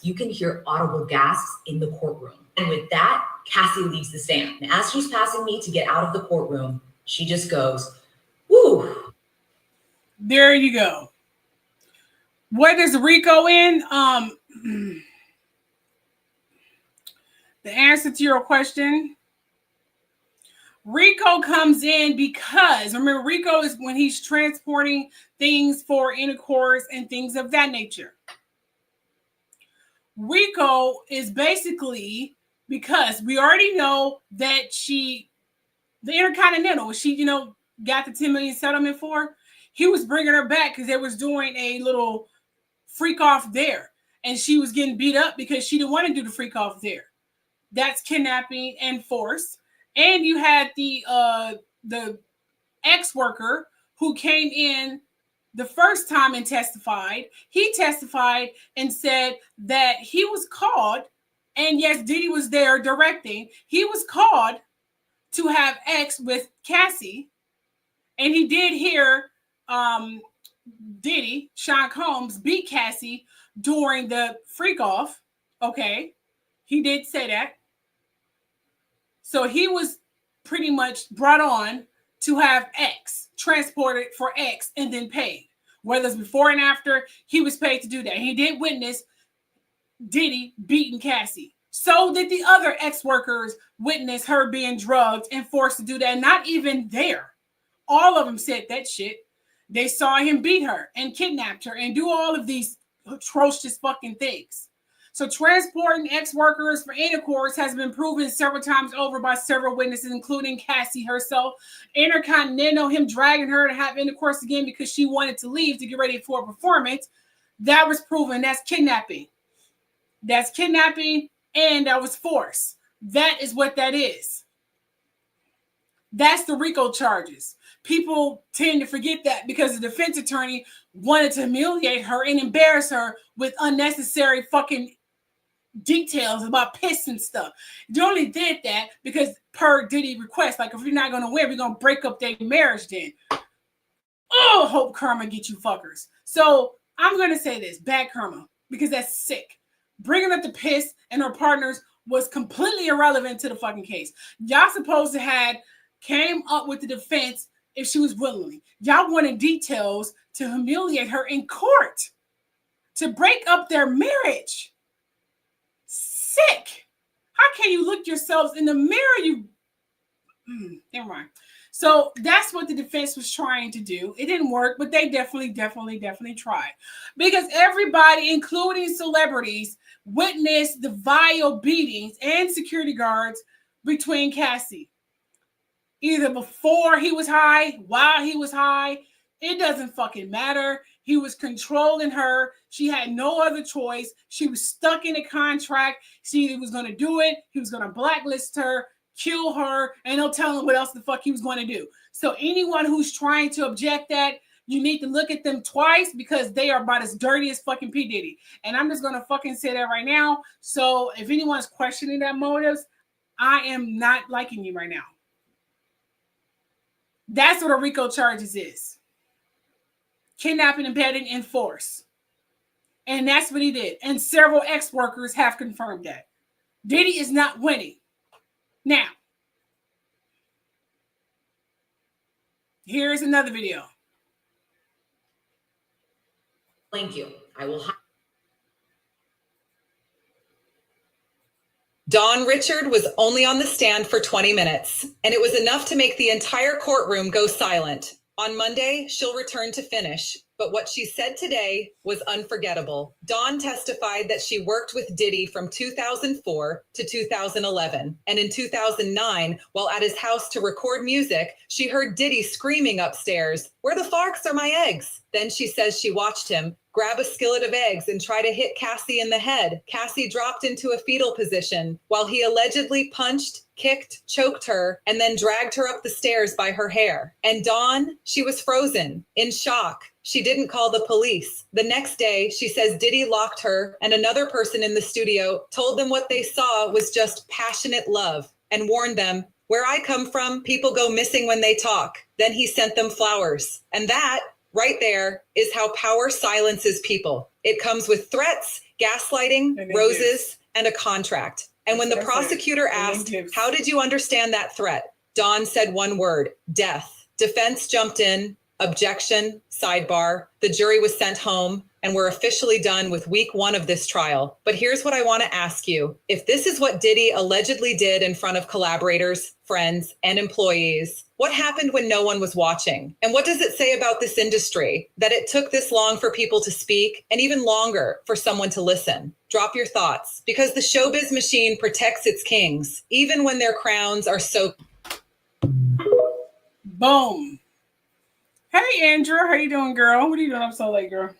you can hear audible gasps in the courtroom. And with that, Cassie leaves the stand. And as she's passing me to get out of the courtroom, she just goes, woo.
There you go. Where does Rico in? The answer to your question, Rico comes in because, remember, Rico is when he's transporting things for intercourse and things of that nature. Rico is basically because we already know that the Intercontinental, got the 10 million settlement for, he was bringing her back because they was doing a little freak off there. And she was getting beat up because she didn't want to do the freak off there. That's kidnapping and force. And you had the ex-worker who came in the first time and testified. He testified and said that he was called, and yes, Diddy was there directing. He was called to have sex with Cassie, and he did hear Diddy, Sean Combs, beat Cassie during the freak off. Okay, he did say that. So he was pretty much brought on to have X, transported for X, and then paid. Whether it's before and after, he was paid to do that. He did witness Diddy beating Cassie. So did the other ex-workers witness her being drugged and forced to do that. Not even there. All of them said that shit. They saw him beat her and kidnapped her and do all of these atrocious fucking things. So transporting ex-workers for intercourse has been proven several times over by several witnesses, including Cassie herself. Intercontinental, him dragging her to have intercourse again because she wanted to leave to get ready for a performance. That was proven. That's kidnapping. That's kidnapping, and that was force. That is what that is. That's the RICO charges. People tend to forget that because the defense attorney wanted to humiliate her and embarrass her with unnecessary fucking details about piss and stuff. You only did that because per Diddy request, like if you're not going to win, we're going to break up their marriage then. Oh, hope karma get you fuckers. So I'm going to say this, bad karma, because that's sick. Bringing up the piss and her partners was completely irrelevant to the fucking case. Y'all supposed to had came up with the defense if she was willingly. Y'all wanted details to humiliate her in court, to break up their marriage. Sick. How can you look yourselves in the mirror? Never mind. So that's what the defense was trying to do. It didn't work, but they definitely tried. Because everybody, including celebrities, witnessed the vile beatings and security guards between Cassie. Either before he was high, while he was high, it doesn't fucking matter. He was controlling her. She had no other choice. She was stuck in a contract. She was going to do it. He was going to blacklist her, kill her, and no telling what else the fuck he was going to do. So anyone who's trying to object that, you need to look at them twice because they are about as dirty as fucking P. Diddy. And I'm just going to fucking say that right now. So if anyone's questioning that motives, I am not liking you right now. That's what a RICO charges is. Kidnapping, embedding, and force. And that's what he did. And several ex-workers have confirmed that. Diddy is not winning. Now, here's another video.
Thank you. I will.
Dawn Richard was only on the stand for 20 minutes, and it was enough to make the entire courtroom go silent. On Monday, she'll return to finish, but what she said today was unforgettable. Dawn testified that she worked with Diddy from 2004 to 2011, and in 2009, while at his house to record music, she heard Diddy screaming upstairs, "Where the farks are my eggs?" Then she says she watched him grab a skillet of eggs and try to hit Cassie in the head. Cassie dropped into a fetal position while he allegedly punched, kicked, choked her, and then dragged her up the stairs by her hair. And Dawn, she was frozen, in shock. She didn't call the police. The next day, she says Diddy locked her and another person in the studio, told them what they saw was just passionate love, and warned them, "Where I come from, people go missing when they talk." Then he sent them flowers. And that, right there, is how power silences people. It comes with threats, gaslighting, roses, and a contract. And when the prosecutor asked, "How did you understand that threat?" Dawn said one word, "Death." Defense jumped in, objection, sidebar. The jury was sent home. and we're officially done with week 1 of this trial. But here's what I want to ask you. If this is what Diddy allegedly did in front of collaborators, friends, and employees, what happened when no one was watching? And what does it say about this industry that it took this long for people to speak and even longer for someone to listen? Drop your thoughts, because the showbiz machine protects its kings, even when their crowns are so...
Boom. Hey, Andrew. How you doing, girl? What are you doing up so late, girl?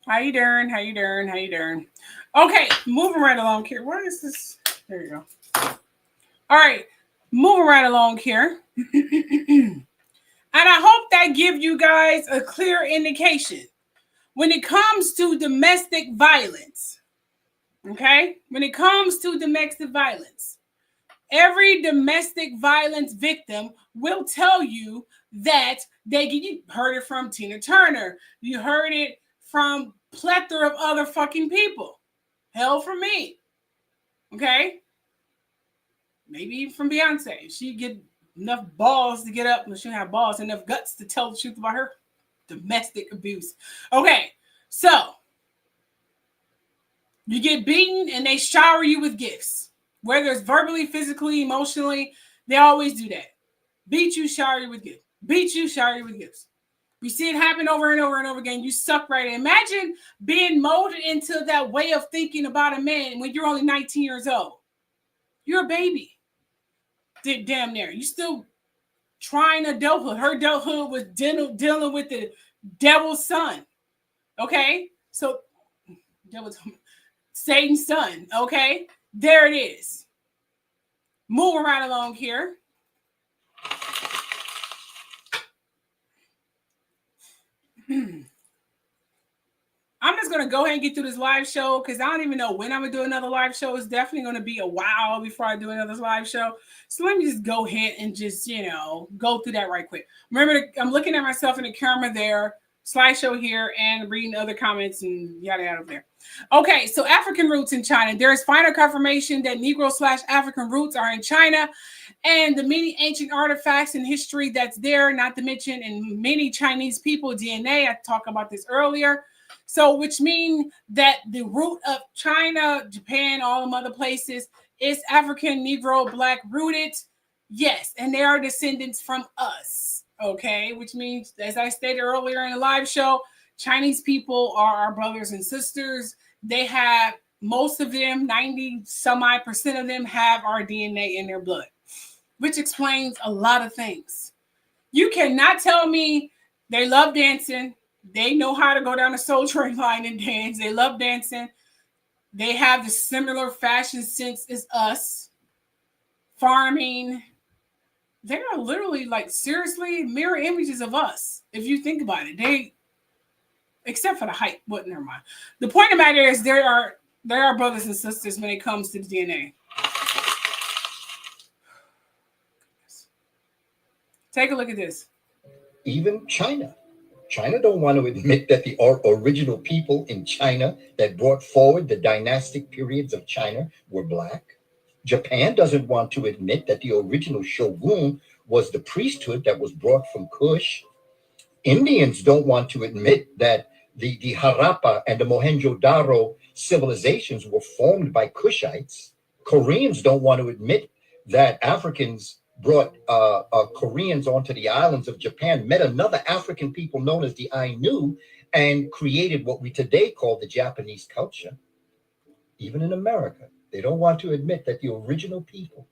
How you doing? How you doing? How you doing? Okay, moving right along here. What is this? There you go. All right, moving right along here. And I hope that gives you guys a clear indication when it comes to domestic violence. Okay? When it comes to domestic violence, every domestic violence victim will tell you that you heard it from Tina Turner. You heard it from plethora of other fucking people. Hell, from me. Okay? Maybe even from Beyonce. She get enough balls to get up, and she don't have balls, enough guts to tell the truth about her domestic abuse. Okay, so you get beaten and they shower you with gifts. Whether it's verbally, physically, emotionally, they always do that. Beat you, shower you with gifts. Beat you, shower you with gifts. We see it happen over and over and over again. You suck right in. Imagine being molded into that way of thinking about a man when you're only 19 years old. You're a baby. Damn near. You still trying adulthood. Her adulthood was dealing with the devil's son. Okay? So, Satan's son. Okay? There it is. Moving right along here. I'm just going to go ahead and get through this live show because I don't even know when I'm going to do another live show. It's definitely going to be a while before I do another live show. So let me just go ahead and just, go through that right quick. Remember, I'm looking at myself in the camera there, slideshow here, and reading other comments and yada yada there. Okay, so African roots in China. There is final confirmation that Negro/African roots are in China, and the many ancient artifacts and history that's there, not to mention in many Chinese people DNA. I talked about this earlier. So, which means that the root of China, Japan, all them other places is African, Negro, Black rooted. Yes, and they are descendants from us. Okay, which means, as I stated earlier in the live show, Chinese people are our brothers and sisters. They have, most of them, 90% of them have our DNA in their blood, which explains a lot of things. You cannot tell me they love dancing. They know how to go down the Soul Train line and dance. They love dancing. They have the similar fashion sense as us. Farming. They are literally, seriously, mirror images of us. If you think about it, except for the height. But never mind. The point of the matter is, they are brothers and sisters when it comes to the DNA. Take a look at this.
Even China don't want to admit that the original people in China that brought forward the dynastic periods of China were Black. Japan doesn't want to admit that the original shogun was the priesthood that was brought from Kush. Indians don't want to admit that the Harappa and the Mohenjo-Daro civilizations were formed by Kushites. Koreans don't want to admit that Africans brought Koreans onto the islands of Japan, met another African people known as the Ainu, and created what we today call the Japanese culture. Even in America, they don't want to admit that the original people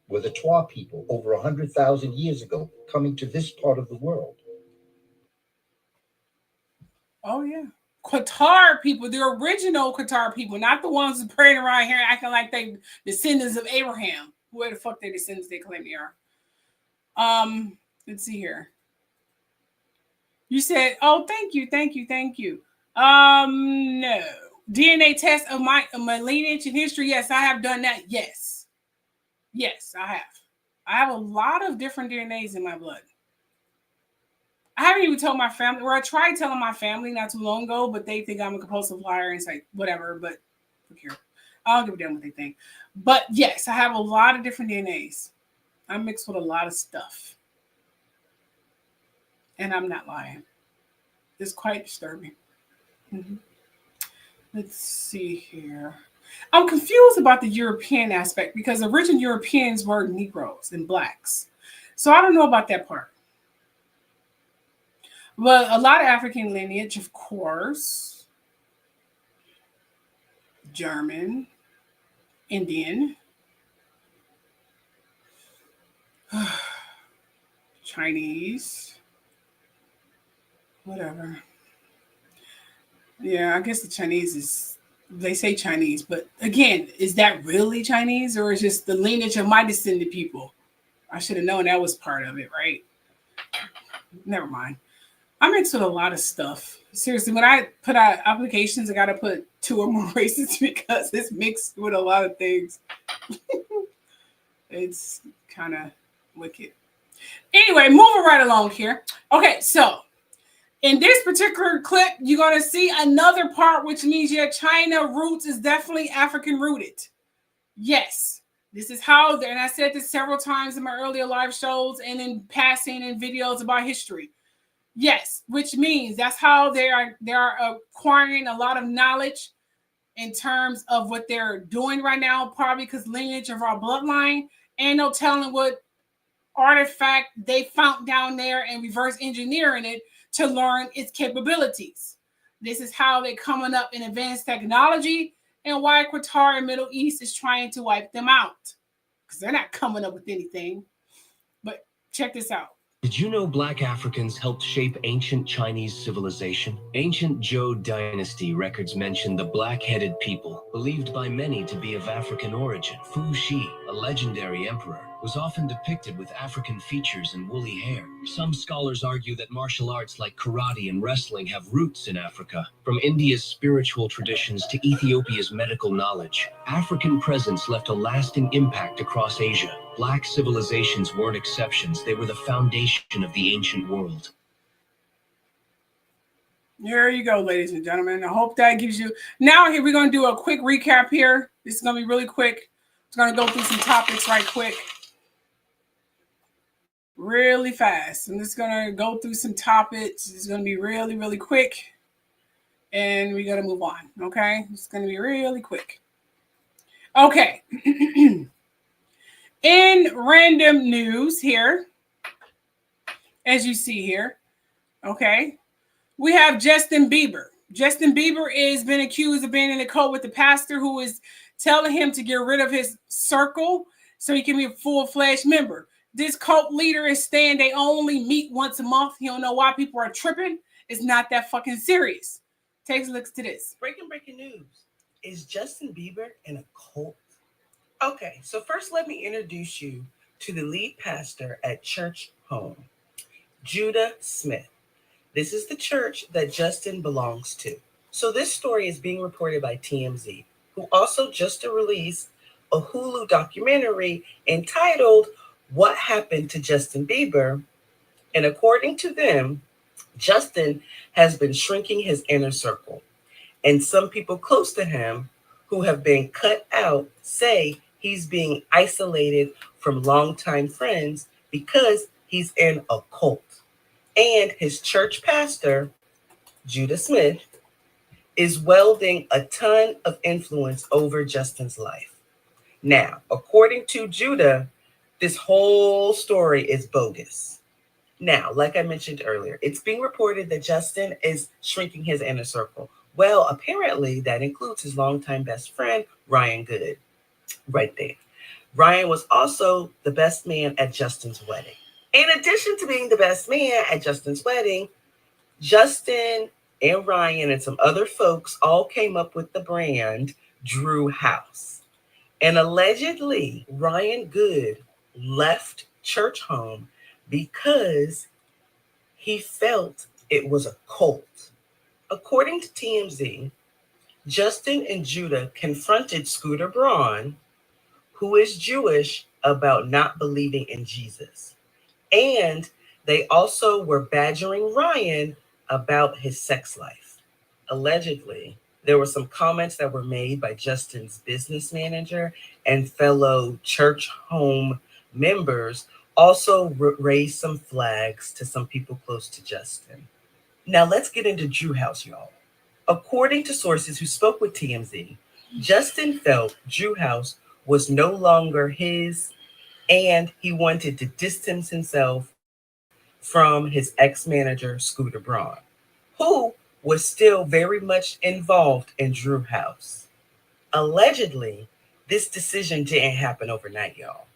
were the Twa people over 100,000 years ago coming to this part of the world.
Oh, yeah. Qatar people, the original Qatar people, not the ones who praying around here acting like they descendants of Abraham. Where the fuck they descendants they claim they are. Let's see here. You said, oh, thank you. No. DNA test of my lineage and history. Yes, I have done that. Yes, I have. I have a lot of different DNAs in my blood. I haven't even told my family, or I tried telling my family not too long ago, but they think I'm a compulsive liar and it's like, whatever, but look here. I don't give a damn what they think. But yes, I have a lot of different DNAs. I'm mixed with a lot of stuff. And I'm not lying. It's quite disturbing. Let's see here. I'm confused about the European aspect because original Europeans were Negroes and blacks. So I don't know about that part. But a lot of African lineage, of course. German, Indian, Chinese, whatever. Yeah, I guess the Chinese is, they say Chinese, but again, is that really Chinese or is just the lineage of my descendant people? I should have known that was part of it, right? Never mind. I mix with a lot of stuff. Seriously, when I put out applications, I got to put 2 or more races because it's mixed with a lot of things. It's kind of wicked. Anyway, moving right along here. Okay, so in this particular clip, you're going to see another part, which means your China roots is definitely African rooted. Yes, this is how, and I said this several times in my earlier live shows and in passing in videos about history. Yes, which means that's how they are acquiring a lot of knowledge in terms of what they're doing right now, probably because lineage of our bloodline, and no telling what artifact they found down there and reverse engineering it to learn its capabilities. This is how they're coming up in advanced technology and why Qatar and Middle East is trying to wipe them out because they're not coming up with anything. But check this out.
Did you know Black Africans helped shape ancient Chinese civilization? Ancient Zhou dynasty records mention the black-headed people, believed by many to be of African origin. Fu Xi, a legendary emperor, was often depicted with African features and woolly hair. Some scholars argue that martial arts like karate and wrestling have roots in Africa. From India's spiritual traditions to Ethiopia's medical knowledge, African presence left a lasting impact across Asia. Black civilizations weren't exceptions. They were the foundation of the ancient world.
There you go, ladies and gentlemen. I hope that gives you... Now here we're going to do a quick recap here. This is going to be really quick. It's going to go through some topics right quick. Really fast. I'm just going to go through some topics. It's going to be really, really quick. And we got to move on, okay? It's going to be really quick. Okay. In random news here, as you see here, okay, we have Justin Bieber. Justin Bieber is been accused of being in a cult with the pastor who is telling him to get rid of his circle so he can be a full-fledged member. This cult leader is saying they only meet once a month. He don't know why people are tripping. It's not that fucking serious. Take a look to this.
Breaking news. Is Justin Bieber in a cult? Okay, so first let me introduce you to the lead pastor at Church Home, Judah Smith. This is the church that Justin belongs to. So this story is being reported by TMZ, who also just released a Hulu documentary entitled What Happened to Justin Bieber? And according to them, Justin has been shrinking his inner circle. And some people close to him who have been cut out say he's being isolated from longtime friends because he's in a cult. And his church pastor, Judah Smith, is wielding a ton of influence over Justin's life. Now, according to Judah, this whole story is bogus. Now, like I mentioned earlier, it's being reported that Justin is shrinking his inner circle. Well, apparently that includes his longtime best friend, Ryan Good, right there. Ryan was also the best man at Justin's wedding. In addition to being the best man at Justin's wedding, Justin and Ryan and some other folks all came up with the brand Drew House. And allegedly, Ryan Good left Church Home because he felt it was a cult. According to TMZ, Justin and Judah confronted Scooter Braun, who is Jewish, about not believing in Jesus. And they also were badgering Ryan about his sex life. Allegedly, there were some comments that were made by Justin's business manager and fellow Church Home members also raised some flags to some people close to Justin. Now let's get into Drew House, y'all. According to sources who spoke with TMZ, Justin felt Drew House was no longer his, and he wanted to distance himself from his ex-manager, Scooter Braun, who was still very much involved in Drew House. Allegedly, this decision didn't happen overnight, y'all.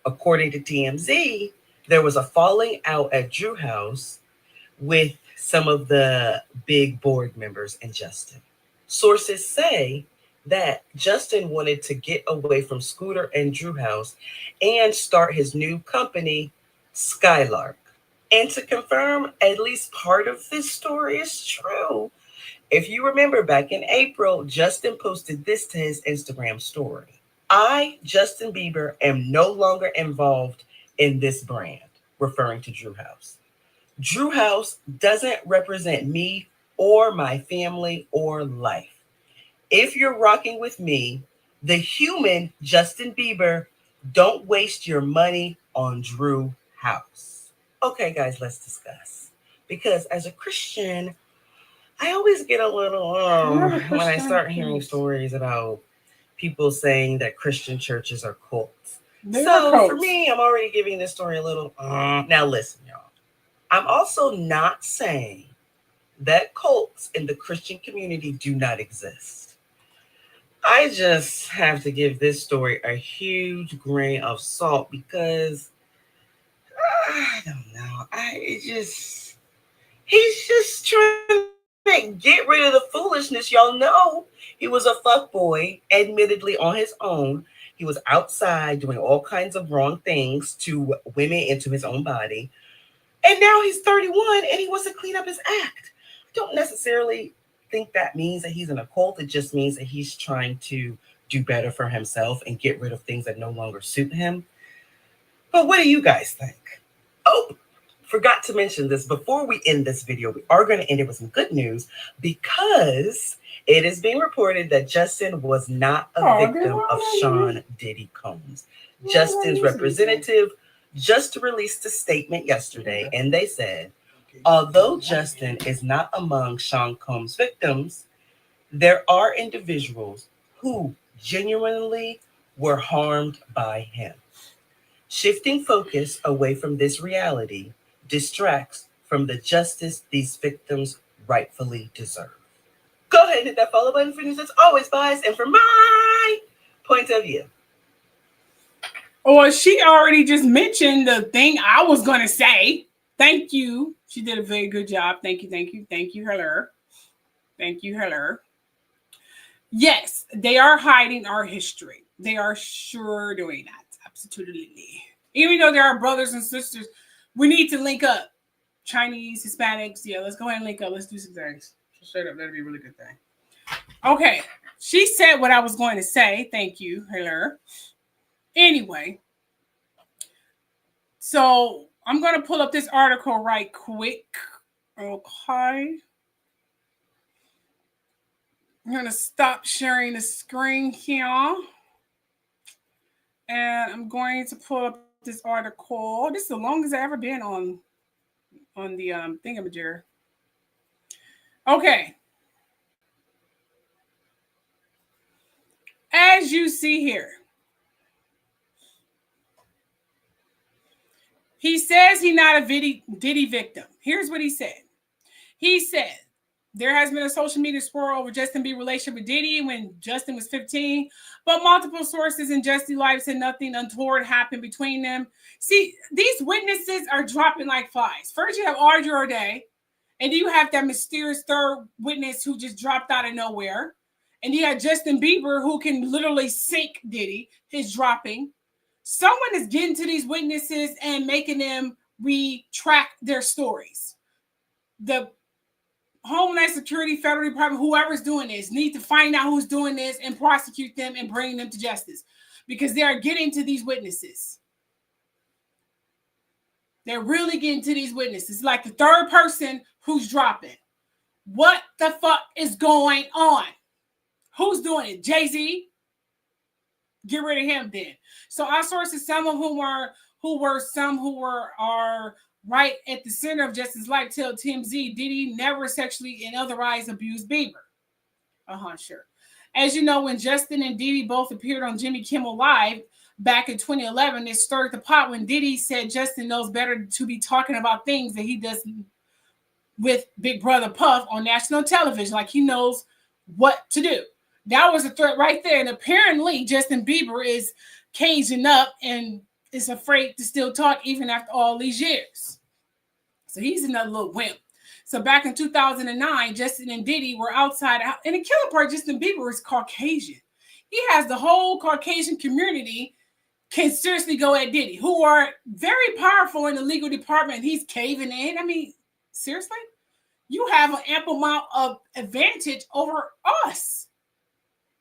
According to TMZ, there was a falling out at Drew House with some of the big board members and Justin. Sources say that Justin wanted to get away from Scooter and Drew House and start his new company, Skylark. And to confirm at least part of this story is true, if you remember back in April, Justin posted this to his Instagram story. I, Justin Bieber, am no longer involved in this brand, referring to Drew House. Drew House doesn't represent me or my family or life. If you're rocking with me, the human Justin Bieber, don't waste your money on Drew House. Okay, guys, let's discuss. Because as a Christian, I always get a little when I start hearing stories about people saying that Christian churches are cults. So for me, I'm already giving this story a little. Now listen, y'all. I'm also not saying that cults in the Christian community do not exist. I just have to give this story a huge grain of salt because I don't know. He's just trying to get rid of the foolishness. Y'all know he was a fuckboy, admittedly on his own. He was outside doing all kinds of wrong things to women and to his own body. And now he's 31 and he wants to clean up his act. I don't necessarily think that means that he's in a cult. It just means that he's trying to do better for himself and get rid of things that no longer suit him. But what do you guys think? Oh, forgot to mention this. Before we end this video, we are going to end it with some good news because it is being reported that Justin was not a victim of Sean Diddy Combs. Justin's representative just released a statement yesterday, and they said, although Justin is not among Sean Combs' victims, there are individuals who genuinely were harmed by him. Shifting focus away from this reality distracts from the justice these victims rightfully deserve. Go ahead and hit that follow button for news that's always biased and from my point of view.
Or she already just mentioned the thing I was going to say. Thank you. She did a very good job. Thank you, thank you, thank you, Halle. Thank you, Halle. Yes, they are hiding our history. They are sure doing that. Absolutely. Even though there are brothers and sisters, we need to link up. Chinese, Hispanics. Yeah, let's go ahead and link up. Let's do some things. Straight up, that'd be a really good thing. Okay. She said what I was going to say. Thank you, Halle. Anyway, so I'm going to pull up this article right quick. Okay. I'm going to stop sharing the screen here. And I'm going to pull up this article. This is the longest I've ever been on the thingamajigger. Okay. As you see here, he says he's not a Diddy victim. Here's what he said. He said, there has been a social media swirl over Justin Bieber's relationship with Diddy when Justin was 15, but multiple sources in Justin's life said nothing untoward happened between them. See, these witnesses are dropping like flies. First, you have Audrey O'Day, and you have that mysterious third witness who just dropped out of nowhere. And you have Justin Bieber, who can literally sink Diddy, his dropping. Someone is getting to these witnesses and making them retract their stories. The Homeland Security, Federal Department, whoever's doing this, need to find out who's doing this and prosecute them and bring them to justice because they are getting to these witnesses. They're really getting to these witnesses. Like the third person who's dropping. What the fuck is going on? Who's doing it? Jay-Z? Get rid of him then. So our sources, some of whom are right at the center of Justin's life, tell TMZ Diddy never sexually and otherwise abused Bieber. Sure. As you know, when Justin and Diddy both appeared on Jimmy Kimmel Live back in 2011, it stirred the pot when Diddy said Justin knows better to be talking about things that he does with Big Brother Puff on national television. Like he knows what to do. That was a threat right there. And apparently Justin Bieber is caging up and is afraid to still talk even after all these years. So he's another little wimp. So back in 2009, Justin and Diddy were outside. And the killer part, Justin Bieber is Caucasian. He has the whole Caucasian community can seriously go at Diddy, who are very powerful in the legal department. He's caving in. I mean, seriously? You have an ample amount of advantage over us.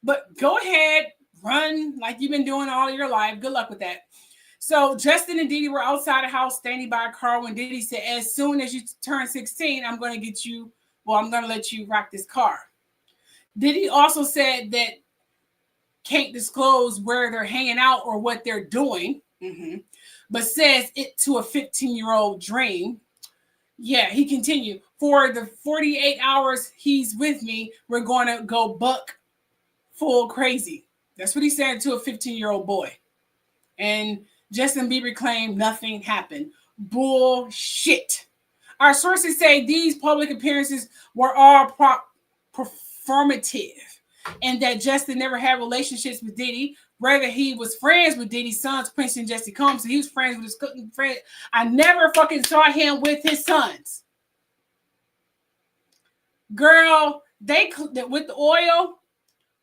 But go ahead, run like you've been doing all your life. Good luck with that. So Justin and Diddy were outside the house standing by a car when Diddy said, as soon as you turn 16, I'm going to let you rock this car. Diddy also said that can't disclose where they're hanging out or what they're doing, but says it to a 15-year-old dream. Yeah, he continued, for the 48 hours he's with me, we're going to go buck full crazy. That's what he said to a 15-year-old boy. And Justin Bieber claimed nothing happened. Bullshit. Our sources say these public appearances were all performative and that Justin never had relationships with Diddy. Rather, he was friends with Diddy's sons, Prince and Jesse Combs. So he was friends with his cooking friend. I never fucking saw him with his sons. Girl, with the oil.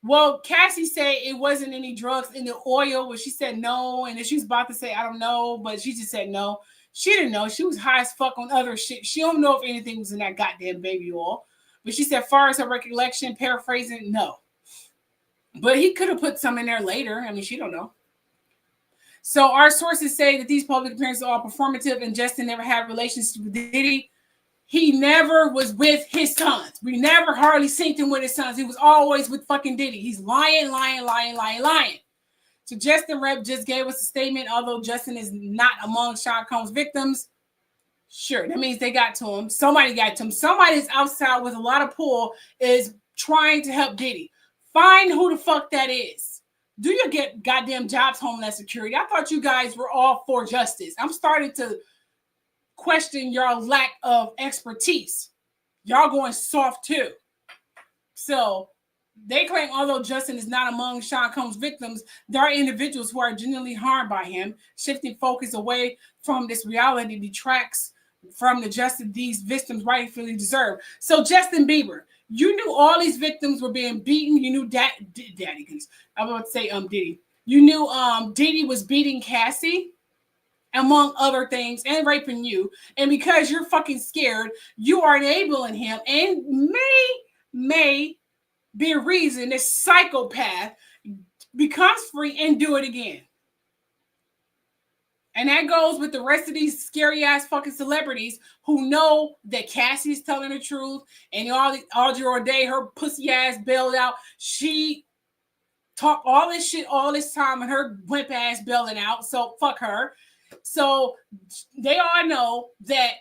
Well, Cassie said it wasn't any drugs in the oil, but she said no. And then she was about to say, I don't know, but she just said no. She didn't know. She was high as fuck on other shit. She don't know if anything was in that goddamn baby oil. But she said, far as her recollection, paraphrasing, no. But he could have put some in there later. I mean, she don't know. So our sources say that these public appearances are all performative and Justin never had relations with Diddy. He never was with his sons. We never hardly seen him with his sons. He was always with fucking Diddy. He's lying. So Justin Rep just gave us a statement. Although Justin is not among Sean Combs' victims, sure, that means they got to him. Somebody got to him. Somebody's outside with a lot of pull is trying to help Diddy. Find who the fuck that is. Do you get goddamn jobs, Homeland Security? I thought you guys were all for justice. I'm starting to question your lack of expertise. Y'all going soft too. So they claim although Justin is not among Sean Combs' victims, there are individuals who are genuinely harmed by him. Shifting focus away from this reality detracts from the justice these victims rightfully deserve. So Justin Bieber, you knew all these victims were being beaten. You knew Daddy. I'm about to say Diddy. You knew Diddy was beating Cassie, among other things, and raping you. And because you're fucking scared, you are enabling him and may be a reason this psychopath becomes free and do it again. And that goes with the rest of these scary ass fucking celebrities who know that Cassie's telling the truth and Audrey O'Day, her pussy ass bailed out. She talked all this shit all this time and her wimp ass bailing out. So fuck her. So they all know that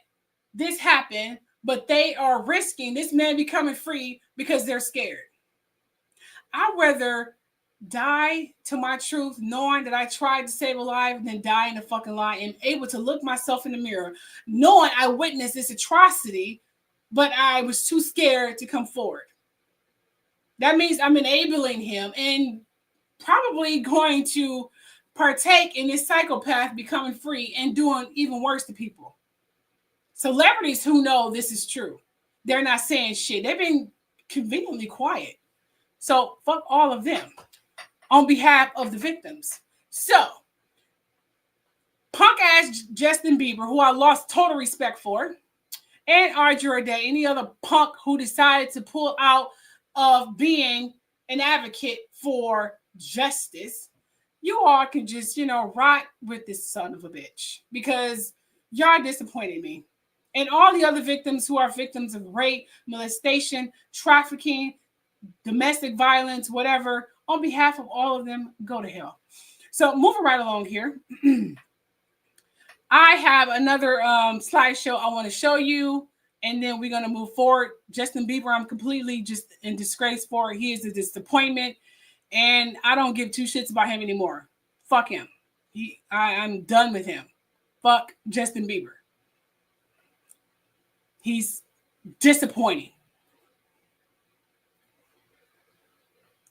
this happened, but they are risking this man becoming free because they're scared. I'd rather die to my truth, knowing that I tried to save a life, than die in a fucking lie and able to look myself in the mirror, knowing I witnessed this atrocity, but I was too scared to come forward. That means I'm enabling him and probably going to partake in this psychopath becoming free and doing even worse to people. Celebrities who know this is true, they're not saying shit. They've been conveniently quiet. So fuck all of them on behalf of the victims. So punk ass Justin Bieber, who I lost total respect for, and Audrey O'Day, any other punk who decided to pull out of being an advocate for justice, you all can just, rot with this son of a bitch because y'all disappointed me. And all the other victims who are victims of rape, molestation, trafficking, domestic violence, whatever, on behalf of all of them, go to hell. So moving right along here. I have another slideshow I want to show you, and then we're going to move forward. Justin Bieber, I'm completely just in disgrace for. He is a disappointment, and I don't give two shits about him anymore. Fuck him. I'm done with him. Fuck Justin Bieber. He's disappointing.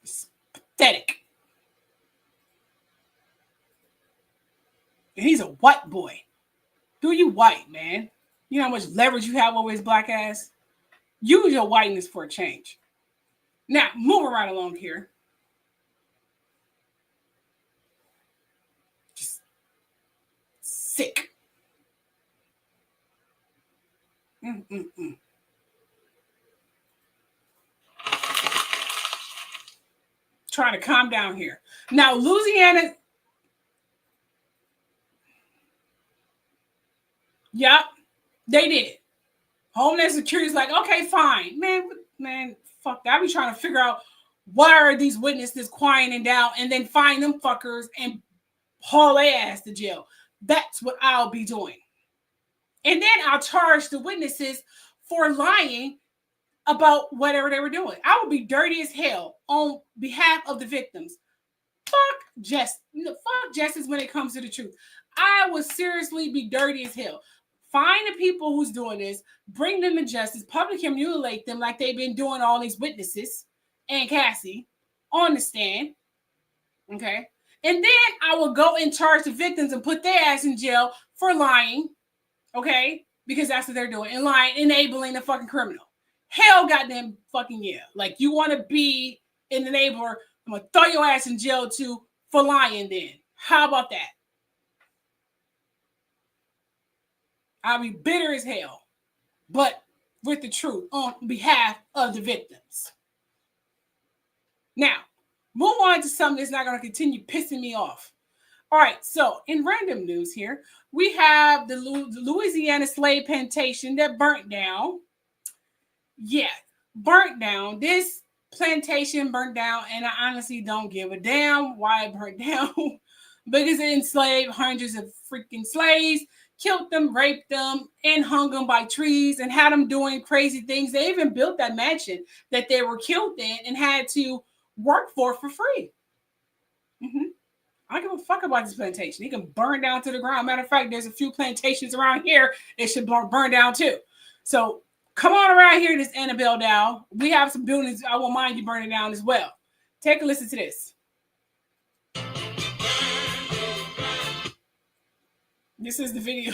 It's pathetic. And he's a white boy. Do you white, man? You know how much leverage you have over his black ass? Use your whiteness for a change. Now, moving right along here. Just sick. Trying to calm down here. Now, Louisiana. Yep, they did. Homeland Security is like, okay, fine. Man, fuck that. I be trying to figure out why are these witnesses quieting down and then find them fuckers and haul their ass to jail. That's what I'll be doing. And then I'll charge the witnesses for lying about whatever they were doing. I will be dirty as hell on behalf of the victims. Fuck justice when it comes to the truth. I will seriously be dirty as hell. Find the people who's doing this, bring them to justice, publicly humiliate them like they've been doing all these witnesses and Cassie on the stand. Okay. And then I will go and charge the victims and put their ass in jail for lying. Okay. Because that's what they're doing. And lying, enabling the fucking criminal. Hell goddamn fucking yeah. Like you want to be an enabler, I'm going to throw your ass in jail too for lying then. How about that? I'll be bitter as hell, but with the truth on behalf of the victims. Now, move on to something that's not going to continue pissing me off. All right, so in random news here, we have the Louisiana slave plantation that burnt down. Yeah, burnt down. This plantation burnt down, and I honestly don't give a damn why it burnt down because it enslaved hundreds of freaking slaves. Killed them, raped them, and hung them by trees and had them doing crazy things. They even built that mansion that they were killed in and had to work for free. I don't give a fuck about this plantation. It can burn down to the ground. Matter of fact, there's a few plantations around here that should burn down too. So come on around here, this Annabelle Dow. We have some buildings I won't mind you burning down as well. Take a listen to this. This is the video.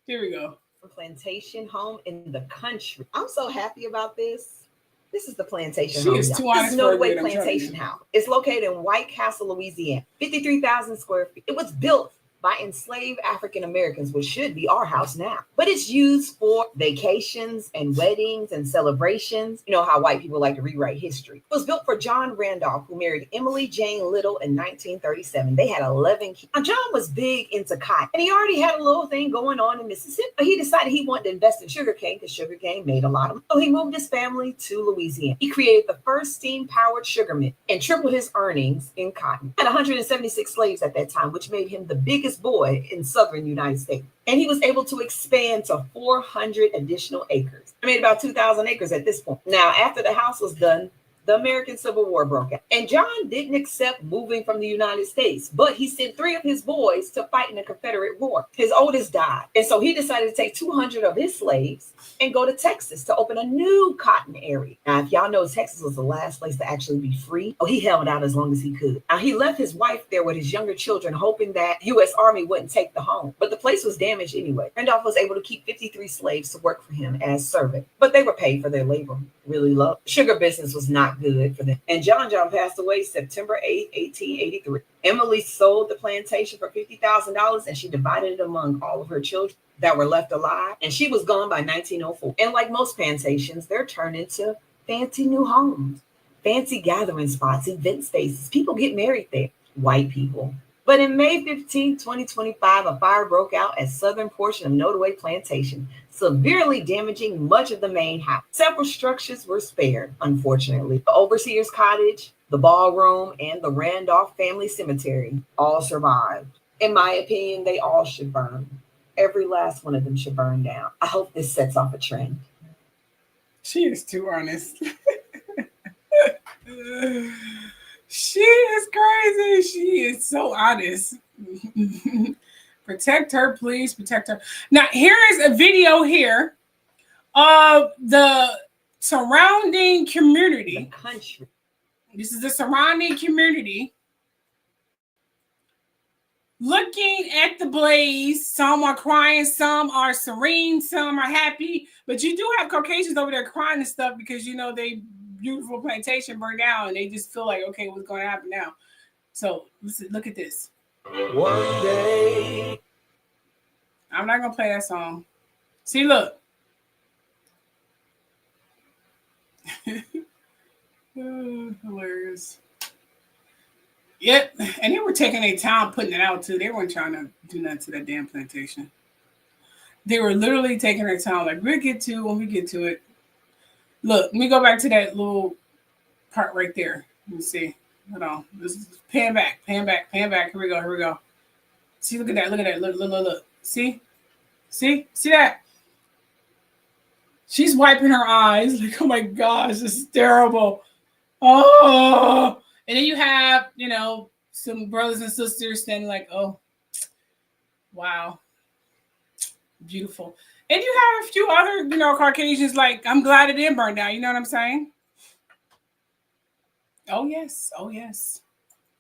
Here we go.
Plantation home in the country. I'm so happy about this. This is the plantation
She
home.
is
This
too
is
honest
No
for
Way
me, I'm telling
Plantation
you.
House. It's located in White Castle, Louisiana. 53,000 square feet. It was built by enslaved African Americans, which should be our house now. But it's used for vacations and weddings and celebrations. You know how white people like to rewrite history. It was built for John Randolph, who married Emily Jane Little in 1937. They had 11 kids. Now, John was big into cotton, and he already had a little thing going on in Mississippi. But he decided he wanted to invest in sugarcane because sugarcane made a lot of money. So he moved his family to Louisiana. He created the first steam-powered sugar mill and tripled his earnings in cotton. He had 176 slaves at that time, which made him the biggest boy in southern United States. And he was able to expand to 400 additional acres. I made about 2,000 acres at this point. Now, after the house was done, the American Civil War broke out. And John didn't accept moving from the United States, but he sent 3 of his boys to fight in the Confederate War. His oldest died. And so he decided to take 200 of his slaves and go to Texas to open a new cotton area. Now, if y'all know, Texas was the last place to actually be free. Oh, he held out as long as he could. Now, he left his wife there with his younger children, hoping that U.S. Army wouldn't take the home. But the place was damaged anyway. Randolph was able to keep 53 slaves to work for him as servants, but they were paid for their labor really low. Sugar business was not good for them. And John passed away September 8, 1883. Emily sold the plantation for $50,000 and she divided it among all of her children that were left alive. And she was gone by 1904. And like most plantations, they're turned into fancy new homes, fancy gathering spots, event spaces. People get married there, white people. But in May 15, 2025, a fire broke out at southern portion of No Way Plantation, severely damaging much of the main house. Several structures were spared, unfortunately. The overseer's cottage, the ballroom, and the Randolph family cemetery all survived. In my opinion, they all should burn. Every last one of them should burn down. I hope this sets off a trend.
She is too honest. She is crazy. She is so honest. Protect her, please. Protect her. Now, here is a video here of the surrounding community.
The country.
This is the surrounding community looking at the blaze. Some are crying, some are serene, some are happy. But you do have Caucasians over there crying and stuff because, you know, they beautiful plantation burned down and they just feel like, okay, what's going to happen now? So listen, look at this.
One day.
I'm not going to play that song. See, look. Oh, hilarious. Yep, and they were taking their time putting it out too. They weren't trying to do nothing to that damn plantation. They were literally taking their time. Like, we'll get to when we get to it. Look, let me go back to that little part right there. Let me see. Hold on. This is pan back. Here we go. See, look at that. Look. See that? She's wiping her eyes. Like, oh my gosh, this is terrible. Oh. And then you have, you know, some brothers and sisters standing like, oh, wow. Beautiful. And you have a few other, you know, Caucasians like, I'm glad it didn't burn down. You know what I'm saying? Oh, yes.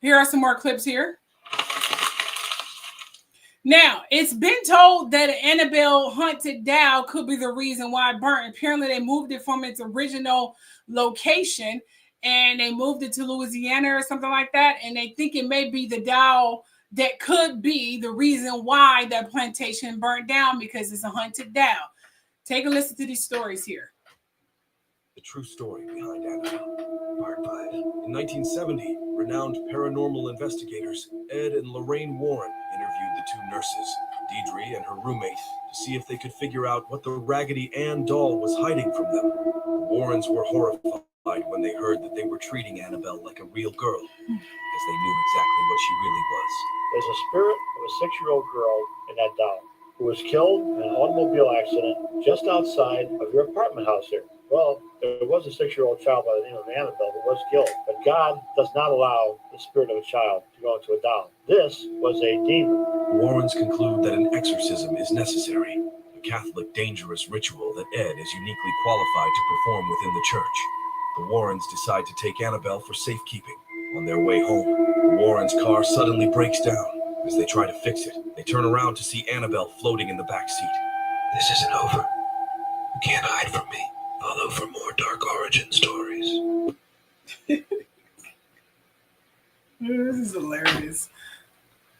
Here are some more clips here. Now, it's been told that an Annabelle haunted doll could be the reason why it burnt. Apparently, they moved it from its original location and they moved it to Louisiana or something like that. And they think it may be the doll that could be the reason why that plantation burnt down because it's a haunted doll. Take a listen to these stories here.
The true story behind Annabelle, Part 5. In 1970, renowned paranormal investigators Ed and Lorraine Warren interviewed the two nurses, Deidre and her roommate, to see if they could figure out what the Raggedy Ann doll was hiding from them. The Warrens were horrified when they heard that they were treating Annabelle like a real girl, as they knew exactly what she really was.
There's a spirit of a 6-year-old girl in that doll who was killed in an automobile accident just outside of your apartment house here. Well, there was a 6-year-old child by the name of Annabelle who was killed, but God does not allow the spirit of a child to go into a doll. This was a demon.
Warrens conclude that an exorcism is necessary, a Catholic dangerous ritual that Ed is uniquely qualified to perform within the church. The Warrens decide to take Annabelle for safekeeping. On their way home, the Warrens' car suddenly breaks down. As they try to fix it, they turn around to see Annabelle floating in the back seat.
This isn't over. You can't hide from me. Follow for more dark origin stories.
This is hilarious.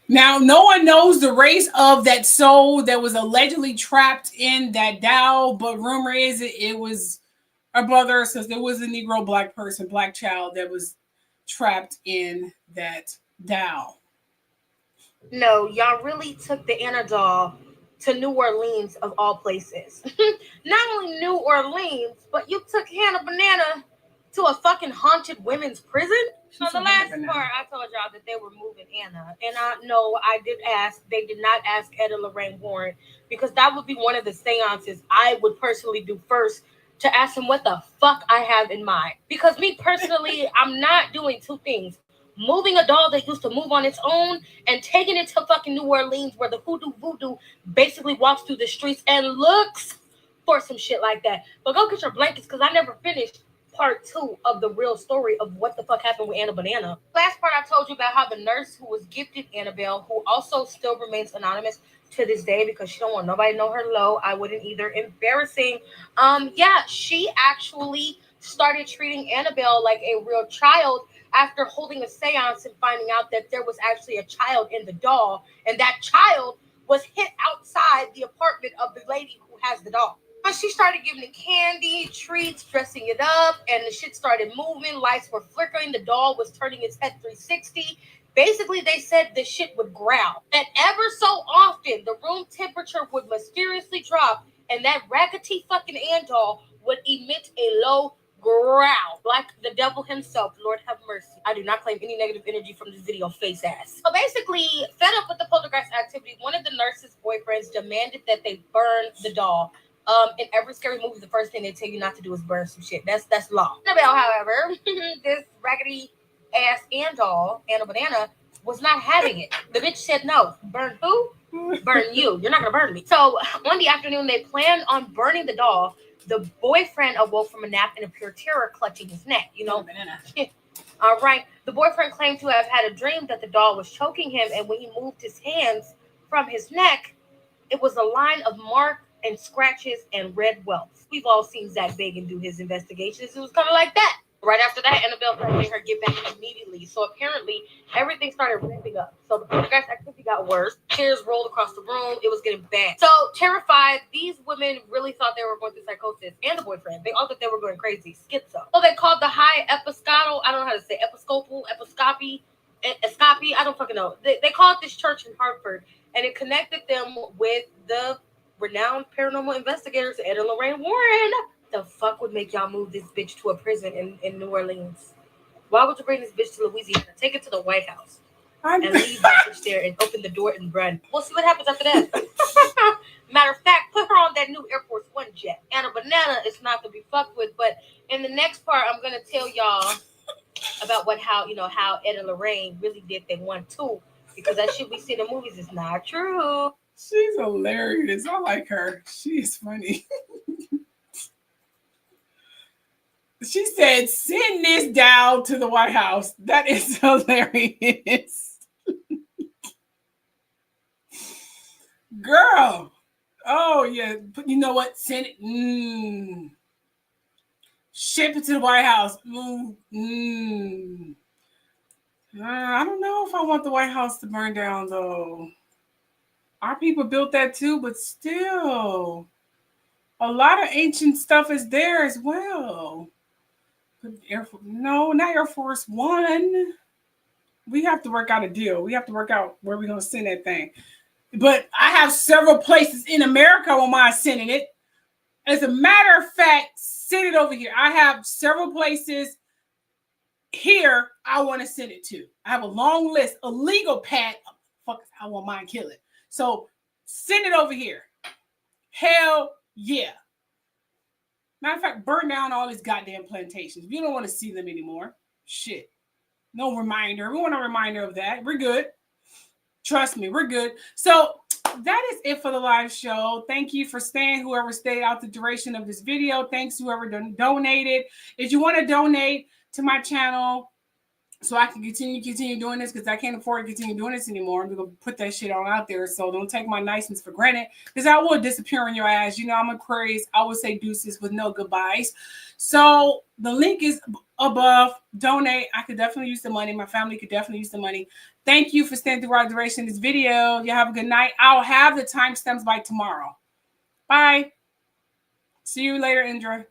Now, no one knows the race of that soul that was allegedly trapped in that doll, but rumor is it was a brother, so there was a Negro black person, black child that was trapped in that doll.
No, y'all really took the Anna doll to New Orleans of all places. Not only New Orleans, but you took Hannah Banana to a fucking haunted women's prison. So the last part, I told y'all that they were moving Anna. And I know I did ask, they did not ask Ed and Lorraine Warren, because that would be one of the seances I would personally do first, to ask him what the fuck I have in mind. Because me personally, I'm not doing two things. Moving a doll that used to move on its own and taking it to fucking New Orleans where the hoodoo voodoo basically walks through the streets and looks for some shit like that. But go get your blankets, because I never finished part 2 of the real story of what the fuck happened with Anna Banana. Last part I told you about how the nurse who was gifted Annabelle, who also still remains anonymous to this day because she don't want nobody to know her low. I wouldn't either. Embarrassing. She actually started treating Annabelle like a real child after holding a seance and finding out that there was actually a child in the doll, and that child was hit outside the apartment of the lady who has the doll. But she started giving it candy, treats, dressing it up, and the shit started moving. Lights were flickering. The doll was turning its head 360. Basically, they said the shit would growl. And ever so often, the room temperature would mysteriously drop, and that raggedy fucking Ann doll would emit a low
growl like the devil himself. Lord have mercy. I do not claim any negative energy from this video, face ass. So basically, fed up with the poltergeist activity, one of the nurse's boyfriends demanded that they burn the doll. In every scary movie, the first thing they tell you not to do is burn some shit. That's law. Annabelle, however, this raggedy ass and doll, Anna Banana, was not having it. The bitch said no. Burn who? Burn you. You're not gonna burn me. So one the afternoon, they planned on burning the doll. The boyfriend awoke from a nap in a pure terror, clutching his neck. You know, all right. The boyfriend claimed to have had a dream that the doll was choking him, and when he moved his hands from his neck, it was a line of marks and scratches and red welts. We've all seen Zach Bagans do his investigations. It was kind of like that. Right after that, Annabelle tried to make her get back immediately. So apparently, everything started ramping up. So the poltergeist activity got worse. Tears rolled across the room. It was getting bad. So terrified, these women really thought they were going through psychosis. And the boyfriend, they all thought they were going crazy. Schizo. So they called the high episcopal, I don't know how to say, episcopi, I don't fucking know. They called this church in Hartford, and it connected them with the renowned paranormal investigators, Ed and Lorraine Warren. The fuck would make y'all move this bitch to a prison in New Orleans? Why would you bring this bitch to Louisiana? Take it to the White House and leave that bitch there and open the door and run. We'll see what happens after that. Matter of fact, put her on that new Air Force One jet. Anna Banana is not to be fucked with. But in the next part, I'm gonna tell y'all about how Ed and Lorraine really did their 1-2, because that shit we see in the movies is not true.
She's hilarious. I like her. She is funny. She said, send this down to the White House. That is hilarious. Girl. Oh, yeah. But you know what? Send it. Ship it to the White House. I don't know if I want the White House to burn down, though. Our people built that too, but still. A lot of ancient stuff is there as well. No, not Air Force One. We have to work out a deal. We have to work out where we're going to send that thing. But I have several places in America on my sending it. As a matter of fact, send it over here. I have several places here I want to send it to. I have a long list, a legal pad. Fuck, I want mine kill it. So send it over here. Hell yeah. Matter of fact, burn down all these goddamn plantations. You don't want to see them anymore. Shit. No reminder. We want a reminder of that. We're good. Trust me, we're good. So that is it for the live show. Thank you for staying, whoever stayed out the duration of this video. Thanks, whoever donated. If you want to donate to my channel so I can continue doing this, because I can't afford to continue doing this anymore, I'm going to put that shit on out there. So don't take my niceness for granted, because I will disappear on your ass. You know, I'm Aquarius. I would say deuces with no goodbyes. So the link is above. Donate. I could definitely use the money. My family could definitely use the money. Thank you for staying through our duration of this video. You have a good night. I'll have the timestamps by tomorrow. Bye. See you later, Indra.